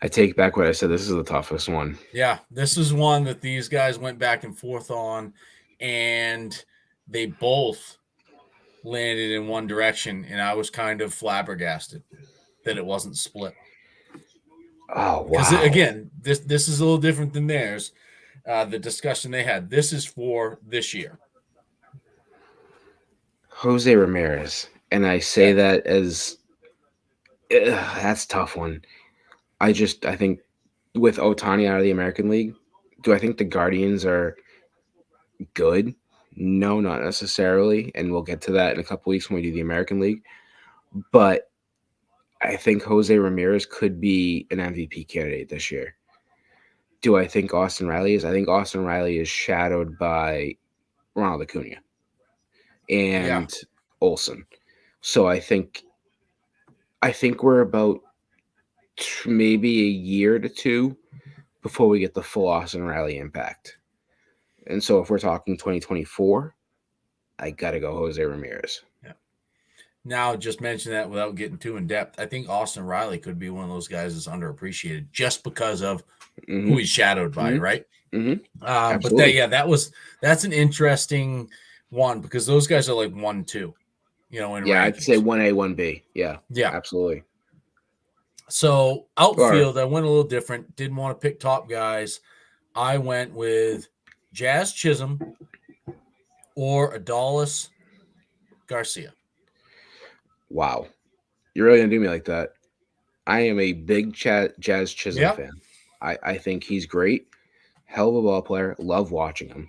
Speaker 2: I take back what I said. This is the toughest one.
Speaker 1: Yeah, this is one that these guys went back and forth on, and they both landed in one direction, and I was kind of flabbergasted that it wasn't split.
Speaker 2: Oh
Speaker 1: Because
Speaker 2: wow.
Speaker 1: again, this is a little different than theirs. The discussion they had. This is for this year.
Speaker 2: Jose Ramirez. And I say
Speaker 1: Okay.
Speaker 2: that as that's a tough one. I think with Otani out of the American League, do I think the Guardians are good? No, not necessarily. And we'll get to that in a couple weeks when we do the American League. But I think Jose Ramirez could be an MVP candidate this year. Do I think Austin Riley is? I think Austin Riley is shadowed by Ronald Acuna
Speaker 1: Yeah.
Speaker 2: and Olson. So I think we're about maybe a year to two before we get the full Austin Riley impact. And so if we're talking 2024, I got to go Jose Ramirez.
Speaker 1: Yeah. Now, just mention that without getting too in depth. I think Austin Riley could be one of those guys that's underappreciated just because of who
Speaker 2: Mm-hmm.
Speaker 1: he's shadowed by,
Speaker 2: Mm-hmm.
Speaker 1: right?
Speaker 2: Mm-hmm.
Speaker 1: But
Speaker 2: Absolutely.
Speaker 1: that's an interesting one because those guys are like 1-2, in
Speaker 2: Yeah, I'd say
Speaker 1: rankings.
Speaker 2: 1A, 1B. Yeah,
Speaker 1: Yeah.
Speaker 2: absolutely.
Speaker 1: So
Speaker 2: Or
Speaker 1: outfield, I went a little different. Didn't want to pick top guys. I went with Jazz Chisholm or Adolis Garcia.
Speaker 2: wow, you're really gonna do me like that. I am a big Jazz Chisholm
Speaker 1: Yeah.
Speaker 2: fan. I think he's great. Hell of a ball player. Love watching him.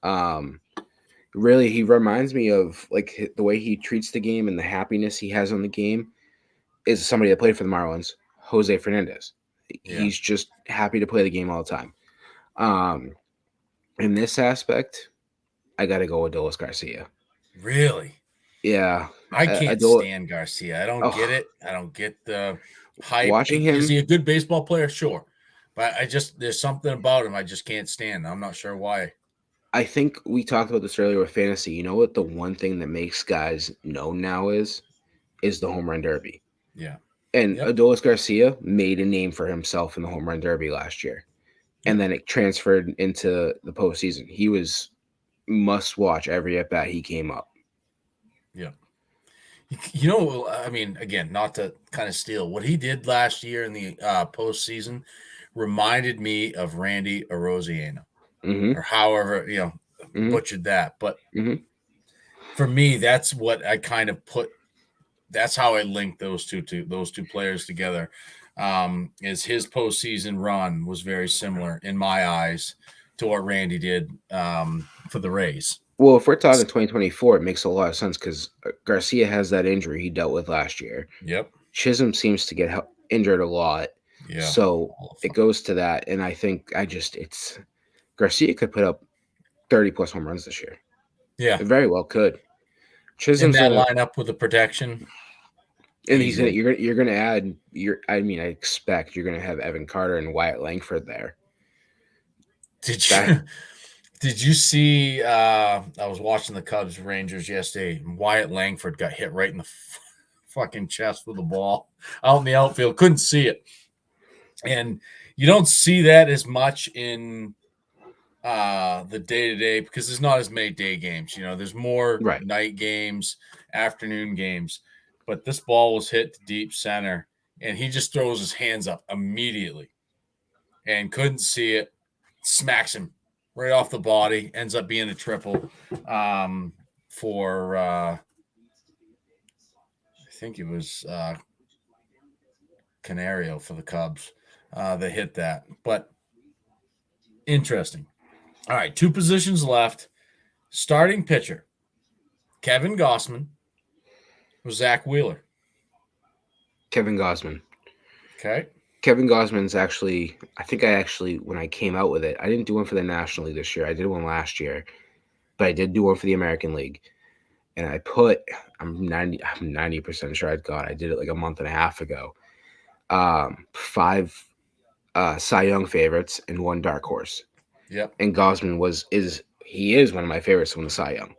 Speaker 2: Um, really, he reminds me of like the way he treats the game and the happiness he has on the game is somebody that played for the Marlins, Jose Fernandez.
Speaker 1: Yeah.
Speaker 2: He's just happy to play the game all the time. Um, in this aspect, I got to go with Adolis Garcia.
Speaker 1: Really?
Speaker 2: Yeah,
Speaker 1: I can't
Speaker 2: Adolis.
Speaker 1: stand Garcia. I don't get
Speaker 2: Oh,
Speaker 1: it. I don't get the hype.
Speaker 2: watching
Speaker 1: Is he
Speaker 2: him,
Speaker 1: a good baseball player? Sure. But there's something about him I just can't stand. I'm not sure why.
Speaker 2: I think we talked about this earlier with fantasy. You know what the one thing that makes guys known now is the home run derby.
Speaker 1: Yeah.
Speaker 2: And
Speaker 1: Yep.
Speaker 2: Adolis Garcia made a name for himself in the home run derby last year. And
Speaker 1: Yep.
Speaker 2: then it transferred into the postseason. He was must watch every at bat he came up.
Speaker 1: Yep. I mean, again, not to kind of steal what he did last year in the postseason reminded me of Randy Arosiano
Speaker 2: Mm-hmm.
Speaker 1: or however,
Speaker 2: Mm-hmm.
Speaker 1: butchered that. But
Speaker 2: Mm-hmm.
Speaker 1: for me, that's what I kind of that's how I linked those two players together. Is his postseason run was very similar in my eyes to what Randy did for the Rays.
Speaker 2: Well, if we're talking 2024, it makes a lot of sense because Garcia has that injury he dealt with last year.
Speaker 1: Yep.
Speaker 2: Chisholm seems to get injured a lot.
Speaker 1: Yeah.
Speaker 2: So
Speaker 1: All of
Speaker 2: it
Speaker 1: them.
Speaker 2: goes to that. And I think it's Garcia could put up 30 plus home runs this year.
Speaker 1: Yeah.
Speaker 2: It very well could.
Speaker 1: in
Speaker 2: Chisholm's
Speaker 1: that
Speaker 2: gonna,
Speaker 1: lineup with the protection.
Speaker 2: and he's gonna,
Speaker 1: Easily.
Speaker 2: you're gonna add I mean, I expect you're gonna have Evan Carter and Wyatt Langford there.
Speaker 1: Did
Speaker 2: That
Speaker 1: you did you see I was watching the Cubs Rangers yesterday. Wyatt Langford got hit right in the fucking chest with the ball out in the outfield. Couldn't see it. And you don't see that as much in the day-to-day because there's not as many day games. There's more
Speaker 2: right.
Speaker 1: night games, afternoon games. But this ball was hit to deep center, and he just throws his hands up immediately and couldn't see it. Smacks him right off the body. Ends up being a triple for I think it was Canario for the Cubs. They hit that, but interesting. All right, 2 positions left. Starting pitcher, Kevin Gossman or Zach Wheeler.
Speaker 2: Kevin Gausman.
Speaker 1: Okay.
Speaker 2: Kevin Gausman's actually, I think I actually, when I came out with it, I didn't do one for the National League this year. I did one last year, but I did do one for the American League. And I'm 90% sure I did it like a month and a half ago. 5 Cy Young favorites and 1 dark horse.
Speaker 1: Yep.
Speaker 2: And Gausman is one of my favorites from the Cy Young.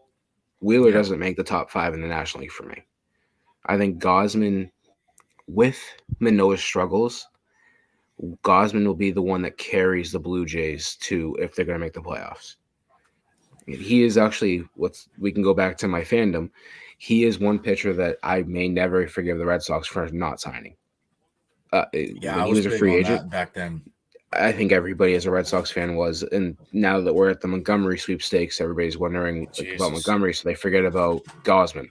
Speaker 2: Wheeler
Speaker 1: Yep.
Speaker 2: doesn't make the top 5 in the National League for me. I think Gausman, with Manoah's struggles, Gausman will be the one that carries the Blue Jays to if they're going to make the playoffs. He is actually we can go back to my fandom. He is one pitcher that I may never forgive the Red Sox for not signing.
Speaker 1: Yeah,
Speaker 2: When
Speaker 1: I
Speaker 2: he
Speaker 1: was
Speaker 2: was a
Speaker 1: big
Speaker 2: free
Speaker 1: on
Speaker 2: agent,
Speaker 1: that back then.
Speaker 2: I think everybody as a Red Sox fan was. And now that we're at the Montgomery sweepstakes, everybody's wondering about
Speaker 1: Jesus.
Speaker 2: Montgomery, so they forget about Gausman.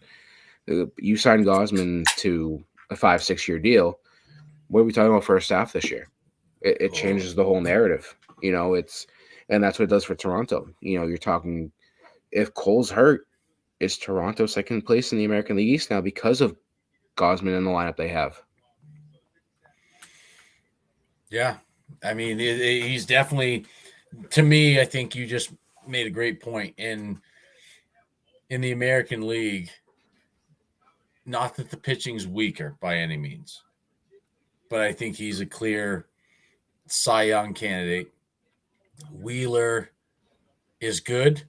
Speaker 2: You signed Gausman to a 5-6 year deal. What are we talking about first half this year? It
Speaker 1: Oh,
Speaker 2: changes the whole narrative. And that's what it does for Toronto. You're talking, if Cole's hurt, is Toronto second place in the American League East now because of Gausman in the lineup they have?
Speaker 1: yeah. I mean, he's definitely, to me, I think you just made a great point. In the American League, not that the pitching's weaker by any means, but I think he's a clear Cy Young candidate. Wheeler is good,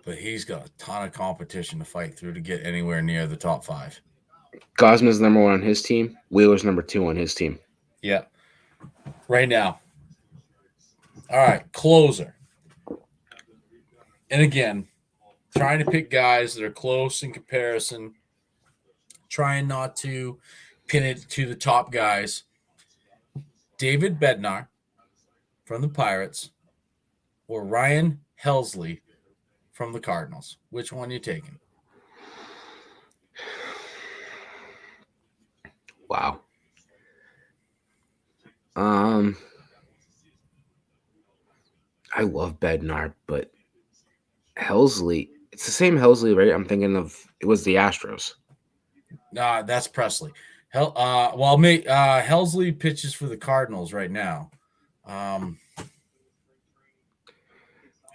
Speaker 1: but he's got a ton of competition to fight through to get anywhere near the top 5.
Speaker 2: Gausman's number 1 on his team. Wheeler's number 2 on his team.
Speaker 1: Yeah. Right now. All right, closer. And again, trying to pick guys that are close in comparison, trying not to pin it to the top guys. David Bednar from the Pirates or Ryan Helsley from the Cardinals. Which one are you taking?
Speaker 2: Wow. I love Bednar, but Helsley, it's the same Helsley, right? I'm thinking of, it was the Astros.
Speaker 1: Nah, that's Presley. Helsley pitches for the Cardinals right now. I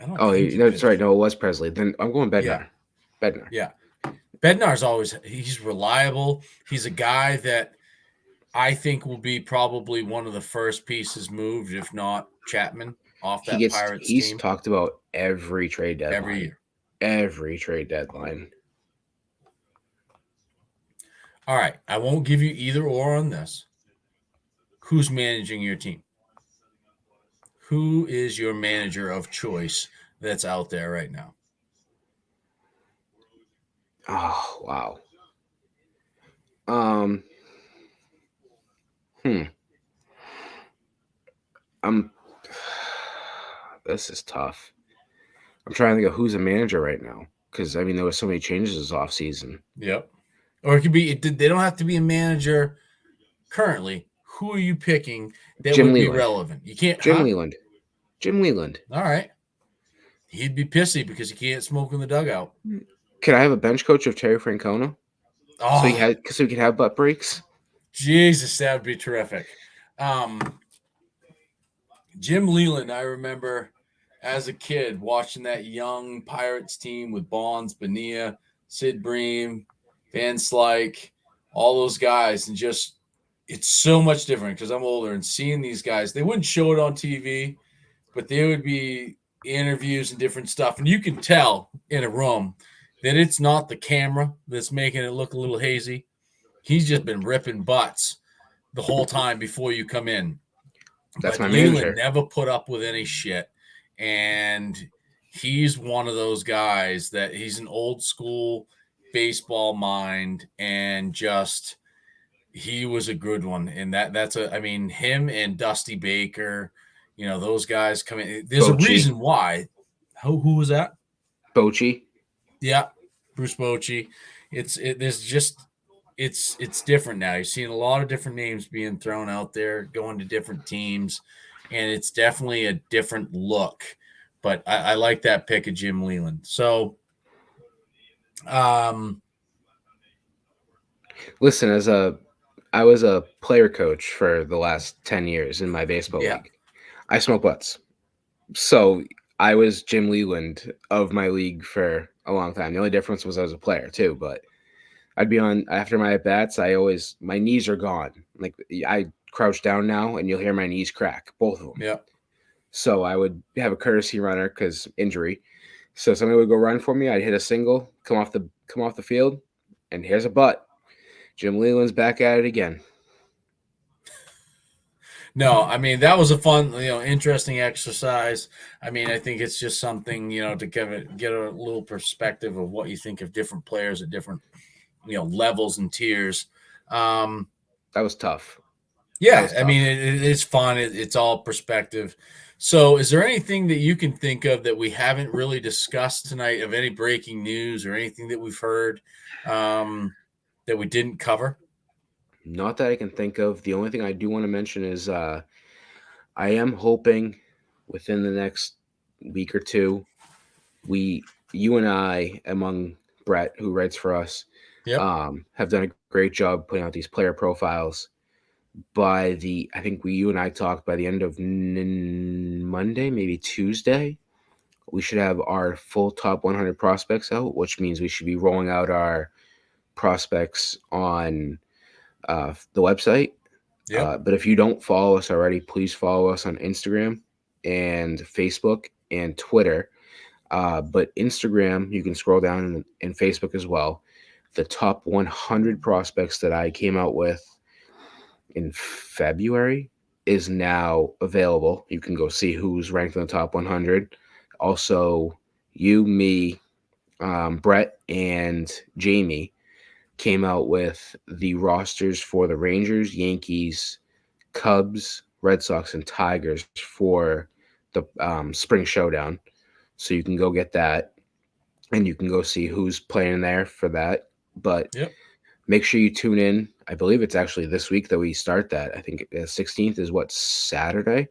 Speaker 1: don't
Speaker 2: Oh,
Speaker 1: think he
Speaker 2: that's right.
Speaker 1: pitches.
Speaker 2: No, it was Presley. Then I'm going
Speaker 1: Yeah,
Speaker 2: Bednar. Bednar.
Speaker 1: yeah. Bednar's he's reliable. He's a guy that I think will be probably one of the first pieces moved, if not Chapman, off that Pirates
Speaker 2: He's
Speaker 1: team
Speaker 2: talked about every trade
Speaker 1: every
Speaker 2: deadline.
Speaker 1: year.
Speaker 2: Every trade deadline.
Speaker 1: All right, I won't give you either or on this. Who's managing your team? Who is your manager of choice that's out there right now?
Speaker 2: Oh, wow. Um, hmm. I'm. This is tough. I'm trying to think of who's a manager right now because I mean there was so many changes this off season.
Speaker 1: Yep. Or it could be. They don't have to be a manager currently. Who are you picking that
Speaker 2: Jim
Speaker 1: would be
Speaker 2: Leland.
Speaker 1: relevant? You can't,
Speaker 2: Jim
Speaker 1: huh?
Speaker 2: Leland. Jim Leland.
Speaker 1: All right. He'd be pissy because he can't smoke in the dugout.
Speaker 2: Can I have a bench coach of Terry Francona
Speaker 1: Oh,
Speaker 2: so he can have butt breaks?
Speaker 1: Jesus, that would be terrific. Jim Leland, I remember as a kid watching that young Pirates team with Bonds, Bonilla, Sid Bream, Van Slyke, all those guys, and just it's so much different because I'm older and seeing these guys. They wouldn't show it on TV, but there would be interviews and different stuff, and you can tell in a room that it's not the camera that's making it look a little hazy. He's just been ripping butts the whole time before you come in.
Speaker 2: That's
Speaker 1: But
Speaker 2: my
Speaker 1: Leland
Speaker 2: manager.
Speaker 1: never put up with any shit. And he's one of those guys that he's an old school baseball mind and just he was a good one. And that's a I mean, him and Dusty Baker, those guys come in. There's a
Speaker 2: Bochy.
Speaker 1: reason why. Who was that?
Speaker 2: Bochy.
Speaker 1: Yeah, Bruce Bochy. There's just it's different now. You're seeing a lot of different names being thrown out there, going to different teams, and it's definitely a different look. But I like that pick of Jim Leland. So, um,
Speaker 2: Listen, I was a player coach for the last 10 years in my baseball
Speaker 1: yeah,
Speaker 2: league. I smoke butts. So I was Jim Leland of my league for a long time. The only difference was I was a player too, but I'd be on after my at bats. My knees are gone. Like I crouch down now, and you'll hear my knees crack, both of them.
Speaker 1: yeah.
Speaker 2: So I would have a courtesy runner because injury. So somebody would go run for me. I'd hit a single, come off the field, and here's a butt. Jim Leland's back at it again.
Speaker 1: No, I mean that was a fun, interesting exercise. I mean, I think it's just something, to get a little perspective of what you think of different players at different, levels and tiers. Um,
Speaker 2: That was tough. That
Speaker 1: Yeah,
Speaker 2: was
Speaker 1: I mean,
Speaker 2: tough.
Speaker 1: it's fun. It's all perspective. So, is there anything that you can think of that we haven't really discussed tonight of any breaking news or anything that we've heard um, that we didn't cover?
Speaker 2: Not that I can think of. The only thing I do want to mention is I am hoping within the next week or two, you and I, among Brett, who writes for us,
Speaker 1: Yep.
Speaker 2: have done a great job putting out these player profiles. I think you and I talked by the end of Monday, maybe Tuesday, we should have our full top 100 prospects out, which means we should be rolling out our prospects on the website.
Speaker 1: Yep.
Speaker 2: But if you don't follow us already, please follow us on Instagram and Facebook and Twitter. But Instagram, you can scroll down and Facebook as well. The top 100 prospects that I came out with in February is now available. You can go see who's ranked in the top 100. Also, you, me, Brett, and Jamie came out with the rosters for the Rangers, Yankees, Cubs, Red Sox, and Tigers for the spring showdown. So you can go get that and you can go see who's playing there for that. But
Speaker 1: Yep.
Speaker 2: make sure you tune in. I believe it's actually this week that we start that. I think the 16th is what, Saturday?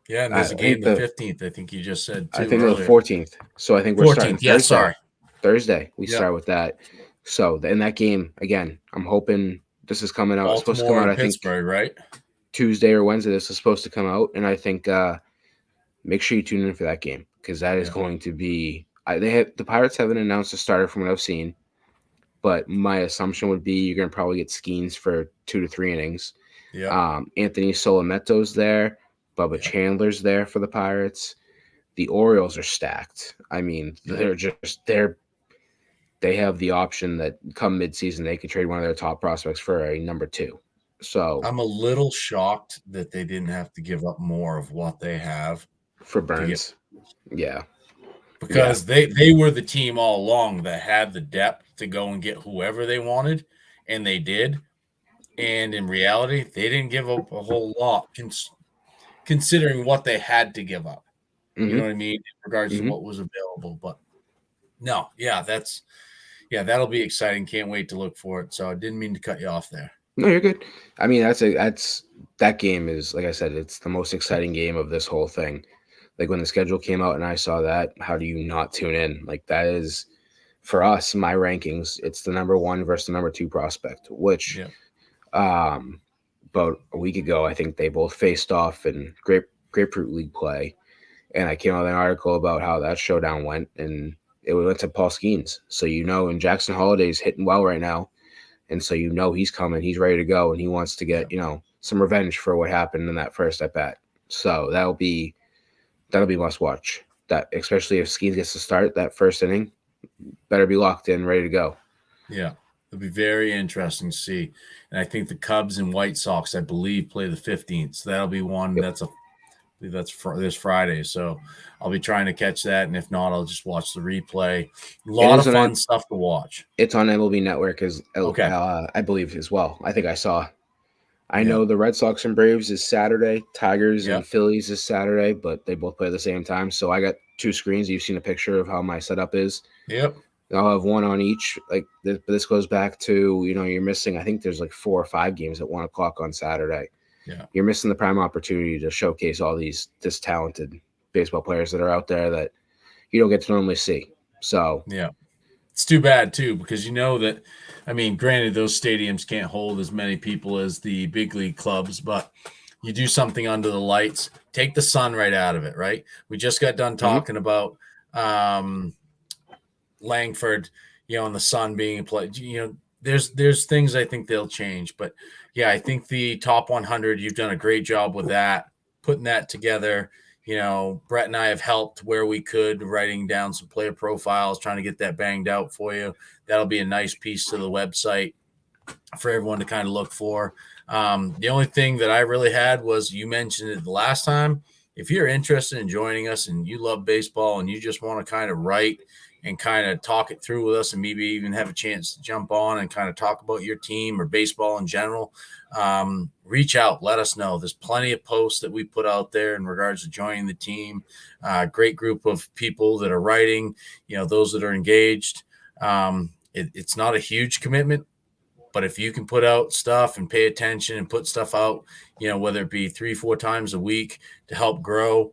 Speaker 1: Yeah, and
Speaker 2: I
Speaker 1: there's a game
Speaker 2: think
Speaker 1: the
Speaker 2: the
Speaker 1: 15th. I think you just said
Speaker 2: I
Speaker 1: too
Speaker 2: think the
Speaker 1: earlier.
Speaker 2: 14th. So I think we're starting
Speaker 1: 14th. Yeah.
Speaker 2: Thursday.
Speaker 1: Sorry.
Speaker 2: Thursday we
Speaker 1: Yep.
Speaker 2: start with that. So in that game again, I'm hoping this is coming out. It's supposed to come
Speaker 1: Baltimore
Speaker 2: out,
Speaker 1: and
Speaker 2: I think,
Speaker 1: Pittsburgh, right?
Speaker 2: Tuesday or Wednesday. This is supposed to come out, and I think make sure you tune in for that game because that is
Speaker 1: Yeah.
Speaker 2: going to be. The Pirates haven't announced a starter from what I've seen, but my assumption would be you're going to probably get Skeens for 2 to 3 innings.
Speaker 1: Yep.
Speaker 2: Anthony Solometo's there. Bubba
Speaker 1: Yep.
Speaker 2: Chandler's there for the Pirates. The Orioles are stacked. I mean,
Speaker 1: Yep.
Speaker 2: they have the option that come midseason they could trade one of their top prospects for a number two. So
Speaker 1: I'm a little shocked that they didn't have to give up more of what they have
Speaker 2: for
Speaker 1: to get
Speaker 2: Burns, yeah, yeah,
Speaker 1: because they were the team all along that had the depth to go and get whoever they wanted, and they did. And in reality, they didn't give up a whole lot, considering what they had to give up. You know
Speaker 2: hmm
Speaker 1: what I mean, in regards to
Speaker 2: hmm
Speaker 1: what was available. But no, that'll be exciting. Can't wait to look for it. So I didn't mean to cut you off there.
Speaker 2: No, you're good. I mean, that game is like I said, it's the most exciting game of this whole thing. Like when the schedule came out and I saw that, how do you not tune in? Like that is for us, my rankings. It's the number one versus the number two prospect, which
Speaker 1: Yeah,
Speaker 2: um, about a week ago, I think they both faced off in Grapefruit League play, and I came out with an article about how that showdown went, and It went to Paul Skeens. So and Jackson Holiday's hitting well right now. And so he's coming, he's ready to go, and he wants to get, some revenge for what happened in that first at bat. So that'll be must watch. That especially if Skeens gets to start that first inning, better be locked in, ready to go.
Speaker 1: Yeah. It'll be very interesting to see. And I think the Cubs and White Sox, I believe, play the 15th. So that'll be one.
Speaker 2: Yep.
Speaker 1: That's this Friday. So I'll be trying to catch that. And if not, I'll just watch the replay. A lot of fun stuff to watch.
Speaker 2: It's on MLB Network,
Speaker 1: Okay.
Speaker 2: I believe as well. I think I saw. I know the Red Sox and Braves is Saturday. Tigers and Phillies is Saturday, but they both play at the same time. So I got two screens. You've seen a picture of how my setup is.
Speaker 1: Yep.
Speaker 2: I'll have one on each. Like this goes back to, you're missing, I think there's like 4 or 5 games at 1 o'clock on Saturday.
Speaker 1: Yeah.
Speaker 2: You're missing the prime opportunity to showcase all this talented baseball players that are out there that you don't get to normally see. So
Speaker 1: yeah, it's too bad too, because that, I mean, granted, those stadiums can't hold as many people as the big league clubs, but you do something under the lights, take the sun right out of it, right? We just got done talking about Langford, and the sun being a play. There's things I think they'll change, but yeah, I think the top 100, you've done a great job with that, putting that together. Brett and I have helped where we could, writing down some player profiles, trying to get that banged out for you. That'll be a nice piece to the website for everyone to kind of look for. The only thing that I really had was, you mentioned it the last time. If you're interested in joining us and you love baseball and you just want to kind of write and kind of talk it through with us, and maybe even have a chance to jump on and kind of talk about your team or baseball in general, reach out, let us know. There's plenty of posts that we put out there in regards to joining the team. Great group of people that are writing, those that are engaged. It's not a huge commitment, but if you can put out stuff and pay attention and put stuff out, whether it be 3-4 times a week to help grow,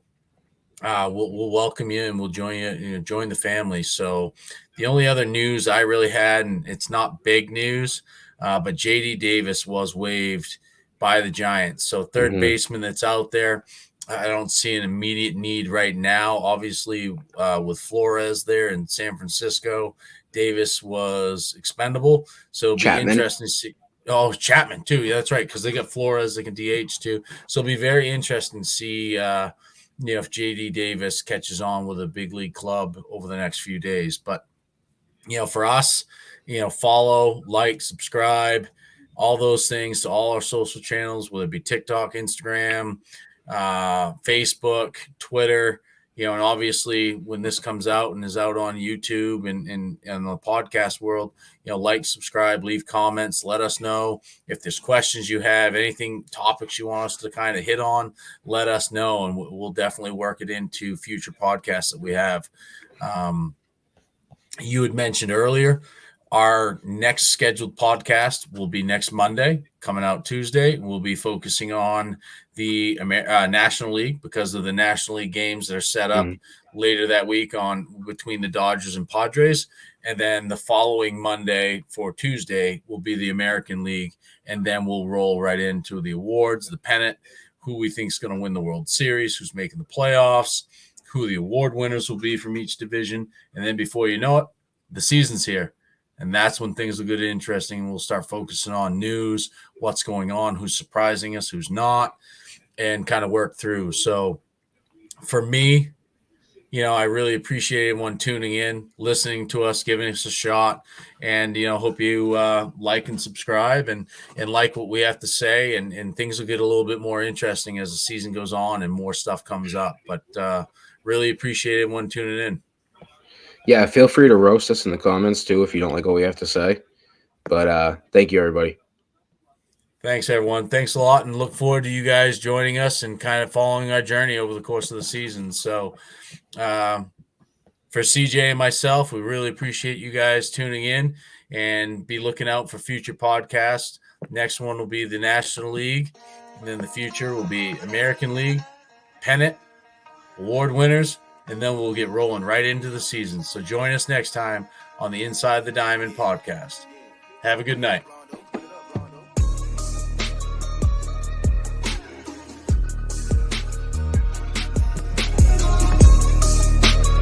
Speaker 1: we'll welcome you and we'll join you, join the family. So the only other news I really had, and it's not big news, but JD Davis was waived by the Giants. So third baseman that's out there, I don't see an immediate need right now. Obviously, with Flores there in San Francisco, Davis was expendable. So it'll be interesting to see. Oh, Chapman too. Yeah, that's right. Because they got Flores, they can DH too. So it'll be very interesting to see if JD Davis catches on with a big league club over the next few days. But, for us, follow, like, subscribe, all those things to all our social channels, whether it be TikTok, Instagram, Facebook, Twitter, and obviously when this comes out and is out on YouTube and the podcast world, like, subscribe, leave comments, let us know if there's questions you have, anything, topics you want us to kind of hit on, let us know, and we'll definitely work it into future podcasts that we have. You had mentioned earlier, our next scheduled podcast will be next Monday, coming out Tuesday. We'll be focusing on the National League because of the National League games that are set up later that week on between the Dodgers and Padres. And then the following Monday for Tuesday will be the American League. And then we'll roll right into the awards, the pennant, who we think is going to win the World Series, who's making the playoffs, who the award winners will be from each division. And then before you know it, the season's here. And that's when things will get interesting. We'll start focusing on news, what's going on, who's surprising us, who's not, and kind of work through. So for me, I really appreciate everyone tuning in, listening to us, giving us a shot. And, hope you like and subscribe and like what we have to say. And things will get a little bit more interesting as the season goes on and more stuff comes up. But really appreciate everyone tuning in.
Speaker 2: Yeah, feel free to roast us in the comments too if you don't like what we have to say. But thank you, everybody.
Speaker 1: Thanks, everyone. Thanks a lot, and look forward to you guys joining us and kind of following our journey over the course of the season. So for CJ and myself, we really appreciate you guys tuning in, and be looking out for future podcasts. Next one will be the National League, and then the future will be American League, pennant, award winners, and then we'll get rolling right into the season. So join us next time on the Inside the Diamond podcast. Have a good night.